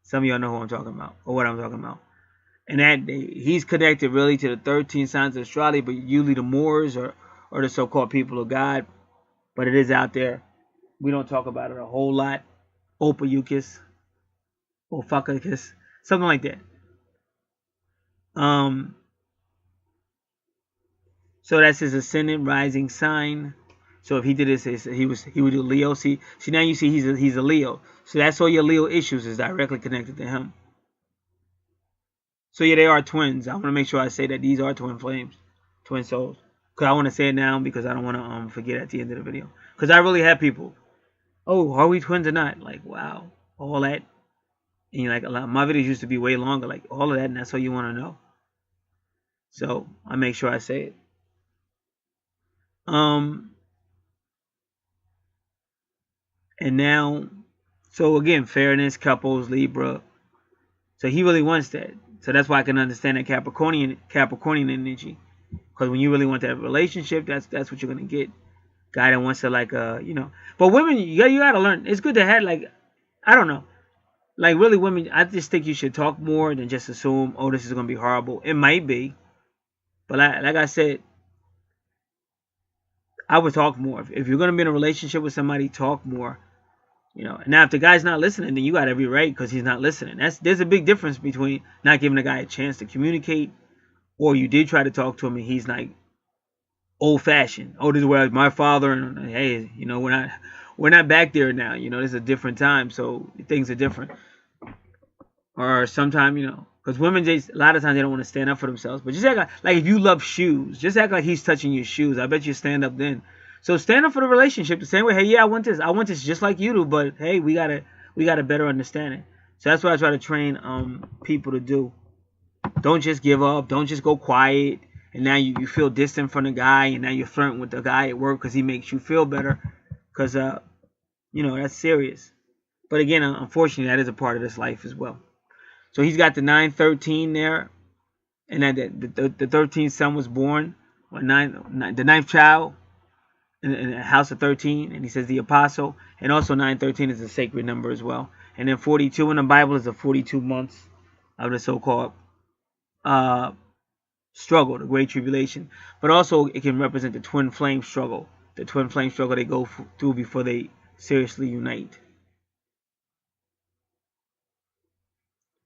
Some of y'all know who I'm talking about, or what I'm talking about. And that he's connected really to the 13 signs of astrology, but usually the Moors or the so-called people of God. But it is out there. We don't talk about it a whole lot. Ophiuchus, something like that. So that's his ascendant rising sign. So if he did this, he would do Leo. See now you see he's a Leo. So that's all your Leo issues is directly connected to him. So yeah, they are twins. I want to make sure I say that these are twin flames, twin souls. Cause I want to say it now because I don't want to forget at the end of the video. Cause I really have people, oh, are we twins or not? Like, wow, all that. And you're like, a lot. My videos used to be way longer, like all of that, and that's all you want to know. So I make sure I say it. And now, so again, fairness, couples, Libra. So he really wants that. So that's why I can understand that Capricornian energy. Because when you really want that relationship, that's what you're gonna get. Guy that wants to like you know. But women, you gotta learn. It's good to have like, I don't know, like really women. I just think you should talk more than just assume, oh, this is gonna be horrible. It might be, but like I said, I would talk more. If you're gonna be in a relationship with somebody, talk more. You know, now if the guy's not listening, then you got every right because he's not listening. There's a big difference between not giving a guy a chance to communicate, or you did try to talk to him and he's like old fashioned. Oh, this is where my father and hey, you know, we're not back there now. You know, this is a different time, so things are different. Or sometimes, you know, because women just a lot of times they don't want to stand up for themselves. But just act like if you love shoes, just act like he's touching your shoes. I bet you stand up then. So stand up for the relationship the same way. Hey, yeah, I want this just like you do. But hey, we gotta better understanding. So that's what I try to train people to do. Don't just give up. Don't just go quiet. And now you feel distant from the guy, and now you're flirting with the guy at work because he makes you feel better. Because you know that's serious. But again, unfortunately, that is a part of this life as well. So he's got the 913 there, and that the 13th son was born on the ninth child in a house of 13, and he says the apostle, and also 913 is a sacred number as well. And then 42 in the Bible is the 42 months of the so-called struggle, the great tribulation. But also it can represent the twin flame struggle, the twin flame struggle they go through before they seriously unite.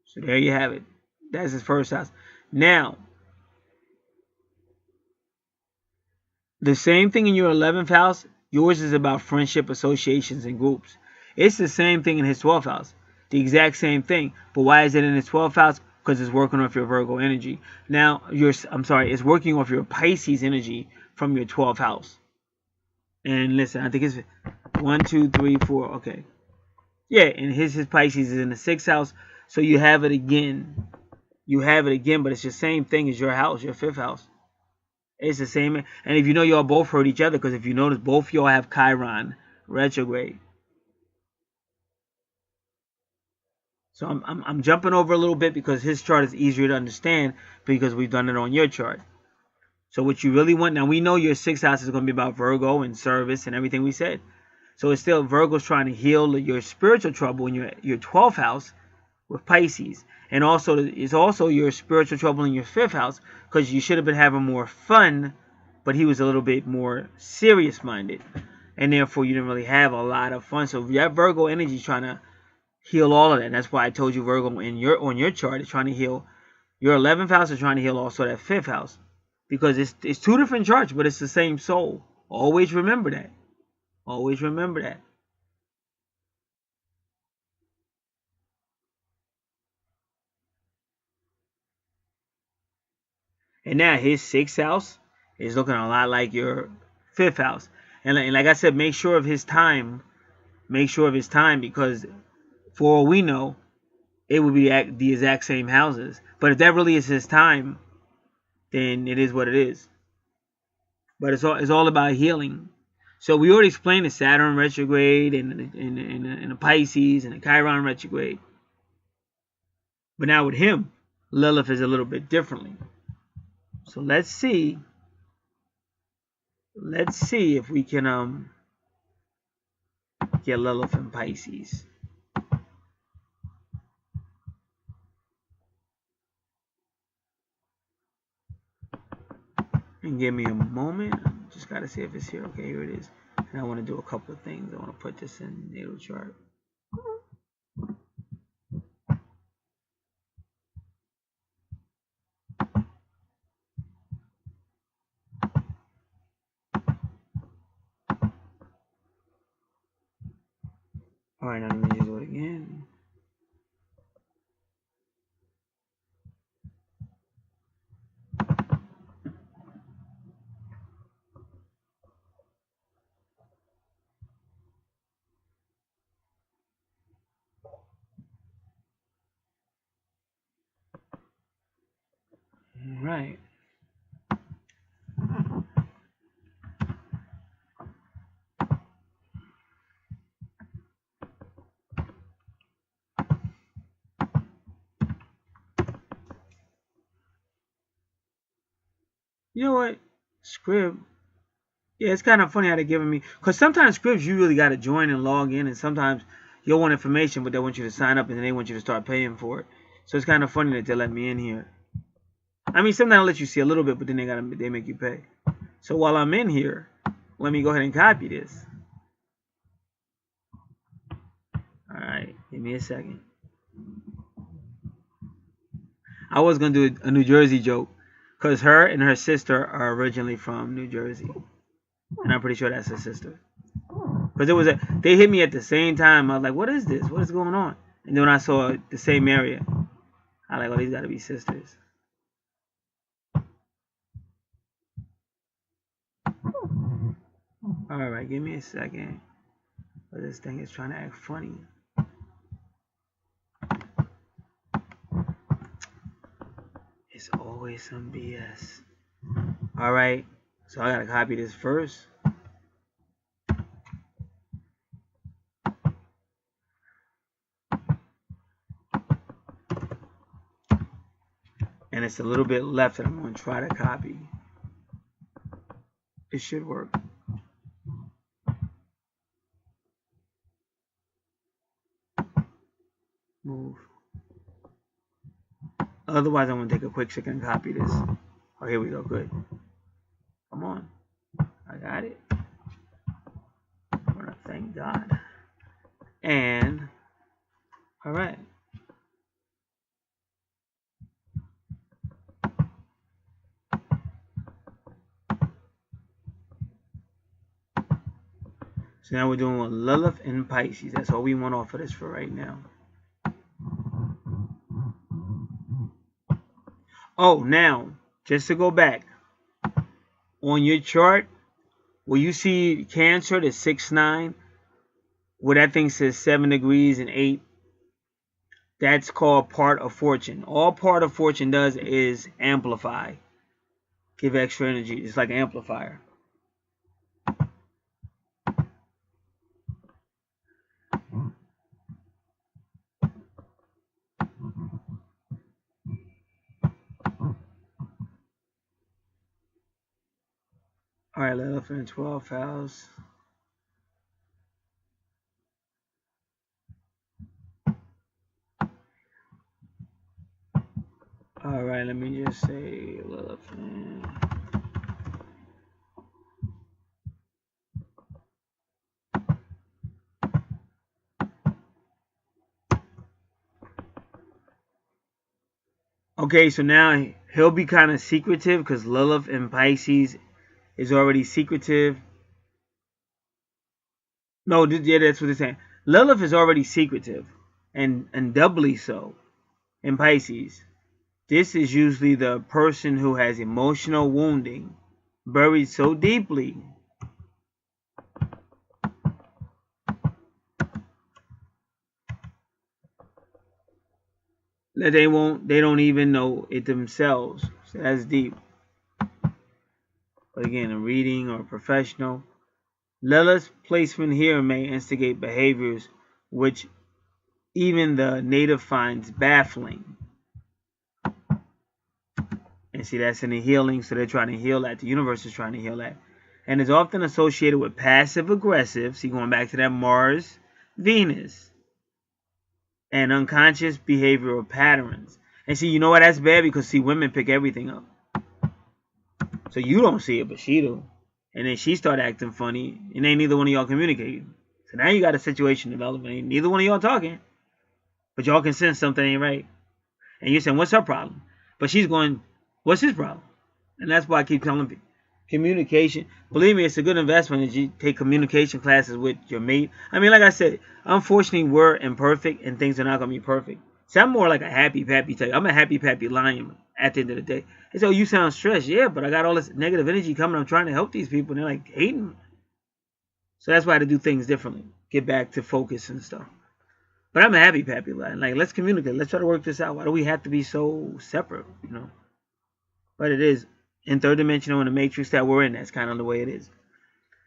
So there you have it. That's his first house. Now, the same thing in your 11th house, yours is about friendship, associations, and groups. It's the same thing in his 12th house. The exact same thing. But why is it in his 12th house? Because it's working off your Virgo energy. Now, it's working off your Pisces energy from your 12th house. And listen, I think it's 1, 2, 3, 4. Okay. Yeah, and his Pisces is in the 6th house. So you have it again. You have it again, but it's the same thing as your house, your 5th house. It's the same. And if you know, y'all both hurt each other, because if you notice, both y'all have Chiron retrograde. So I'm jumping over a little bit because his chart is easier to understand because we've done it on your chart. So what you really want, now we know your 6th house is going to be about Virgo and service and everything we said. So it's still Virgo's trying to heal your spiritual trouble in your 12th house with Pisces. And also it's also your spiritual trouble in your 5th house because you should have been having more fun, but he was a little bit more serious minded. And therefore you didn't really have a lot of fun. So that Virgo energy is trying to heal all of that. That's why I told you Virgo on your chart is trying to heal your 11th house, is trying to heal also that 5th house. Because it's two different charts, but it's the same soul. Always remember that. Always remember that. And now his 6th house is looking a lot like your 5th house. And like I said, make sure of his time. Make sure of his time, because for all we know, it would be the exact same houses. But if that really is his time, then it is what it is. But it's all about healing. So we already explained the Saturn retrograde and the Pisces and the Chiron retrograde. But now with him, Lilith is a little bit differently. So let's see. Let's see if we can get Lilith in Pisces. And give me a moment. Just gotta see if it's here. Okay, here it is. And I want to do a couple of things. I want to put this in natal chart. Alright, now let me just do it again. Right. You know what? Script. Yeah, it's kind of funny how they're giving me. Because sometimes scripts you really got to join and log in. And sometimes you'll want information, but they want you to sign up and then they want you to start paying for it. So it's kind of funny that they let me in here. I mean, sometimes they'll let you see a little bit, but then they make you pay. So while I'm in here, let me go ahead and copy this. Alright, give me a second. I was going to do a New Jersey joke. Because her and her sister are originally from New Jersey. And I'm pretty sure that's her sister. Because they hit me at the same time. I was like, what is this? What is going on? And then when I saw the same area, I was like, oh, these got to be sisters. Alright, give me a second. But this thing is trying to act funny. It's always some BS. Alright, so I gotta copy this first. And it's a little bit left that I'm gonna try to copy. It should work. Move. Otherwise, I'm going to take a quick second and copy this. Oh, here we go. Good. Come on. I got it. I want to thank God. And, all right. So now we're doing Lilith and Pisces. That's all we want off of this for right now. Oh, now, just to go back, on your chart, where you see Cancer, the 6-9, where that thing says 7 degrees and 8, that's called part of fortune. All part of fortune does is amplify, give extra energy. It's like an amplifier. All right, Lilith in the 12th house. All right, let me just say Lilith. Okay, so now he'll be kind of secretive because Lilith in Pisces is already secretive. No, yeah, that's what they're saying. Lilith is already secretive, and doubly so in Pisces. This is usually the person who has emotional wounding buried so deeply that they don't even know it themselves. So that's deep. But again, a reading or a professional, Lilith's placement here may instigate behaviors which even the native finds baffling. And see, that's in the healing, so they're trying to heal that. The universe is trying to heal that. And is often associated with passive-aggressive, see, going back to that Mars, Venus, and unconscious behavioral patterns. And see, you know why that's bad? Because, see, women pick everything up. So you don't see it, but she do. And then she start acting funny, and ain't neither one of y'all communicating. So now you got a situation developing. Ain't neither one of y'all talking. But y'all can sense something ain't right. And you're saying, what's her problem? But she's going, what's his problem? And that's why I keep telling people. Communication. Believe me, it's a good investment if you take communication classes with your mate. I mean, like I said, unfortunately, we're imperfect and things are not going to be perfect. See, I'm more like a happy-pappy type. I'm a happy-pappy lion at the end of the day. They say, oh, you sound stressed. Yeah, but I got all this negative energy coming. I'm trying to help these people, and they're like hating. So that's why I had to do things differently. Get back to focus and stuff. But I'm a happy-pappy lion. Like, let's communicate. Let's try to work this out. Why do we have to be so separate, you know? But it is. In third dimensional in the matrix that we're in, that's kind of the way it is.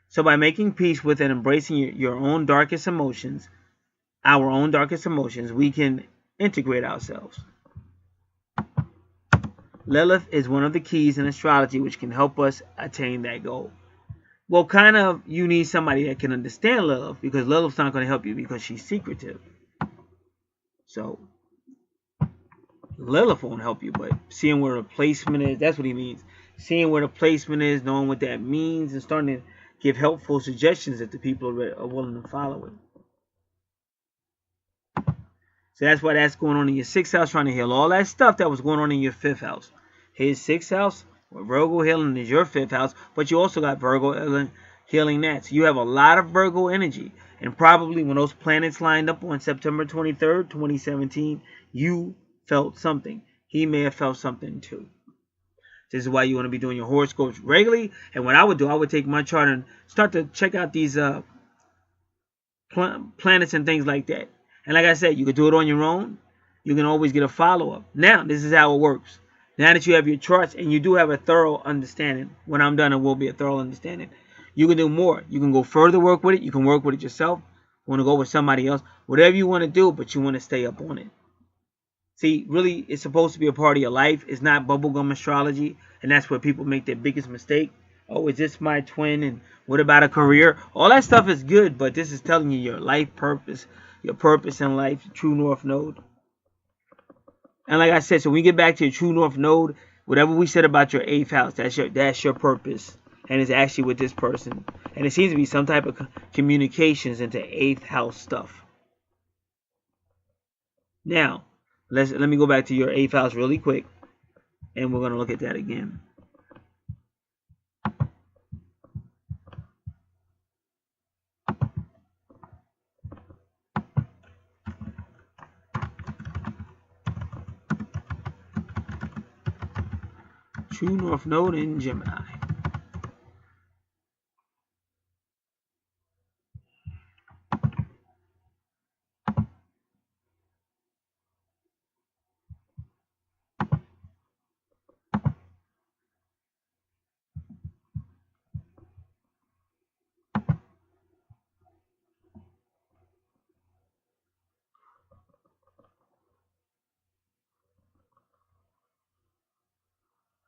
So by making peace with and embracing your own darkest emotions, our own darkest emotions, we can integrate ourselves. Lilith is one of the keys in astrology which can help us attain that goal. Well, kind of, you need somebody that can understand Lilith, because Lilith's not going to help you because she's secretive. So Lilith won't help you, but seeing where the placement is, that's what he means. Seeing where the placement is, knowing what that means, and starting to give helpful suggestions if the people are willing to follow it. So that's why that's going on in your 6th house, trying to heal all that stuff that was going on in your 5th house. His 6th house, where Virgo healing is your 5th house, but you also got Virgo healing that. So you have a lot of Virgo energy. And probably when those planets lined up on September 23rd, 2017, you felt something. He may have felt something too. This is why you want to be doing your horoscopes regularly. And what I would do, I would take my chart and start to check out these planets and things like that. And like I said, you could do it on your own. You can always get a follow-up. Now, this is how it works. Now that you have your charts and you do have a thorough understanding, when I'm done, it will be a thorough understanding. You can do more. You can go further work with it. You can work with it yourself. You want to go with somebody else. Whatever you want to do, but you want to stay up on it. See, really, it's supposed to be a part of your life. It's not bubblegum astrology, and that's where people make their biggest mistake. Oh, is this my twin? And what about a career? All that stuff is good, but this is telling you your life purpose, your purpose in life, your true north node. And like I said, so when you get back to your true north node, whatever we said about your 8th house, that's your purpose, and it's actually with this person. And it seems to be some type of communications into 8th house stuff. Now, let me go back to your 8th house really quick, and we're going to look at that again. True North Node in Gemini.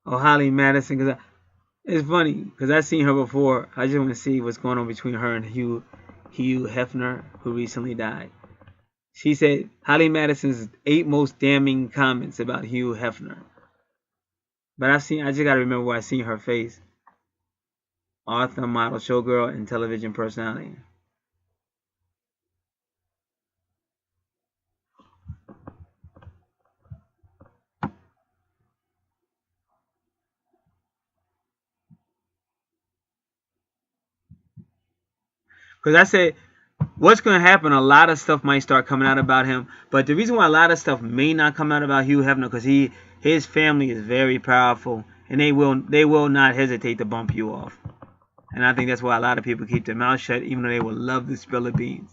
Oh, Holly Madison, because it's funny because I've seen her before. I just want to see what's going on between her and Hugh Hefner, who recently died. She said Holly Madison's 8 most damning comments about Hugh Hefner. But I just gotta remember where I seen her face. Author, model, showgirl, and television personality. Because I said, what's going to happen, a lot of stuff might start coming out about him. But the reason why a lot of stuff may not come out about Hugh Hefner, because his family is very powerful. And they will not hesitate to bump you off. And I think that's why a lot of people keep their mouth shut, even though they would love to spill the beans.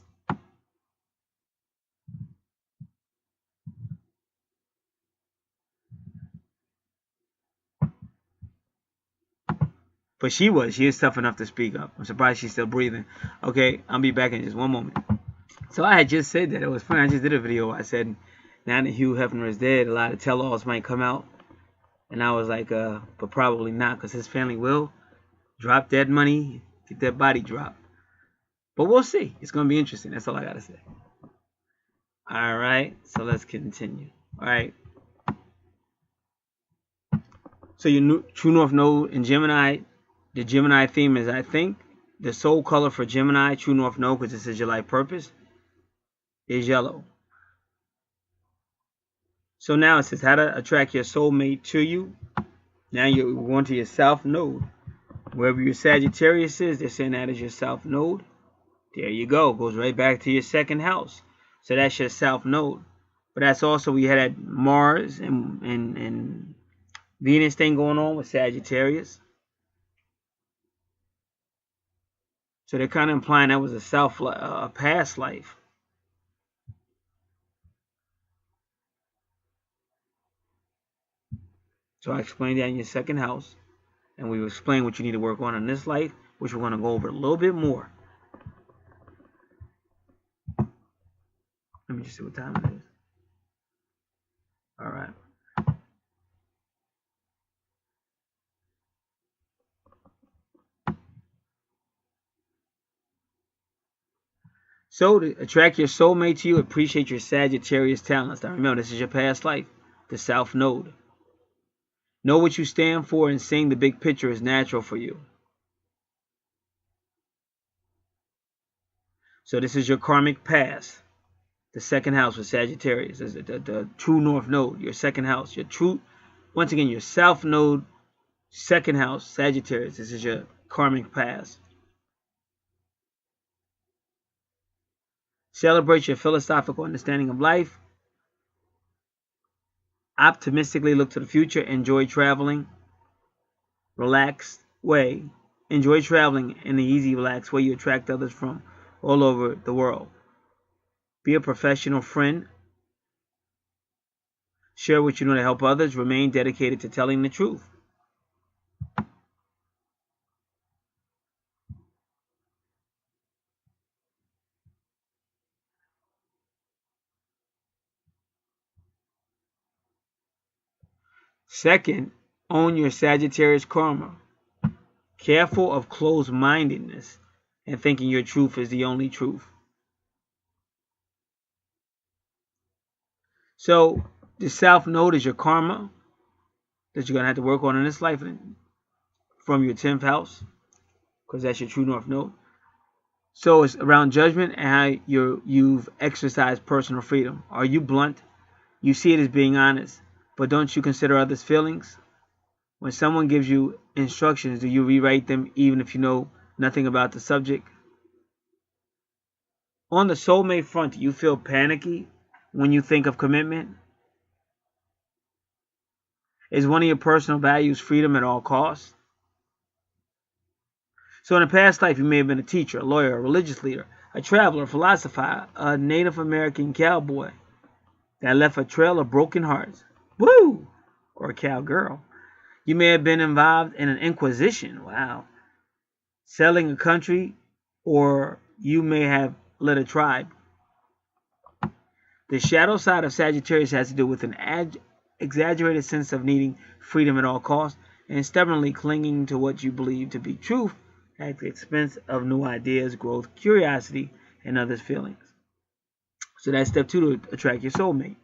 But she is tough enough to speak up. I'm surprised she's still breathing. Okay, I'll be back in just one moment. So I had just said that. It was funny. I just did a video. I said, now that Hugh Hefner is dead, a lot of tell-alls might come out. And I was like, but probably not, because his family will drop that money, get that body dropped. But we'll see. It's going to be interesting. That's all I got to say. All right, so let's continue. All right. So your True North Node in Gemini, the Gemini theme is, I think, the soul color for Gemini, True North Node, because this is your life purpose, is yellow. So now it says how to attract your soulmate to you. Now you're going to your South Node. Wherever your Sagittarius is, they're saying that is your South Node. There you go. Goes right back to your second house. So that's your South Node. But that's also where you had that Mars and Venus thing going on with Sagittarius. So they're kind of implying that was a past life. So I explained that in your second house. And we will explain what you need to work on in this life, which we're going to go over a little bit more. Let me just see what time it is. All right. So to attract your soulmate to you, appreciate your Sagittarius talents. Now remember, this is your past life, the South Node. Know what you stand for, and seeing the big picture is natural for you. So this is your karmic past, the second house with Sagittarius. This is the true North Node, your second house. Your true, once again, your South Node, second house, Sagittarius. This is your karmic past. Celebrate your philosophical understanding of life. Optimistically look to the future. Enjoy traveling. Relaxed way. Enjoy traveling in the easy, relaxed way you attract others from all over the world. Be a professional friend. Share what you know to help others. Remain dedicated to telling the truth. Second, own your Sagittarius karma. Careful of closed-mindedness and thinking your truth is the only truth. So the South Node is your karma that you're going to have to work on in this life from your 10th house, because that's your true North Node. So it's around judgment and how you've exercised personal freedom. Are you blunt? You see it as being honest, but don't you consider others' feelings? When someone gives you instructions, do you rewrite them even if you know nothing about the subject? On the soulmate front, do you feel panicky when you think of commitment? Is one of your personal values freedom at all costs? So in a past life, you may have been a teacher, a lawyer, a religious leader, a traveler, a philosopher, a Native American cowboy that left a trail of broken hearts. Woo! Or a cowgirl. You may have been involved in an inquisition. Wow. Selling a country, or you may have led a tribe. The shadow side of Sagittarius has to do with an exaggerated sense of needing freedom at all costs and stubbornly clinging to what you believe to be truth at the expense of new ideas, growth, curiosity, and others' feelings. So that's step 2 to attract your soulmate.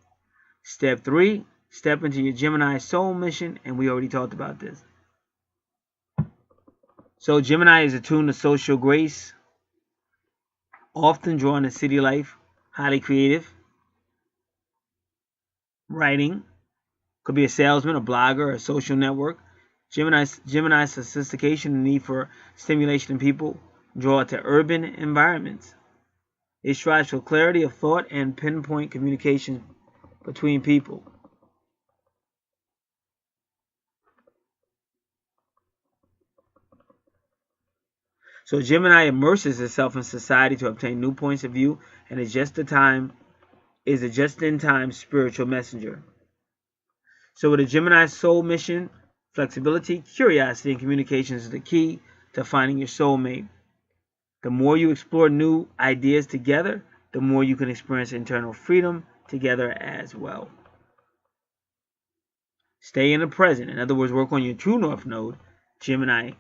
Step 3, step into your Gemini soul mission, and we already talked about this. So Gemini is attuned to social grace, often drawn to city life, highly creative, writing, could be a salesman, a blogger, a social network. Gemini's sophistication and need for stimulation in people draw it to urban environments. It strives for clarity of thought and pinpoint communication between people. So Gemini immerses itself in society to obtain new points of view and is a just-in-time spiritual messenger. So with a Gemini soul mission, flexibility, curiosity, and communication is the key to finding your soulmate. The more you explore new ideas together, the more you can experience internal freedom together as well. Stay in the present. In other words, work on your true North Node, Gemini,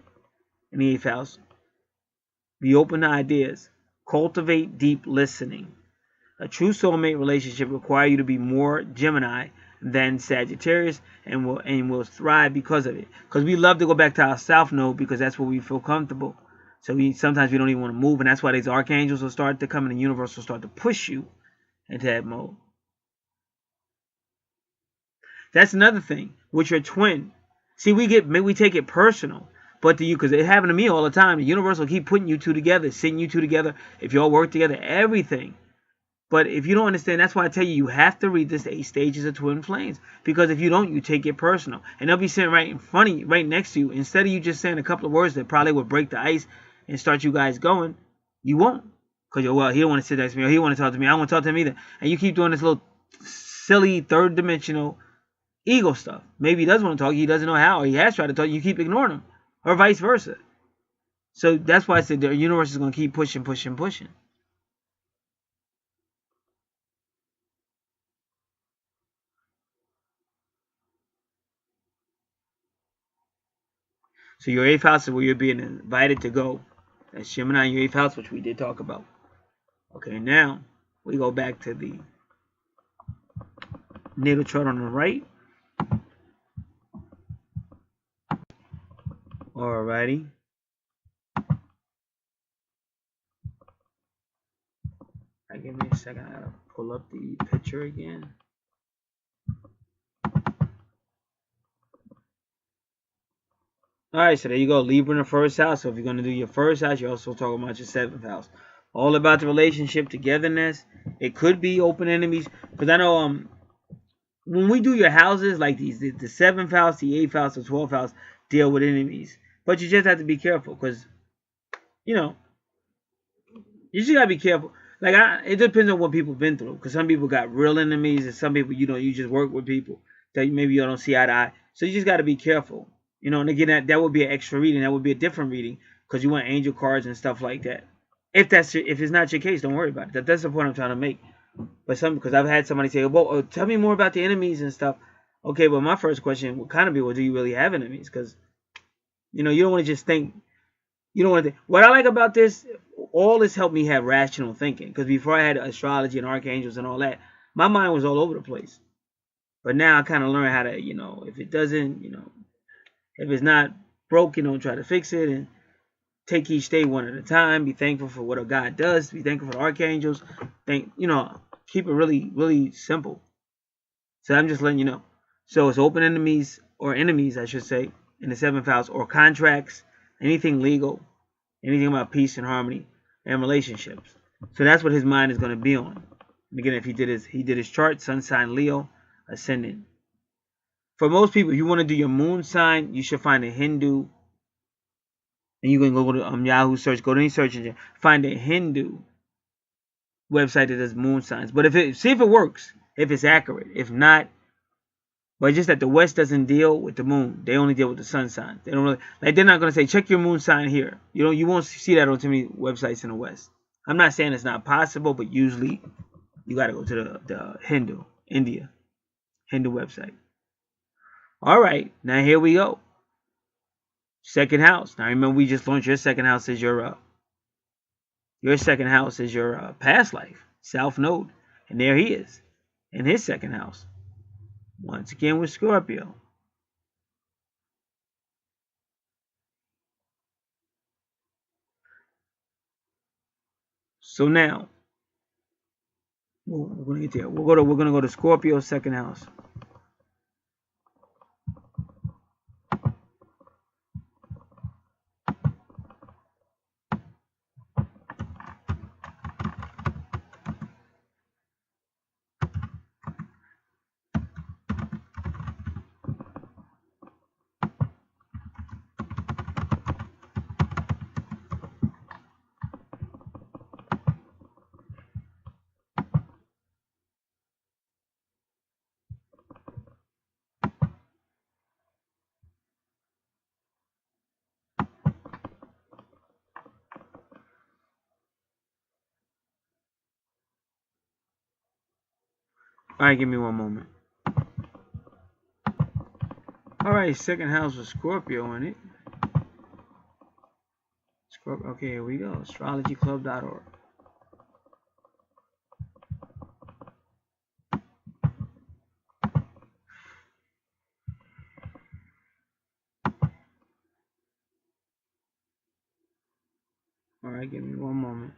in the 8th house. Be open to ideas. Cultivate deep listening. A true soulmate relationship requires you to be more Gemini than Sagittarius and will thrive because of it. Because we love to go back to our South Node because that's where we feel comfortable. So sometimes we don't even want to move, and that's why these Archangels will start to come and the universe will start to push you into that mode. That's another thing with your twin. See, we take it personal, But to you, because it happened to me all the time. The universe will keep putting you two together, sending you two together. If you all work together, everything. But if you don't understand, that's why I tell you, you have to read this 8 stages of twin flames. Because if you don't, you take it personal. And they'll be sitting right in front of you, right next to you. Instead of you just saying a couple of words that probably would break the ice and start you guys going, you won't. Because you're, well, he don't want to sit next to me, or he don't want to talk to me, I don't want to talk to him either. And you keep doing this little silly third-dimensional ego stuff. Maybe he does want to talk, he doesn't know how, or he has tried to talk, you keep ignoring him. Or vice versa. So that's why I said the universe is going to keep pushing, pushing, pushing. So your 8th house is where you're being invited to go. That's Gemini in your 8th house, which we did talk about. Okay, now we go back to the natal chart on the right. Alrighty. Give me a second. I gotta pull up the picture again. Alright, so there you go. Libra in the 1st house. So if you're going to do your 1st house, you're also talking about your 7th house. All about the relationship, togetherness. It could be open enemies. Because I know when we do your houses, like these, the 7th house, the 8th house, the 12th house, deal with enemies. But you just have to be careful. Because, you know, you just got to be careful. Like, it depends on what people have been through. Because some people got real enemies. And some people, you know, you just work with people that maybe you don't see eye to eye. So you just got to be careful. You know, and again, that would be an extra reading. That would be a different reading because you want angel cards and stuff like that. If it's not your case, don't worry about it. That's the point I'm trying to make. But because I've had somebody say, "Well, tell me more about the enemies and stuff." Okay, but my first question would kind of be, "Well, do you really have enemies?" Because you know, you don't want to just think. You don't want to. What I like about this, all this helped me have rational thinking. Because before I had astrology and archangels and all that, my mind was all over the place. But now I kind of learned how to, you know, if it doesn't, you know. If it's not broke, you don't try to fix it, and take each day one at a time. Be thankful for what a God does. Be thankful for the archangels. You know, keep it really, really simple. So I'm just letting you know. So it's open enemies, or enemies, I should say, in the 7th house, or contracts, anything legal, anything about peace and harmony and relationships. So that's what his mind is going to be on. And again, if he did his chart, sun sign Leo, ascendant. For most people, if you want to do your moon sign, you should find a Hindu. And you can go to Yahoo search, go to any search engine, find a Hindu website that does moon signs. But see if it works, if it's accurate. If not, but just that the West doesn't deal with the moon. They only deal with the sun sign. They don't really, like, they're not going to say, check your moon sign here. You won't see that on too many websites in the West. I'm not saying it's not possible, but usually you got to go to the Hindu website. All right, now here we go. 2nd house. Now remember, we just learned your 2nd house is your 2nd house is your past life, South Node, and there he is in his 2nd house. Once again with Scorpio. So now we're gonna get there. We're gonna go to Scorpio's 2nd house. Alright, give me one moment. Alright, 2nd house with Scorpio in it. Okay, here we go. Astrologyclub.org. Alright, give me one moment.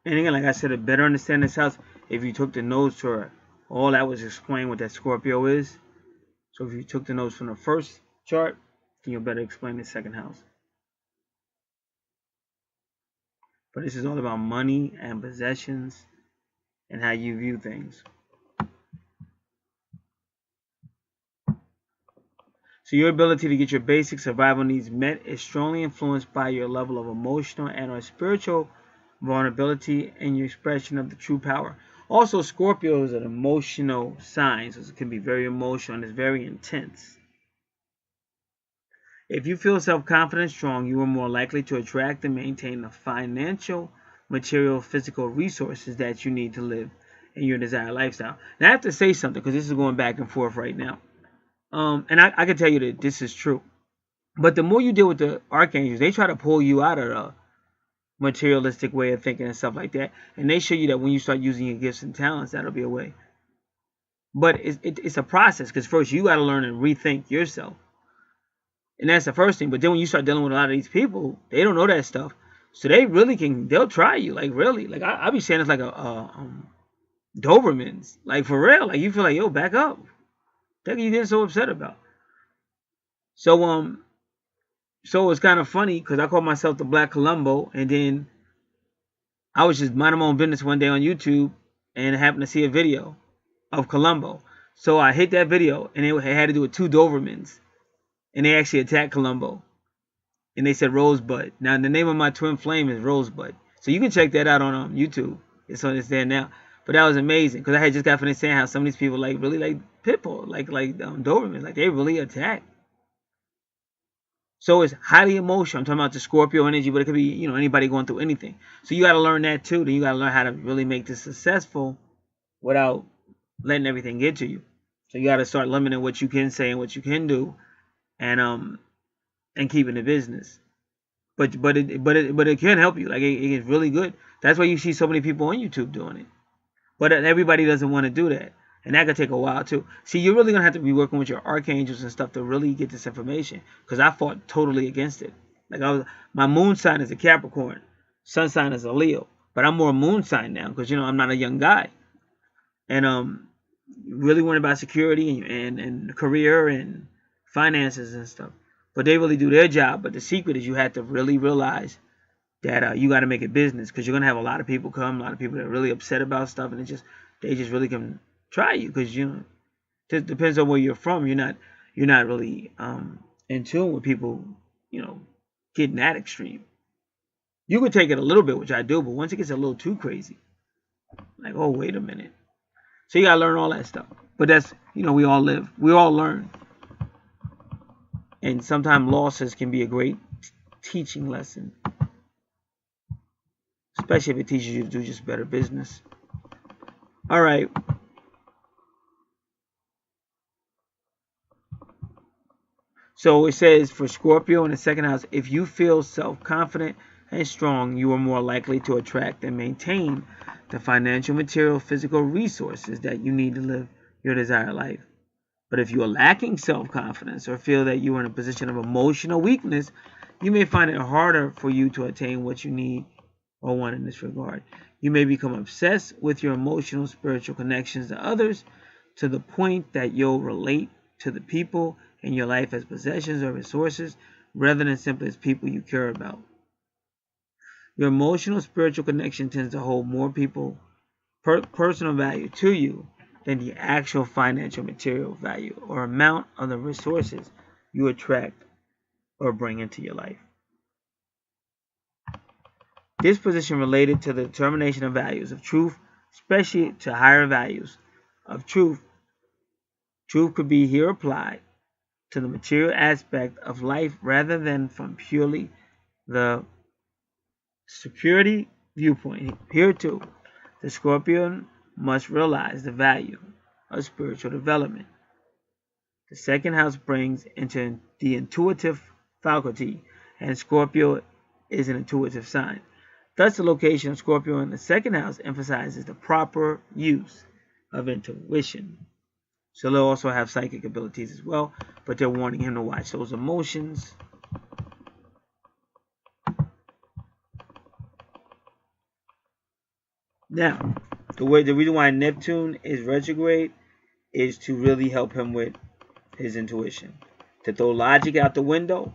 And again, like I said, to better understand this house, if you took the notes or all that was explain what that Scorpio is. So if you took the notes from the first chart, then you'll better explain the second house. But this is all about money and possessions and how you view things. So your ability to get your basic survival needs met is strongly influenced by your level of emotional and or spiritual vulnerability and your expression of the true power. Also, Scorpio is an emotional sign, so it can be very emotional and it's very intense. If you feel self-confident and strong, you are more likely to attract and maintain the financial, material, physical resources that you need to live in your desired lifestyle. Now, I have to say something because this is going back and forth right now. And I can tell you that this is true. But the more you deal with the archangels, they try to pull you out of the materialistic way of thinking and stuff like that. And they show you that when you start using your gifts and talents, that'll be a way. But it's a process, because first you got to learn and rethink yourself. And that's the first thing. But then when you start dealing with a lot of these people, they don't know that stuff. So they really they'll try you. Like, really. Like, I be saying it's like a Doberman's. Like, for real. Like, you feel like, yo, back up. What are you getting so upset about? So it's kind of funny because I call myself the Black Columbo, and then I was just minding my own business one day on YouTube and happened to see a video of Columbo. So I hit that video, and it had to do with two Dobermans, and they actually attacked Columbo, and they said Rosebud. Now the name of my twin flame is Rosebud, so you can check that out on YouTube. It's there now. But that was amazing because I had just got finished saying how some of these people like really like Pitbull, like Dobermans, like they really attack. So it's highly emotional. I'm talking about the Scorpio energy, but it could be, you know, anybody going through anything. So you got to learn that too. Then you got to learn how to really make this successful without letting everything get to you. So you got to start limiting what you can say and what you can do, and keeping the business. But it can help you. Like it is really good. That's why you see so many people on YouTube doing it. But everybody doesn't want to do that. And that could take a while too. See, you're really going to have to be working with your archangels and stuff to really get this information. Because I fought totally against it. Like my moon sign is a Capricorn. Sun sign is a Leo. But I'm more moon sign now because, you know, I'm not a young guy. And really worrying about security and career and finances and stuff. But they really do their job. But the secret is you have to really realize that you got to make it business, because you're going to have a lot of people come, a lot of people that are really upset about stuff, and they just really can try you, because, you know, it depends on where you're from. You're not really in tune with people, you know, getting that extreme. You could take it a little bit, which I do, but once it gets a little too crazy, like, oh, wait a minute. So you got to learn all that stuff. But that's, you know, we all learn. And sometimes losses can be a great teaching lesson. Especially if it teaches you to do just better business. All right. So it says for Scorpio in the second house, if you feel self-confident and strong, you are more likely to attract and maintain the financial, material, physical resources that you need to live your desired life. But if you are lacking self-confidence or feel that you are in a position of emotional weakness, you may find it harder for you to attain what you need or want in this regard. You may become obsessed with your emotional, spiritual connections to others to the point that you'll relate to the people in your life as possessions or resources rather than simply as people you care about. Your emotional, spiritual connection tends to hold more personal value to you than the actual financial, material value or amount of the resources you attract or bring into your life. This position related to the determination of values of truth, especially to higher values of truth. Truth could be here applied to the material aspect of life rather than from purely the security viewpoint. Here too, the Scorpion must realize the value of spiritual development. The second house brings into the intuitive faculty, and Scorpio is an intuitive sign. Thus, the location of Scorpio in the second house emphasizes the proper use of intuition. So they'll also have psychic abilities as well, but they're warning him to watch those emotions. Now, the reason why Neptune is retrograde is to really help him with his intuition, to throw logic out the window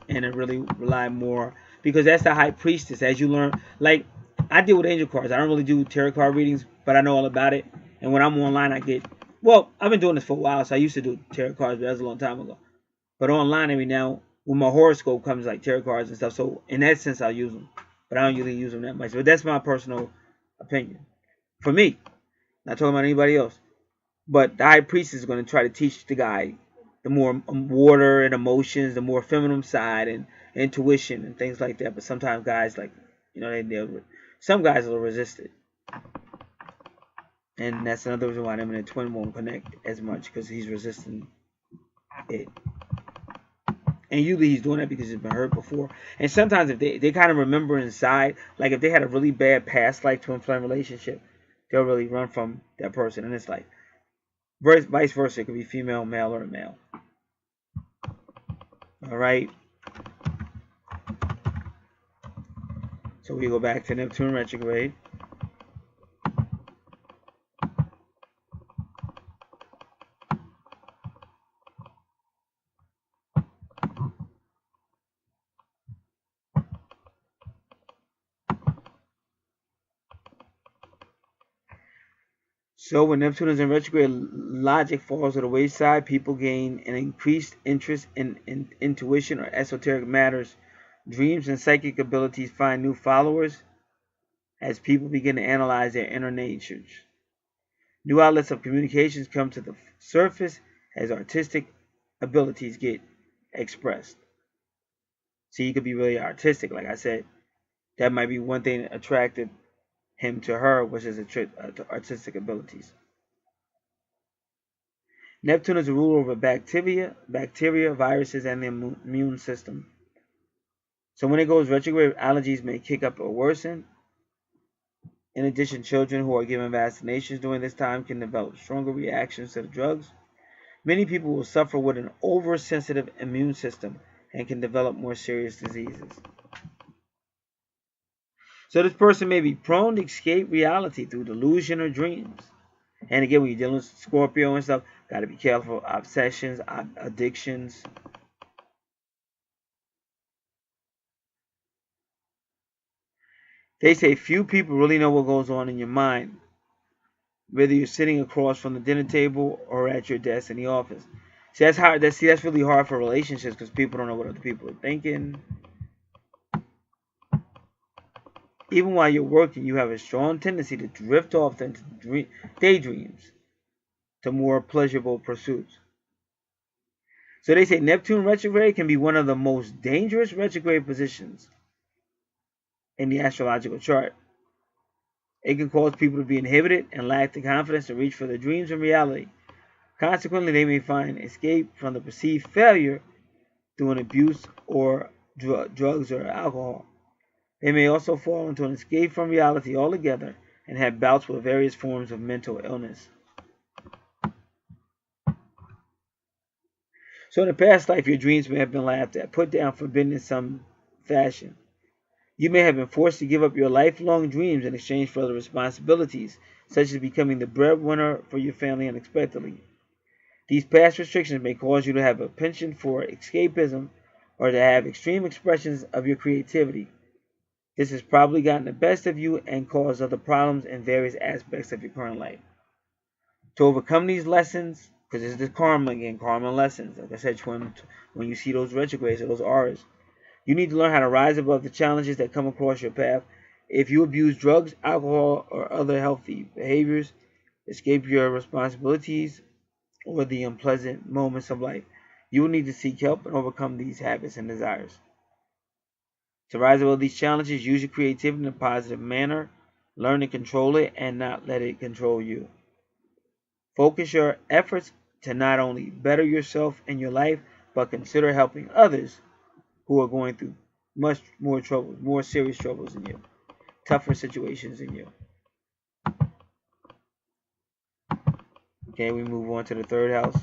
and to really rely more, because that's the high priestess. As you learn, like I deal with angel cards. I don't really do tarot card readings, but I know all about it. And when I'm online, I get, well, I've been doing this for a while, so I used to do tarot cards, but that was a long time ago. But online every now, when my horoscope comes, like tarot cards and stuff, so in that sense I'll use them, but I don't usually use them that much. But that's my personal opinion. For me, not talking about anybody else. But the high priestess is going to try to teach the guy the more water and emotions, the more feminine side and intuition and things like that. But sometimes guys, like, you know, some guys will resist it. And that's another reason why them and the twin won't connect as much, because he's resisting it. And usually he's doing that because he's been hurt before. And sometimes if they kind of remember inside, like if they had a really bad past life twin flame relationship, they'll really run from that person. And it's like, vice versa, it could be female, male, or male. All right. So we go back to Neptune retrograde. So when Neptune is in retrograde, logic falls to the wayside. People gain an increased interest in intuition or esoteric matters. Dreams and psychic abilities find new followers as people begin to analyze their inner natures. New outlets of communications come to the surface as artistic abilities get expressed. So you could be really artistic, like I said. That might be one thing that attracted him to her, which is artistic abilities. Neptune is a ruler over bacteria, viruses, and the immune system. So when it goes retrograde, allergies may kick up or worsen. In addition, children who are given vaccinations during this time can develop stronger reactions to the drugs. Many people will suffer with an oversensitive immune system and can develop more serious diseases. So this person may be prone to escape reality through delusion or dreams. And again, when you're dealing with Scorpio and stuff, got to be careful. Obsessions, addictions. They say few people really know what goes on in your mind, whether you're sitting across from the dinner table or at your desk in the office. See, that's hard. That's really hard for relationships, because people don't know what other people are thinking. Even while you're working, you have a strong tendency to drift off into daydreams, to more pleasurable pursuits. So they say Neptune retrograde can be one of the most dangerous retrograde positions in the astrological chart. It can cause people to be inhibited and lack the confidence to reach for their dreams and reality. Consequently, they may find escape from the perceived failure through an abuse or drugs or alcohol. They may also fall into an escape from reality altogether and have bouts with various forms of mental illness. So in a past life, your dreams may have been laughed at, put down, forbidden in some fashion. You may have been forced to give up your lifelong dreams in exchange for other responsibilities, such as becoming the breadwinner for your family unexpectedly. These past restrictions may cause you to have a penchant for escapism or to have extreme expressions of your creativity. This has probably gotten the best of you and caused other problems in various aspects of your current life. To overcome these lessons, because this is the karma again, karma lessons. Like I said, when you see those retrogrades or those auras, you need to learn how to rise above the challenges that come across your path. If you abuse drugs, alcohol, or other healthy behaviors, escape your responsibilities, or the unpleasant moments of life, you will need to seek help and overcome these habits and desires. To rise above these challenges, use your creativity in a positive manner. Learn to control it and not let it control you. Focus your efforts to not only better yourself and your life, but consider helping others who are going through much more troubles, more serious troubles than you, tougher situations than you. Okay, we move on to the third house.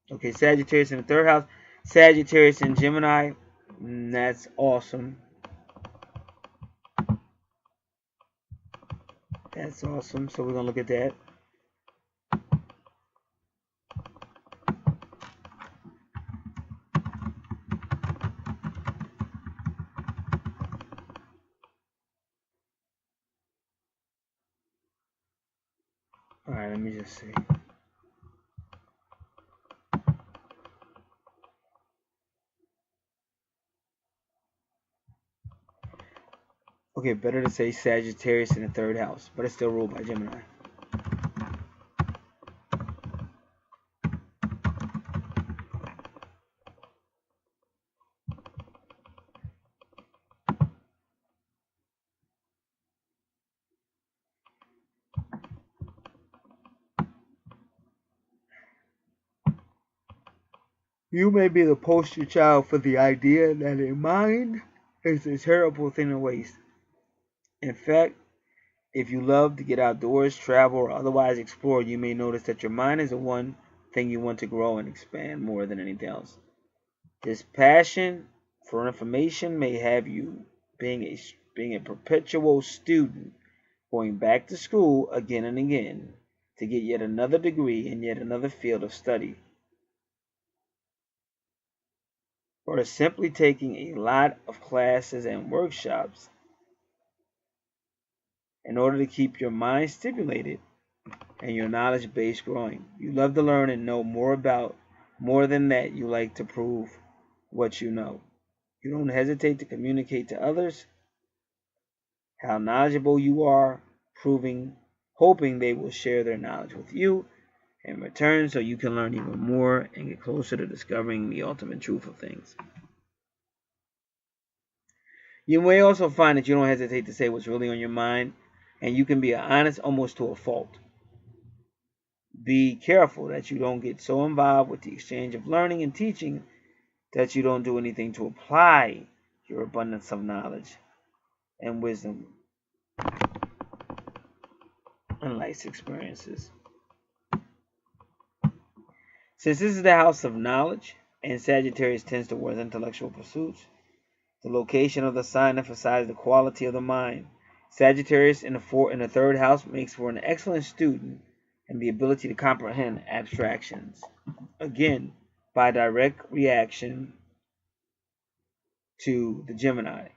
Okay, Sagittarius in the third house. Sagittarius and Gemini. That's awesome. That's awesome. So we're going to look at that. All right, let me just see. Okay, better to say Sagittarius in the 3rd house, but it's still ruled by Gemini. You may be the poster child for the idea that a mind is a terrible thing to waste. In fact, if you love to get outdoors, travel, or otherwise explore, you may notice that your mind is the one thing you want to grow and expand more than anything else. This passion for information may have you being a perpetual student, going back to school again and again to get yet another degree in yet another field of study, or simply taking a lot of classes and workshops in order to keep your mind stimulated and your knowledge base growing. You love to learn and know more than that. You like to prove what you know. You don't hesitate to communicate to others how knowledgeable you are, hoping they will share their knowledge with you in return so you can learn even more and get closer to discovering the ultimate truth of things. You may also find that you don't hesitate to say what's really on your mind, and you can be honest almost to a fault. Be careful that you don't get so involved with the exchange of learning and teaching that you don't do anything to apply your abundance of knowledge and wisdom and life's experiences. Since this is the house of knowledge, and Sagittarius tends towards intellectual pursuits, the location of the sign emphasizes the quality of the mind. Sagittarius in the 3rd house makes for an excellent student and the ability to comprehend abstractions. Again, by direct reaction to the Gemini,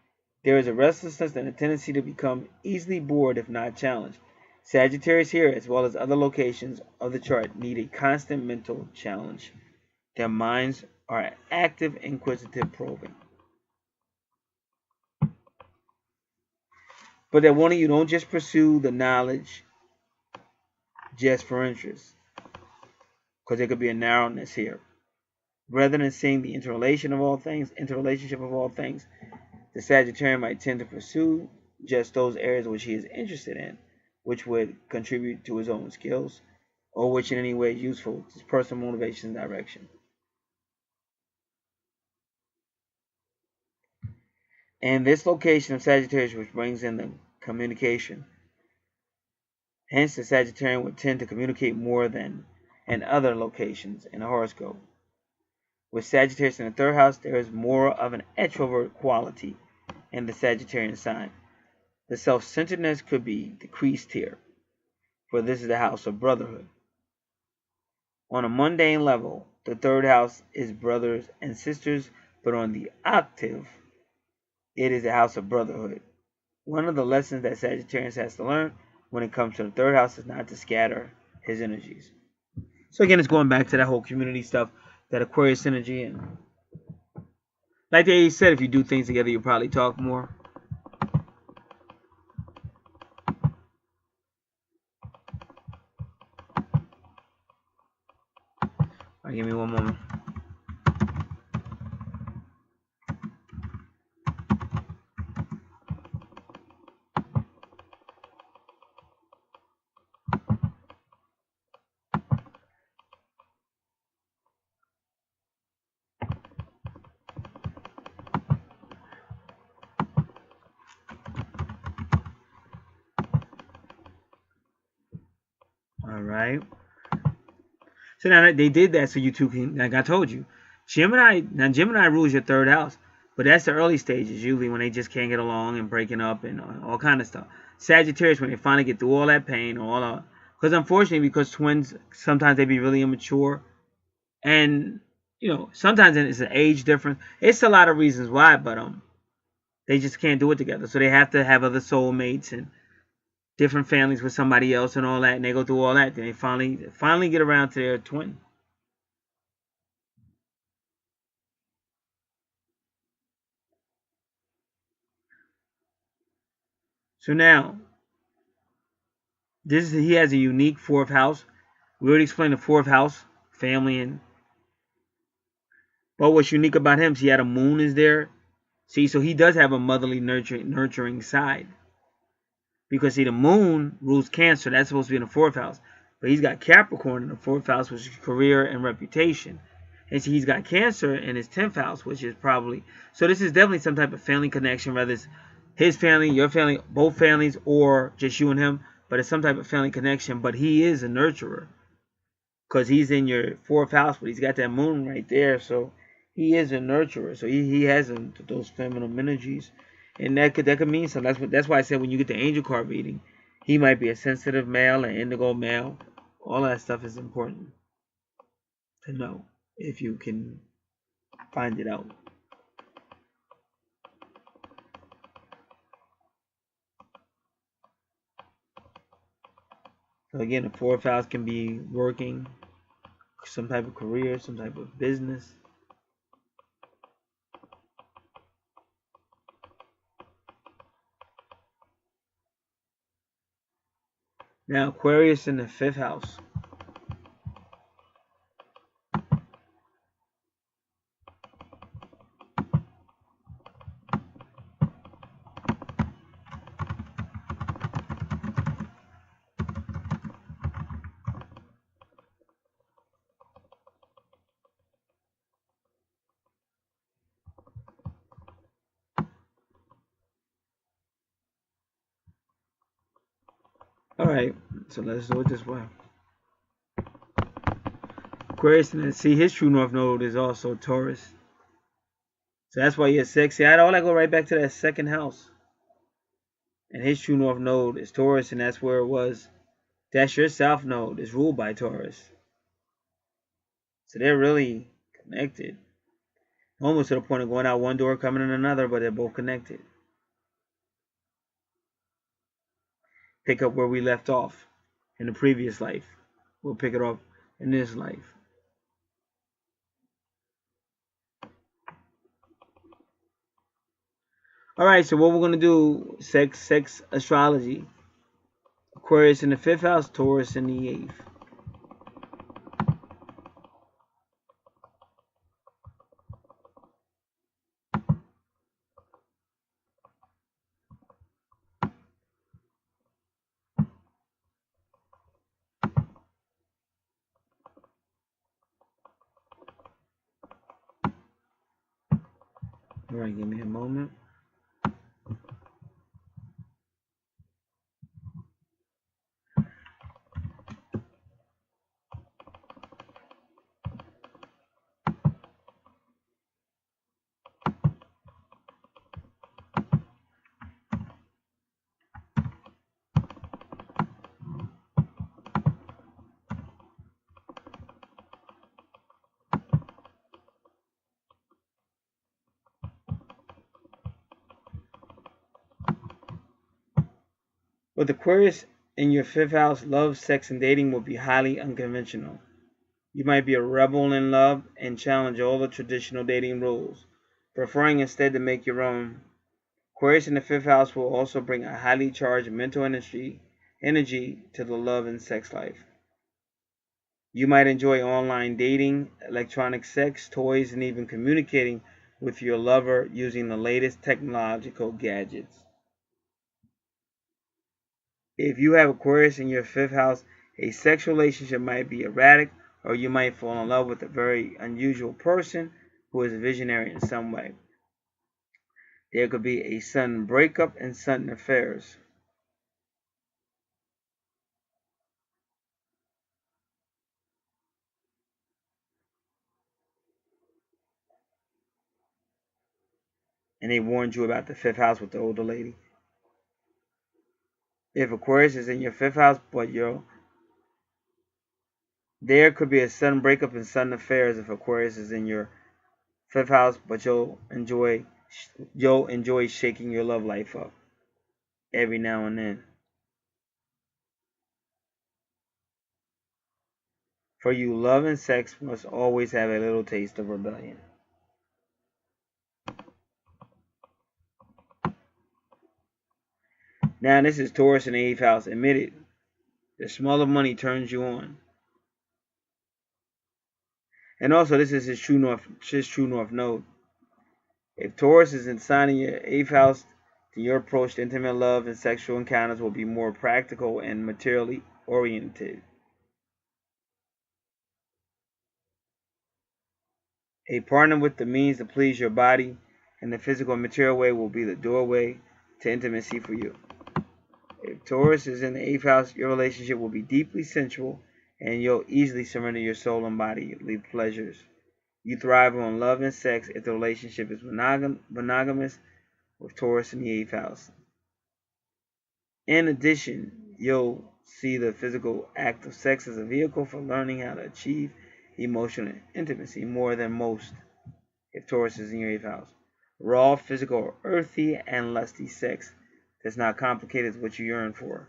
there is a restlessness and a tendency to become easily bored if not challenged. Sagittarius here, as well as other locations of the chart, need a constant mental challenge. Their minds are active, inquisitive, probing. But that one of you don't just pursue the knowledge just for interest, because there could be a narrowness here. Rather than seeing the interrelationship of all things, the Sagittarian might tend to pursue just those areas which he is interested in, which would contribute to his own skills, or which in any way is useful to his personal motivation and direction. And this location of Sagittarius, which brings in the communication. Hence, the Sagittarian would tend to communicate more than in other locations in the horoscope. With Sagittarius in the 3rd house, there is more of an extrovert quality in the Sagittarian sign. The self-centeredness could be decreased here, for this is the house of brotherhood. On a mundane level, the 3rd house is brothers and sisters, but on the octave, it is the house of brotherhood. One of the lessons that Sagittarius has to learn when it comes to the 3rd house is not to scatter his energies. So again, it's going back to that whole community stuff, that Aquarius energy, and like they said, if you do things together, you'll probably talk more. All right, give me one moment. All right. So now they did that so you two can, like I told you, Gemini rules your 3rd house, but that's the early stages, usually when they just can't get along and breaking up and all kind of stuff. Sagittarius, when they finally get through all that pain, because unfortunately, because twins, sometimes they be really immature, and sometimes it's an age difference. It's a lot of reasons why, but they just can't do it together. So they have to have other soulmates and different families with somebody else and all that, and they go through all that. Then they finally get around to their twin. So now, he has a unique fourth house. We already explained the fourth house, family, but what's unique about him is he had a moon is there. See, so he does have a motherly nurturing side. Because see, the moon rules Cancer. That's supposed to be in the fourth house. But he's got Capricorn in the fourth house, which is career and reputation. And see, he's got Cancer in his 10th house, which is probably... So this is definitely some type of family connection, whether it's his family, your family, both families, or just you and him. But it's some type of family connection. But he is a nurturer. Because he's in your fourth house, but he's got that moon right there. So he is a nurturer. So he has those feminine energies. And that could mean something. That's why I said when you get the angel card reading, he might be a sensitive male, an indigo male. All that stuff is important to know if you can find it out. So again, the fourth house can be working, some type of career, some type of business. Now, Aquarius in the 5th house. Alright, so let's do it this way. Aquarius, and see his true north node is also Taurus. So that's why he has sexy. All that go right back to that 2nd house. And his true north node is Taurus, and that's where it was. That's your south node. It's ruled by Taurus. So they're really connected. Almost to the point of going out one door, coming in another, but they're both connected. Pick up where we left off in the previous life. We'll pick it up in this life. Alright, so what we're going to do, sex astrology. Aquarius in the 5th house, Taurus in the 8th. Alright, give me a moment. With Aquarius in your 5th house, love, sex, and dating will be highly unconventional. You might be a rebel in love and challenge all the traditional dating rules, preferring instead to make your own. Aquarius in the 5th house will also bring a highly charged mental energy to the love and sex life. You might enjoy online dating, electronic sex, toys, and even communicating with your lover using the latest technological gadgets. If you have Aquarius in your 5th house, a sexual relationship might be erratic, or you might fall in love with a very unusual person who is visionary in some way. There could be a sudden breakup and sudden affairs. And they warned you about the 5th house with the older lady. If Aquarius is in your 5th house, but there could be a sudden breakup in sudden affairs if Aquarius is in your 5th house, but you'll enjoy shaking your love life up every now and then. For you, love and sex must always have a little taste of rebellion. Now, this is Taurus in the 8th house. Admit it, the smell of money turns you on. And also, this is his true north node. If Taurus is in sign in your 8th house, then your approach to intimate love and sexual encounters will be more practical and materially oriented. A partner with the means to please your body in the physical and material way will be the doorway to intimacy for you. If Taurus is in the 8th house, your relationship will be deeply sensual and you'll easily surrender your soul and bodily pleasures. You thrive on love and sex if the relationship is monogamous with Taurus in the 8th house. In addition, you'll see the physical act of sex as a vehicle for learning how to achieve emotional intimacy more than most if Taurus is in your 8th house. Raw, physical, earthy, and lusty sex that's not complicated is what you yearn for.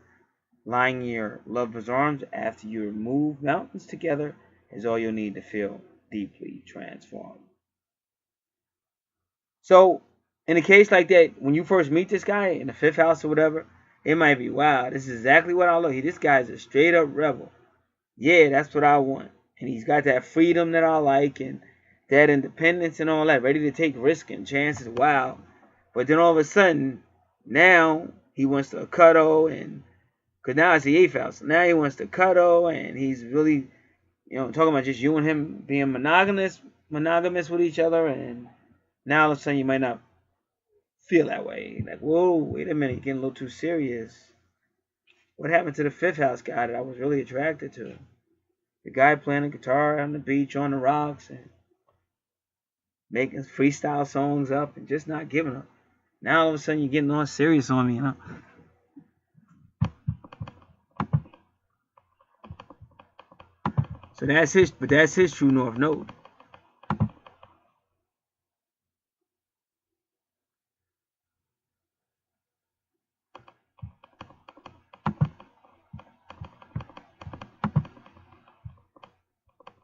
Lying in your lover's arms after you remove mountains together is all you'll need to feel deeply transformed. So, in a case like that, when you first meet this guy in the 5th house or whatever, it might be, wow, this is exactly what I love. This guy's a straight up rebel. Yeah, that's what I want. And he's got that freedom that I like and that independence and all that, ready to take risks and chances. Wow. But then all of a sudden, now he wants to cuddle, and because now it's the 8th house. Now he wants to cuddle, and he's really, talking about just you and him being monogamous with each other. And now all of a sudden you might not feel that way. Like, whoa, wait a minute, you're getting a little too serious. What happened to the 5th house guy that I was really attracted to? The guy playing the guitar on the beach on the rocks and making freestyle songs up and just not giving up. Now all of a sudden you're getting all serious on me, So that's his true north node.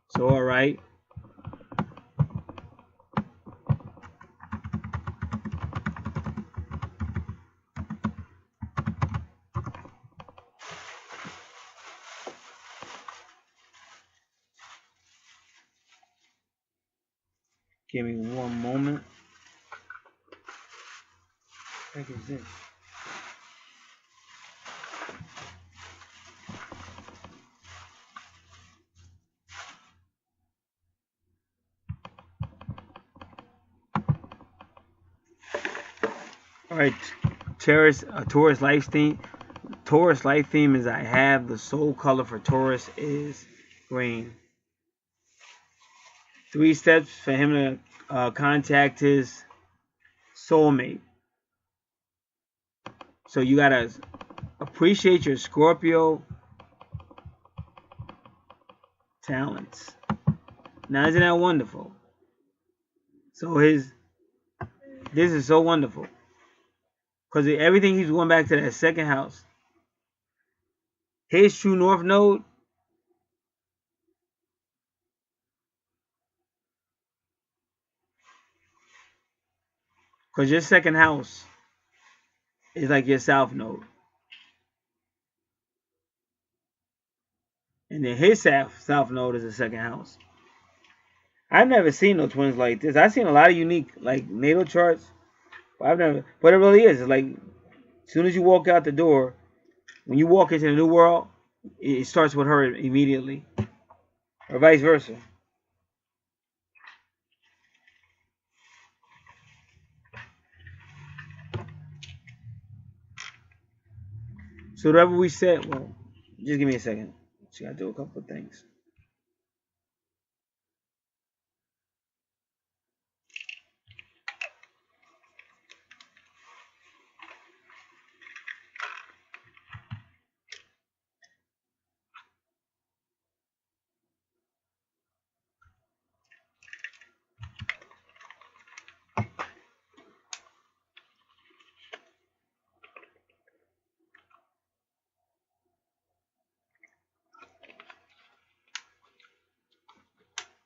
So all right. Give me one moment. What is this? All right, Taurus life theme. Taurus life theme is I have the soul color for Taurus is green. 3 steps for him to contact his soulmate. So you gotta appreciate your Scorpio talents. Now isn't that wonderful? So this is so wonderful. Because everything he's going back to that 2nd house. His true north node. Because your 2nd house is like your south node. And then his south node is the 2nd house. I've never seen no twins like this. I've seen a lot of unique like natal charts. But it really is. It's like as soon as you walk out the door, when you walk into the new world, it starts with her immediately. Or vice versa. So whatever we said, well, just give me a second. Just gotta do a couple of things.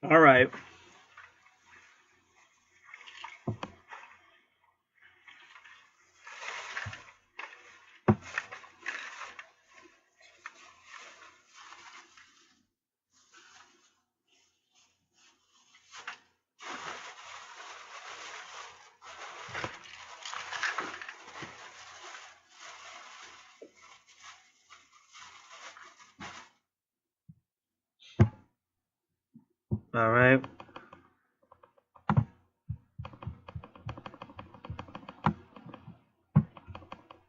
All right. All right.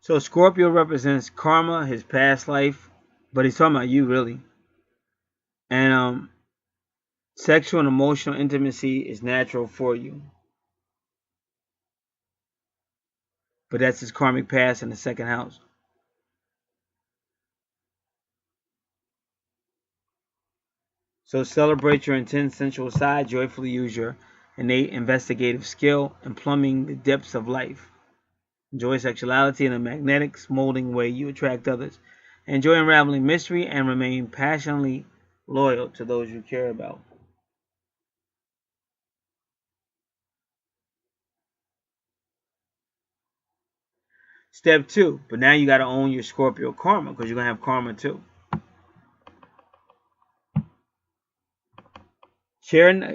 So Scorpio represents karma, his past life, but he's talking about you really. And sexual and emotional intimacy is natural for you, but that's his karmic past in the second house. So celebrate your intense sensual side, joyfully use your innate investigative skill in plumbing the depths of life. Enjoy sexuality in a magnetic, molding way you attract others. Enjoy unraveling mystery and remain passionately loyal to those you care about. Step 2, but now you got to own your Scorpio karma because you're going to have karma too.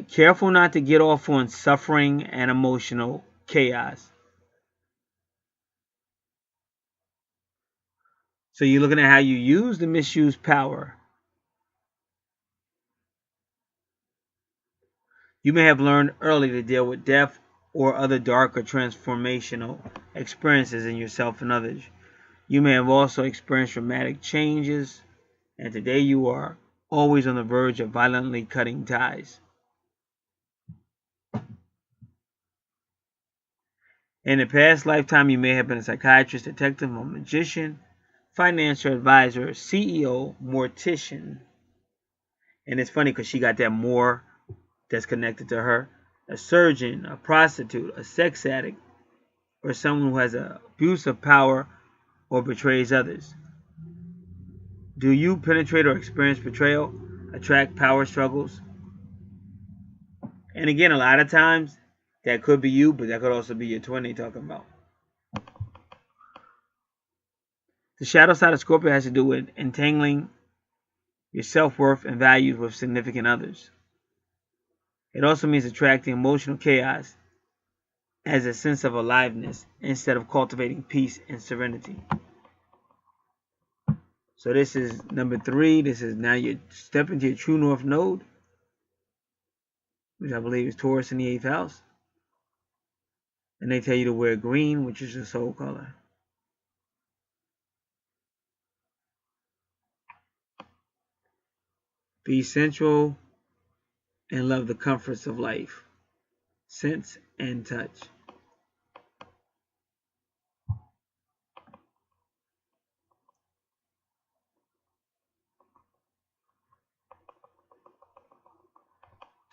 Careful not to get off on suffering and emotional chaos. So you're looking at how you use the misused power. You may have learned early to deal with death or other dark or transformational experiences in yourself and others. You may have also experienced dramatic changes, and today you are always on the verge of violently cutting ties. In a past lifetime, you may have been a psychiatrist, detective, or magician, financial advisor, CEO, mortician. And it's funny because she got that more that's connected to her. A surgeon, a prostitute, a sex addict, or someone who has an abuse of power or betrays others. Do you penetrate or experience betrayal, attract power struggles? And again, a lot of times that could be you, but that could also be your twin they talking about. The shadow side of Scorpio has to do with entangling your self-worth and values with significant others. It also means attracting emotional chaos as a sense of aliveness instead of cultivating peace and serenity. So this is number 3. This is now you step into your true north node, which I believe is Taurus in the 8th house. And they tell you to wear green, which is your soul color. Be sensual and love the comforts of life, sense and touch.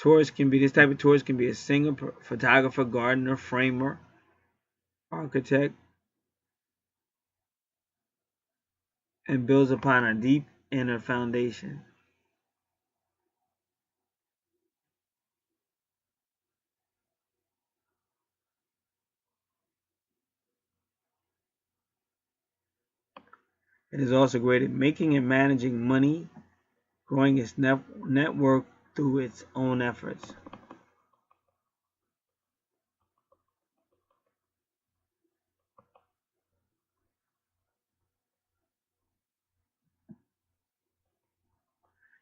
This type of Taurus can be a singer, photographer, gardener, framer, architect, and builds upon a deep inner foundation. It is also great at making and managing money, growing its network through its own efforts.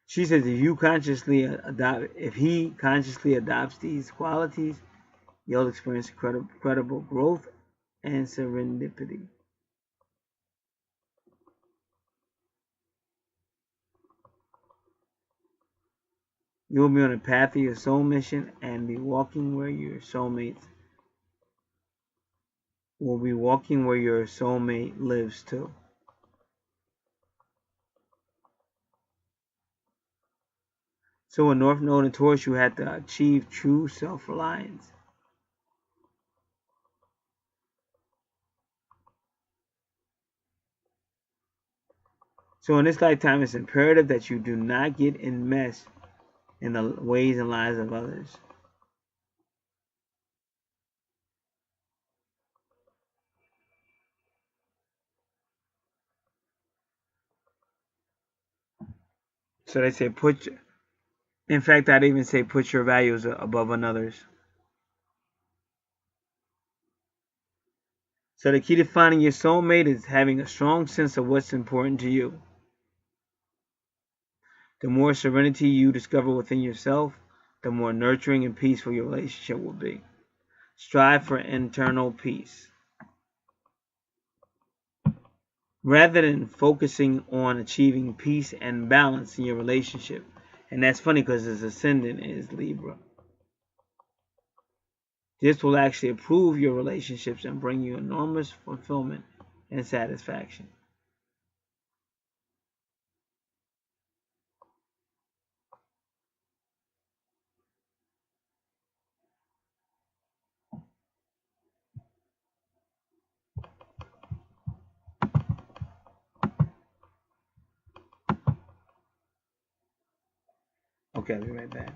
She says if he consciously adopts these qualities, you'll experience incredible growth and serendipity. You will be on a path of your soul mission and be walking where your soulmate lives too. So in North Node and Taurus, you have to achieve true self-reliance. So in this lifetime, it's imperative that you do not get enmeshed in the ways and lives of others. So they say in fact, I'd even say put your values above another's. So the key to finding your soulmate is having a strong sense of what's important to you. The more serenity you discover within yourself, the more nurturing and peaceful your relationship will be. Strive for internal peace. Rather than focusing on achieving peace and balance in your relationship. And that's funny because his ascendant is Libra. This will actually improve your relationships and bring you enormous fulfillment and satisfaction. Okay, I'll be right back.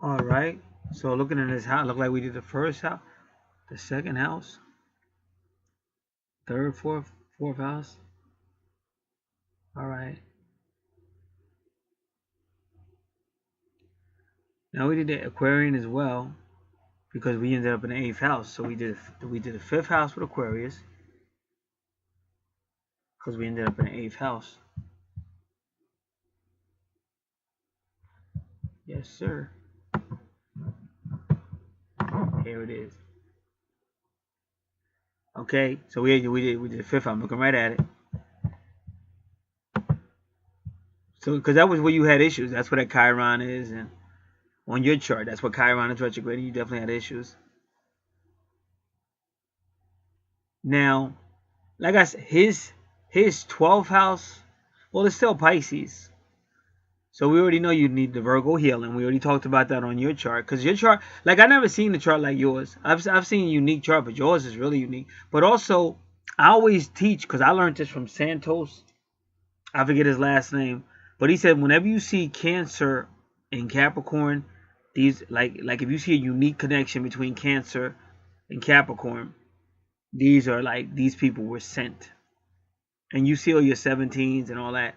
Alright, so looking at this house, look like we did the first house, the second house, third, fourth house. Alright. Now we did the Aquarian as well, because we ended up in the 8th house. So we did the 5th house with Aquarius, because we ended up in the 8th house. Yes, sir. Here it is. Okay, so we did the 5th. I'm looking right at it. So because that was where you had issues. That's where that Chiron is, and on your chart, that's what Chiron is retrograde. You definitely had issues. Now, like I said, his 12th house, well, it's still Pisces. So we already know you need the Virgo healing. We already talked about that on your chart. Because your chart, like I never seen a chart like yours. I've seen a unique chart, but yours is really unique. But also, I always teach, because I learned this from Santos. I forget his last name. But he said whenever you see Cancer in Capricorn, these like if you see a unique connection between Cancer and Capricorn, these are like these people were sent. And you see all your 17s and all that.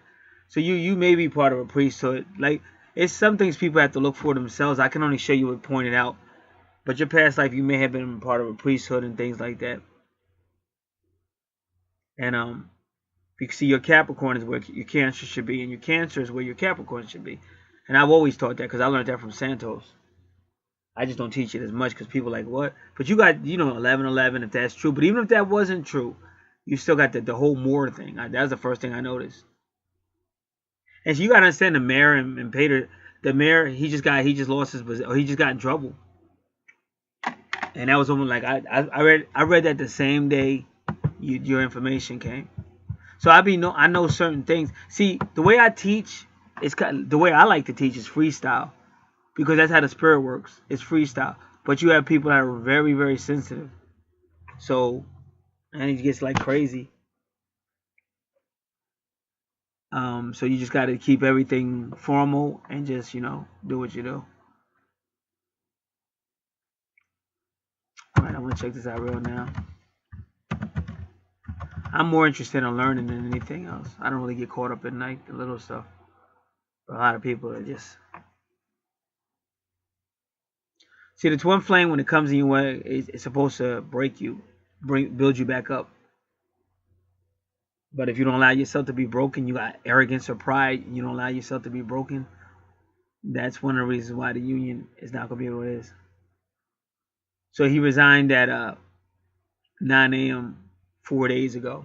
So you may be part of a priesthood. Like, it's some things people have to look for themselves. I can only show you what pointed out. But your past life, you may have been part of a priesthood and things like that. And you can see your Capricorn is where your Cancer should be, and your Cancer is where your Capricorn should be. And I've always taught that because I learned that from Santos. I just don't teach it as much because people are like, what? But you got, 11-11 if that's true. But even if that wasn't true, you still got the whole more thing. That was the first thing I noticed. And so you gotta understand the mayor and Peter. The mayor, he just lost his position, or he just got in trouble. And that was almost like I read that the same day your information came. So I know certain things. See, the way I teach is the way I like to teach is freestyle, because that's how the spirit works. It's freestyle. But you have people that are very, very sensitive. So, and it gets like crazy. So you just got to keep everything formal and just, do what you do. All right, I'm going to check this out real now. I'm more interested in learning than anything else. I don't really get caught up in the little stuff. But a lot of people are just... See, the twin flame, when it comes in your way, it's supposed to break you, build you back up. But if you don't allow yourself to be broken, you got arrogance or pride, you don't allow yourself to be broken, that's one of the reasons why the union is not going to be what it is. So he resigned at 9 a.m. 4 days ago.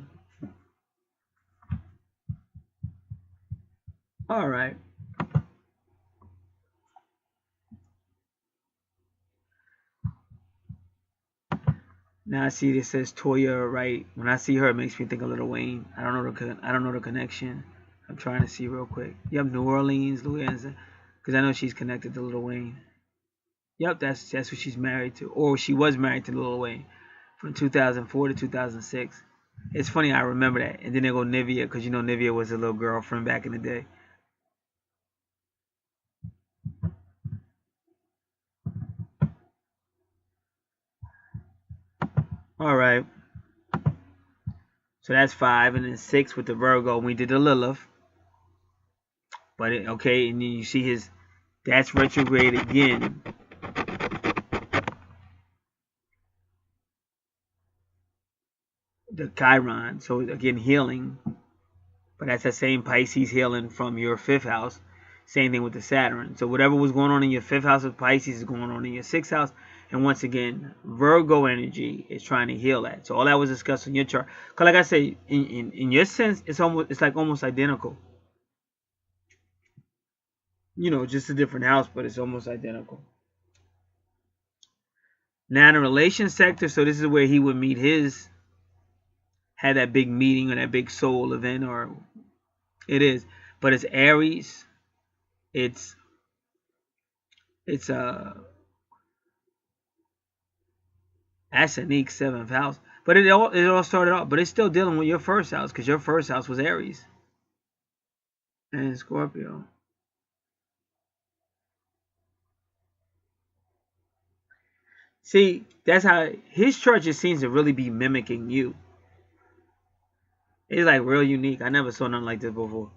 All right. Now I see this says Toya, right? When I see her, it makes me think of Lil Wayne. I don't know the connection. I'm trying to see real quick. Yep, New Orleans, Louisiana, because I know she's connected to Lil Wayne. Yep, that's who she's married to, or she was married to Lil Wayne from 2004 to 2006. It's funny, I remember that. And then they go Nivea, because you know Nivea was a little girlfriend back in the day. All right. So that's 5, and then 6 with the Virgo. We did the Lilith. But okay, and then you see that's retrograde again. The Chiron. So again, healing. But that's the same Pisces healing from your 5th house. Same thing with the Saturn. So whatever was going on in your 5th house with Pisces is going on in your 6th house. And once again, Virgo energy is trying to heal that. So all that was discussed in your chart. Because like I say, in your sense, it's like almost identical. You know, just a different house, but it's almost identical. Now in the relation sector, so this is where he would meet had that big meeting or that big soul event, or it is. But it's Aries. It's that's a unique 7th house. But it all started off, but it's still dealing with your 1st house, because your 1st house was Aries and Scorpio. See, that's how his chart just seems to really be mimicking you. It's like real unique. I never saw nothing like this before.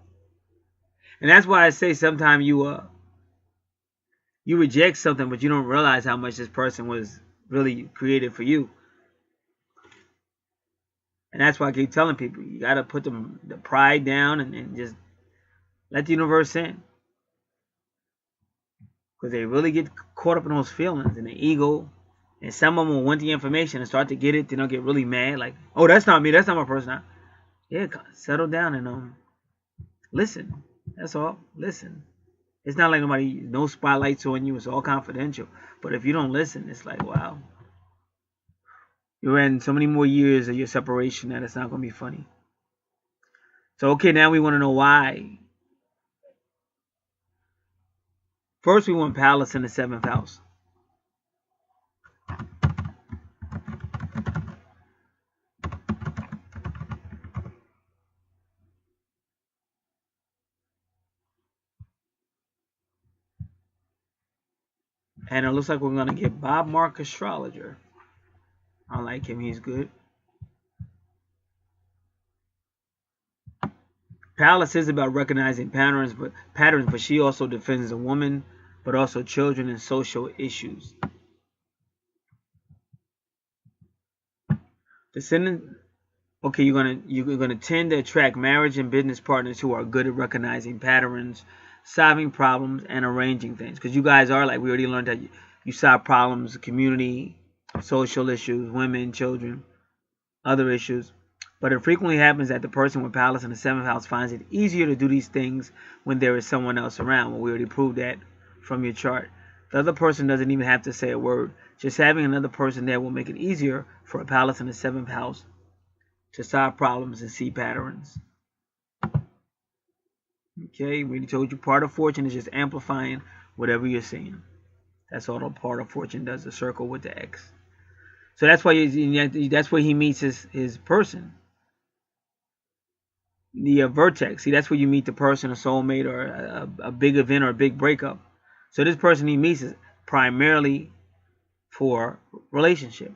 And that's why I say sometimes you reject something, but you don't realize how much this person was really created for you. And that's why I keep telling people, you got to put the pride down and just let the universe in. Because they really get caught up in those feelings and the ego. And some of them will want the information and start to get it. Then they'll get really mad. Like, oh, that's not me. That's not my person. Yeah, settle down and listen. That's all. Listen. It's not like no spotlights on you. It's all confidential. But if you don't listen, it's like, wow. You're in so many more years of your separation that it's not going to be funny. So, okay, now we want to know why. First, we want Pallas in the 7th house. And it looks like we're going to get Bob Mark Astrologer. I like him. He's good. Pallas is about recognizing patterns, but she also defends a woman, but also children and social issues. Descendant. Okay, you're gonna tend to attract marriage and business partners who are good at recognizing patterns, solving problems, and arranging things. Because you guys are, like we already learned, that you solve problems, community, social issues, women, children, other issues. But it frequently happens that the person with Pallas in the 7th house finds it easier to do these things when there is someone else around. Well, we already proved that from your chart. The other person doesn't even have to say a word. Just having another person there will make it easier for a Pallas in the 7th house to solve problems and see patterns. Okay, we already told you part of fortune is just amplifying whatever you're seeing. That's all the part of fortune does, the circle with the X. So that's why that's where he meets his person. The vertex. See, that's where you meet the person, a soulmate, or a big event or a big breakup. So this person he meets is primarily for relationship.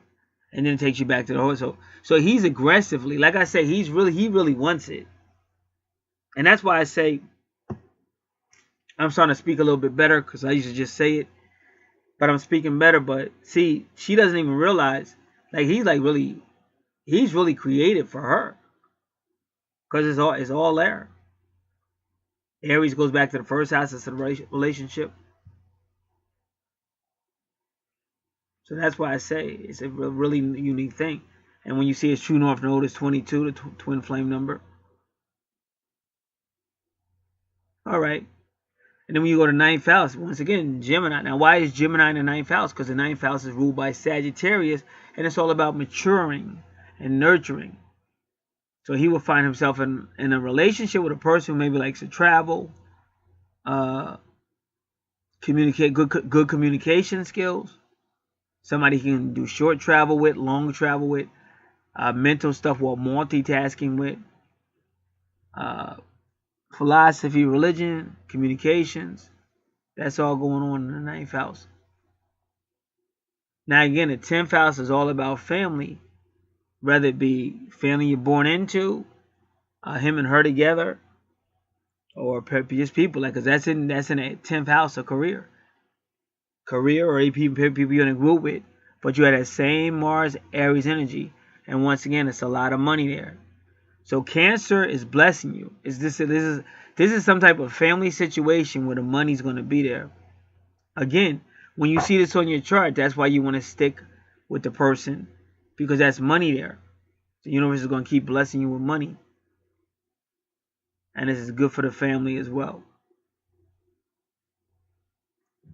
And then it takes you back to the whole. So he's aggressively, like I say, he really wants it. And that's why I say I'm starting to speak a little bit better, because I used to just say it. But I'm speaking better. But see, she doesn't even realize, like, he's really creative for her. Because it's all there. Aries goes back to the 1st house. It's a relationship. So that's why I say it's a really unique thing. And when you see his true north node is 22, the twin flame number. All right. And then when you go to 9th house, once again, Gemini. Now, why is Gemini in the 9th house? Because the 9th house is ruled by Sagittarius. And it's all about maturing and nurturing. So he will find himself in a relationship with a person who maybe likes to travel, communicate, good communication skills. Somebody he can do short travel with, long travel with, mental stuff while multitasking with, philosophy, religion, communications. That's all going on in the ninth house. Now again, the 10th house is all about family, whether it be family you're born into, him and her together, or just people, like, because that's in the 10th house of career, or people you're in a group with, but you have that same Mars Aries energy, and once again, it's a lot of money there. So Cancer is blessing you. This is some type of family situation where the money's going to be there. Again, when you see this on your chart, that's why you want to stick with the person, because that's money there. The universe is going to keep blessing you with money. And this is good for the family as well.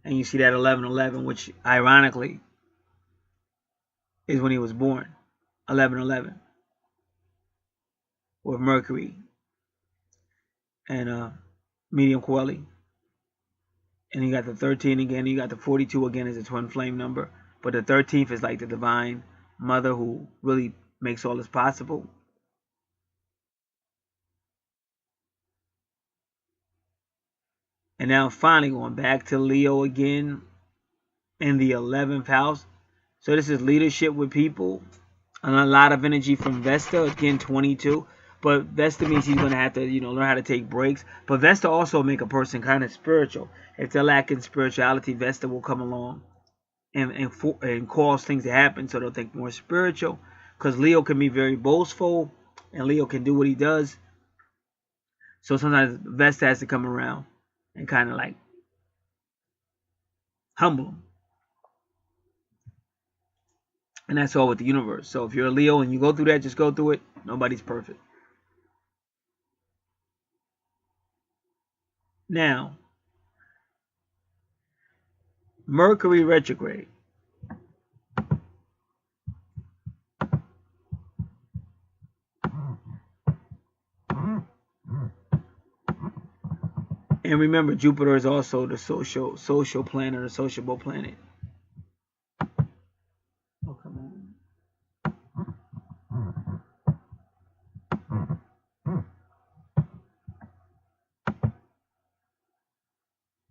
And you see that 1111, which ironically is when he was born. 1111 with Mercury and medium Coeli. And you got the 13 again. You got the 42 again as a twin flame number. But the 13th is like the divine mother who really makes all this possible. And now finally going back to Leo again in the 11th house. So this is leadership with people. And a lot of energy from Vesta. Again, 22. But Vesta means he's going to have to, learn how to take breaks. But Vesta also make a person kind of spiritual. If they're lacking spirituality, Vesta will come along and cause things to happen so they'll think more spiritual. Because Leo can be very boastful. And Leo can do what he does. So sometimes Vesta has to come around and kind of like humble him. And that's all with the universe. So if you're a Leo and you go through that, just go through it. Nobody's perfect. Now, Mercury retrograde. And remember, Jupiter is also the social planet, or sociable planet. Oh, come on.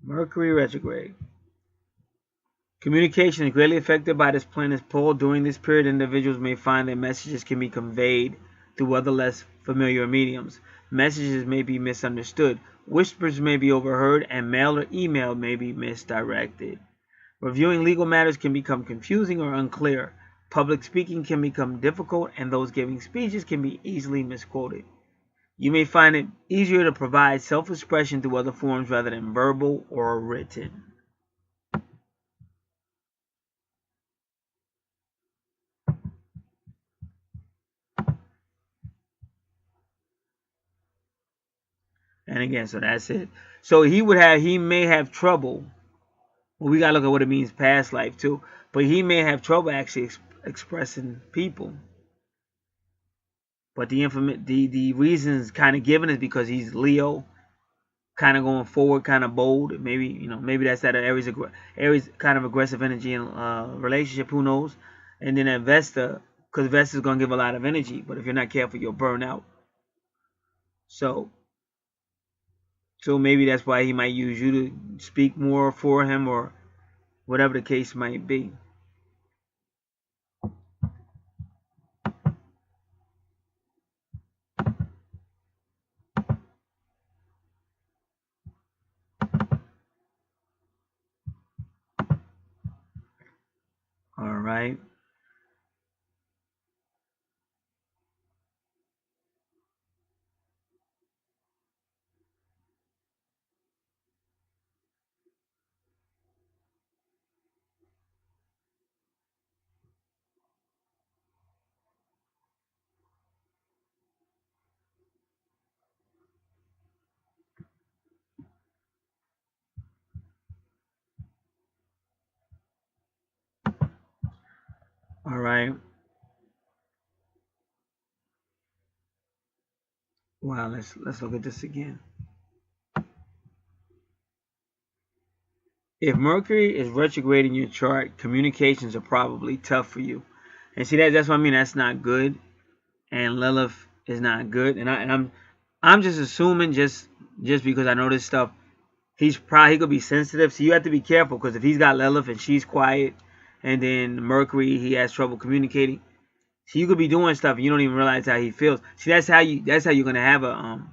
Mercury retrograde. Communication is greatly affected by this planet's pull. During this period, individuals may find that messages can be conveyed through other less familiar mediums. Messages may be misunderstood. Whispers may be overheard, and mail or email may be misdirected. Reviewing legal matters can become confusing or unclear. Public speaking can become difficult, and those giving speeches can be easily misquoted. You may find it easier to provide self-expression through other forms rather than verbal or written. And again, so that's it. So he may have trouble. Well, we gotta look at what it means past life too. But he may have trouble actually expressing people. But the reasons kind of given is because he's Leo, kind of going forward, kind of bold. Maybe that's that Aries kind of aggressive energy in relationship. Who knows? And then at Vesta, because Vesta is gonna give a lot of energy. But if you're not careful, you'll burn out. So maybe that's why he might use you to speak more for him, or whatever the case might be. All right. All right. Wow, let's look at this again. If Mercury is retrograde in your chart, communications are probably tough for you. And see, that's what I mean. That's not good. And Lilith is not good. And I'm just assuming just because I know this stuff, he could be sensitive. So you have to be careful, because if he's got Lilith and she's quiet, and then Mercury, he has trouble communicating. So you could be doing stuff and you don't even realize how he feels. See, that's how you're gonna have a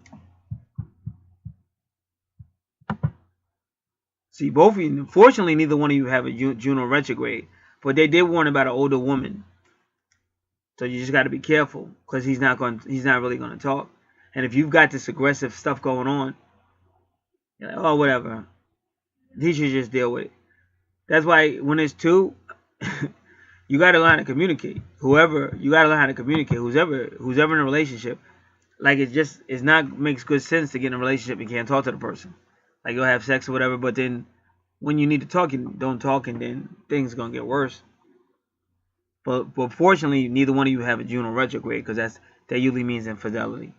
See, both of you, fortunately, neither one of you have a Juno retrograde, but they did warn about an older woman. So you just got to be careful, because he's not really going to talk. And if you've got this aggressive stuff going on, you're like, oh, whatever. He should just deal with it. That's why when it's two, you got to learn how to communicate. You got to learn how to communicate. Who's ever in a relationship, like it's not makes good sense to get in a relationship and can't talk to the person. Like, you'll have sex or whatever, but then when you need to talk, you don't talk, and then things are going to get worse. But fortunately, neither one of you have a Juno retrograde, because that usually means infidelity.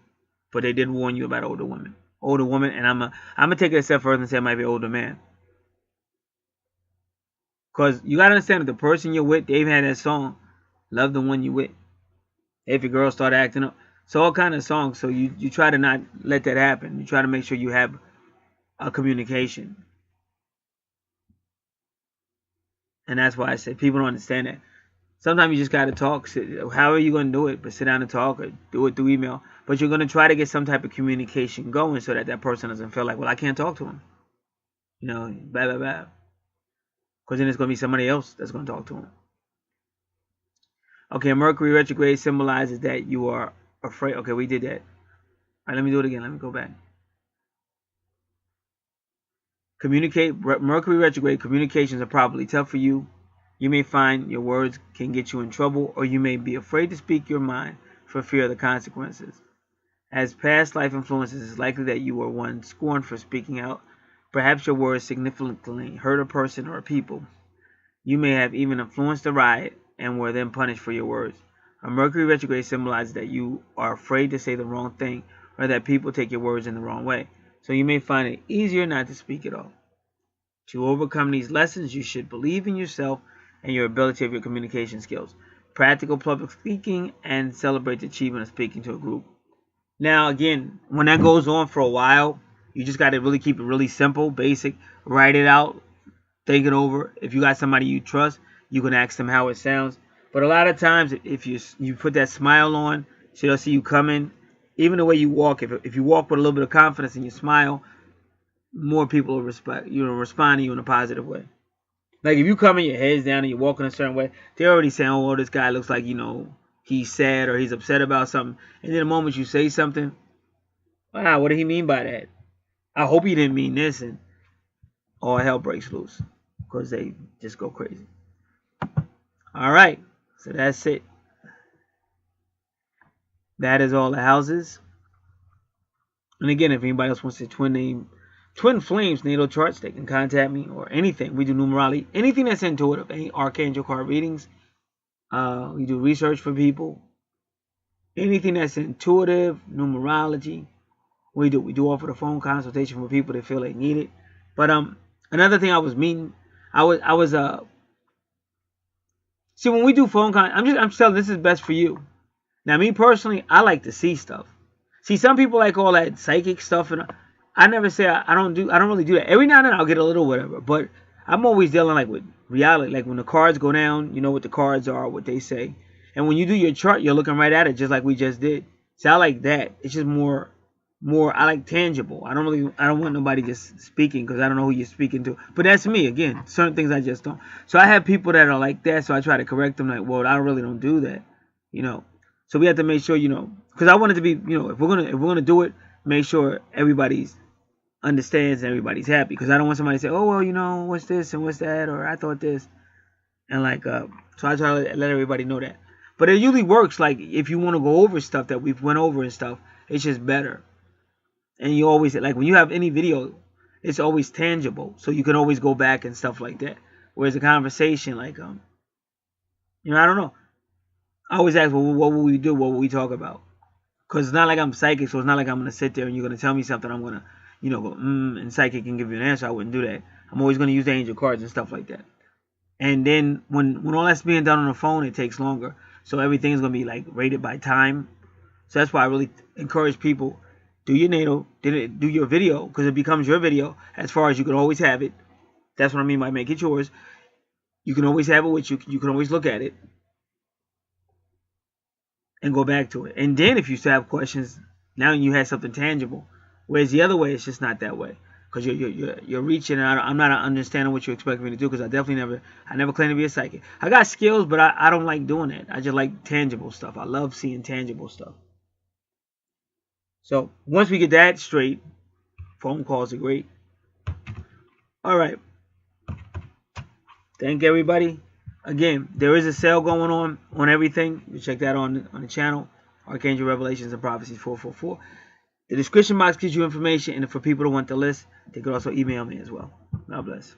But they did warn you about older women. Older woman, and I'm gonna take it a step further and say it might be an older man. Because you got to understand that the person you're with, they've had that song, Love the One You With. If your girl start acting up. So all kind of songs. So you try to not let that happen. You try to make sure you have a communication. And that's why I said people don't understand that. Sometimes you just got to talk. How are you going to do it? But sit down and talk, or do it through email. But you're going to try to get some type of communication going, so that person doesn't feel like, well, I can't talk to him. You know, blah, blah, blah. Because then it's going to be somebody else that's going to talk to him. Okay, Mercury retrograde symbolizes that you are afraid. Okay, we did that. All right, let me do it again. Let me go back. Mercury retrograde, communications are probably tough for you. You may find your words can get you in trouble, or you may be afraid to speak your mind for fear of the consequences. As past life influences, it's likely that you were once scorned for speaking out. Perhaps your words significantly hurt a person or a people. You may have even influenced a riot and were then punished for your words. A Mercury retrograde symbolizes that you are afraid to say the wrong thing, or that people take your words in the wrong way. So you may find it easier not to speak at all. To overcome these lessons, you should believe in yourself and your ability of your communication skills, practical public speaking, and celebrate the achievement of speaking to a group. Now, again, when that goes on for a while, you just got to really keep it really simple, basic. Write it out, think it over. If you got somebody you trust, you can ask them how it sounds. But a lot of times, if you put that smile on, so they'll see you coming. Even the way you walk, if you walk with a little bit of confidence and you smile, more people will respond to you in a positive way. Like, if you come in your head's down and you're walking a certain way, they're already saying, oh, well, this guy looks like, he's sad or he's upset about something. And then the moment you say something, wow, what did he mean by that? I hope he didn't mean this. And all hell breaks loose, because they just go crazy. All right, so that's it. That is all the houses. And again, if anybody else wants to Twin Flames natal charts, they can contact me, or anything. We do numerology, anything that's intuitive, any Archangel card readings. We do research for people. Anything that's intuitive, numerology, we do. We do offer the phone consultation for people that feel they need it. But another thing I was see, when we do phone I'm telling this is best for you. Now, me personally, I like to see stuff. See, some people like all that psychic stuff, and I never say I don't really do that. Every now and then I'll get a little whatever, but I'm always dealing like with reality. Like when the cards go down, you know what the cards are, what they say. And when you do your chart, you're looking right at it, just like we just did. See, I like that. It's just more I like tangible. I don't want nobody just speaking, because I don't know who you're speaking to. But that's me. Again, certain things I just don't. So I have people that are like that, so I try to correct them, like, well, I really don't do that. So we have to make sure, because I want it to be, if we're gonna do it, make sure everybody's understands and everybody's happy. Because I don't want somebody to say, oh, well, what's this and what's that, or I thought this, and so I try to let everybody know that. But it usually works. Like, if you want to go over stuff that we've went over and stuff, it's just better. And you always, like, when you have any video, it's always tangible, so you can always go back and stuff like that. Whereas a conversation, like, I don't know. I always ask, well, what will we do? What will we talk about? Because it's not like I'm psychic, so it's not like I'm going to sit there and you're going to tell me something. I'm going to, you know, go, and psychic can give you an answer. I wouldn't do that. I'm always going to use the angel cards and stuff like that. And then when all that's being done on the phone, it takes longer. So everything's going to be like rated by time. So that's why I really encourage people, do your natal, do your video, because it becomes your video as far as you can always have it. That's what I mean by make it yours. You can always have it with you. You can always look at it and go back to it. And then if you still have questions, now you have something tangible. Whereas the other way, it's just not that way. Because you're reaching, and I'm not understanding what you expect me to do, because I never claim to be a psychic. I got skills, but I don't like doing that. I just like tangible stuff. I love seeing tangible stuff. So once we get that straight, phone calls are great. All right. Thank everybody. Again, there is a sale going on everything. You check that on the channel. Archangel Revelations and Prophecies 444. The description box gives you information, and for people who want the list, they could also email me as well. God bless.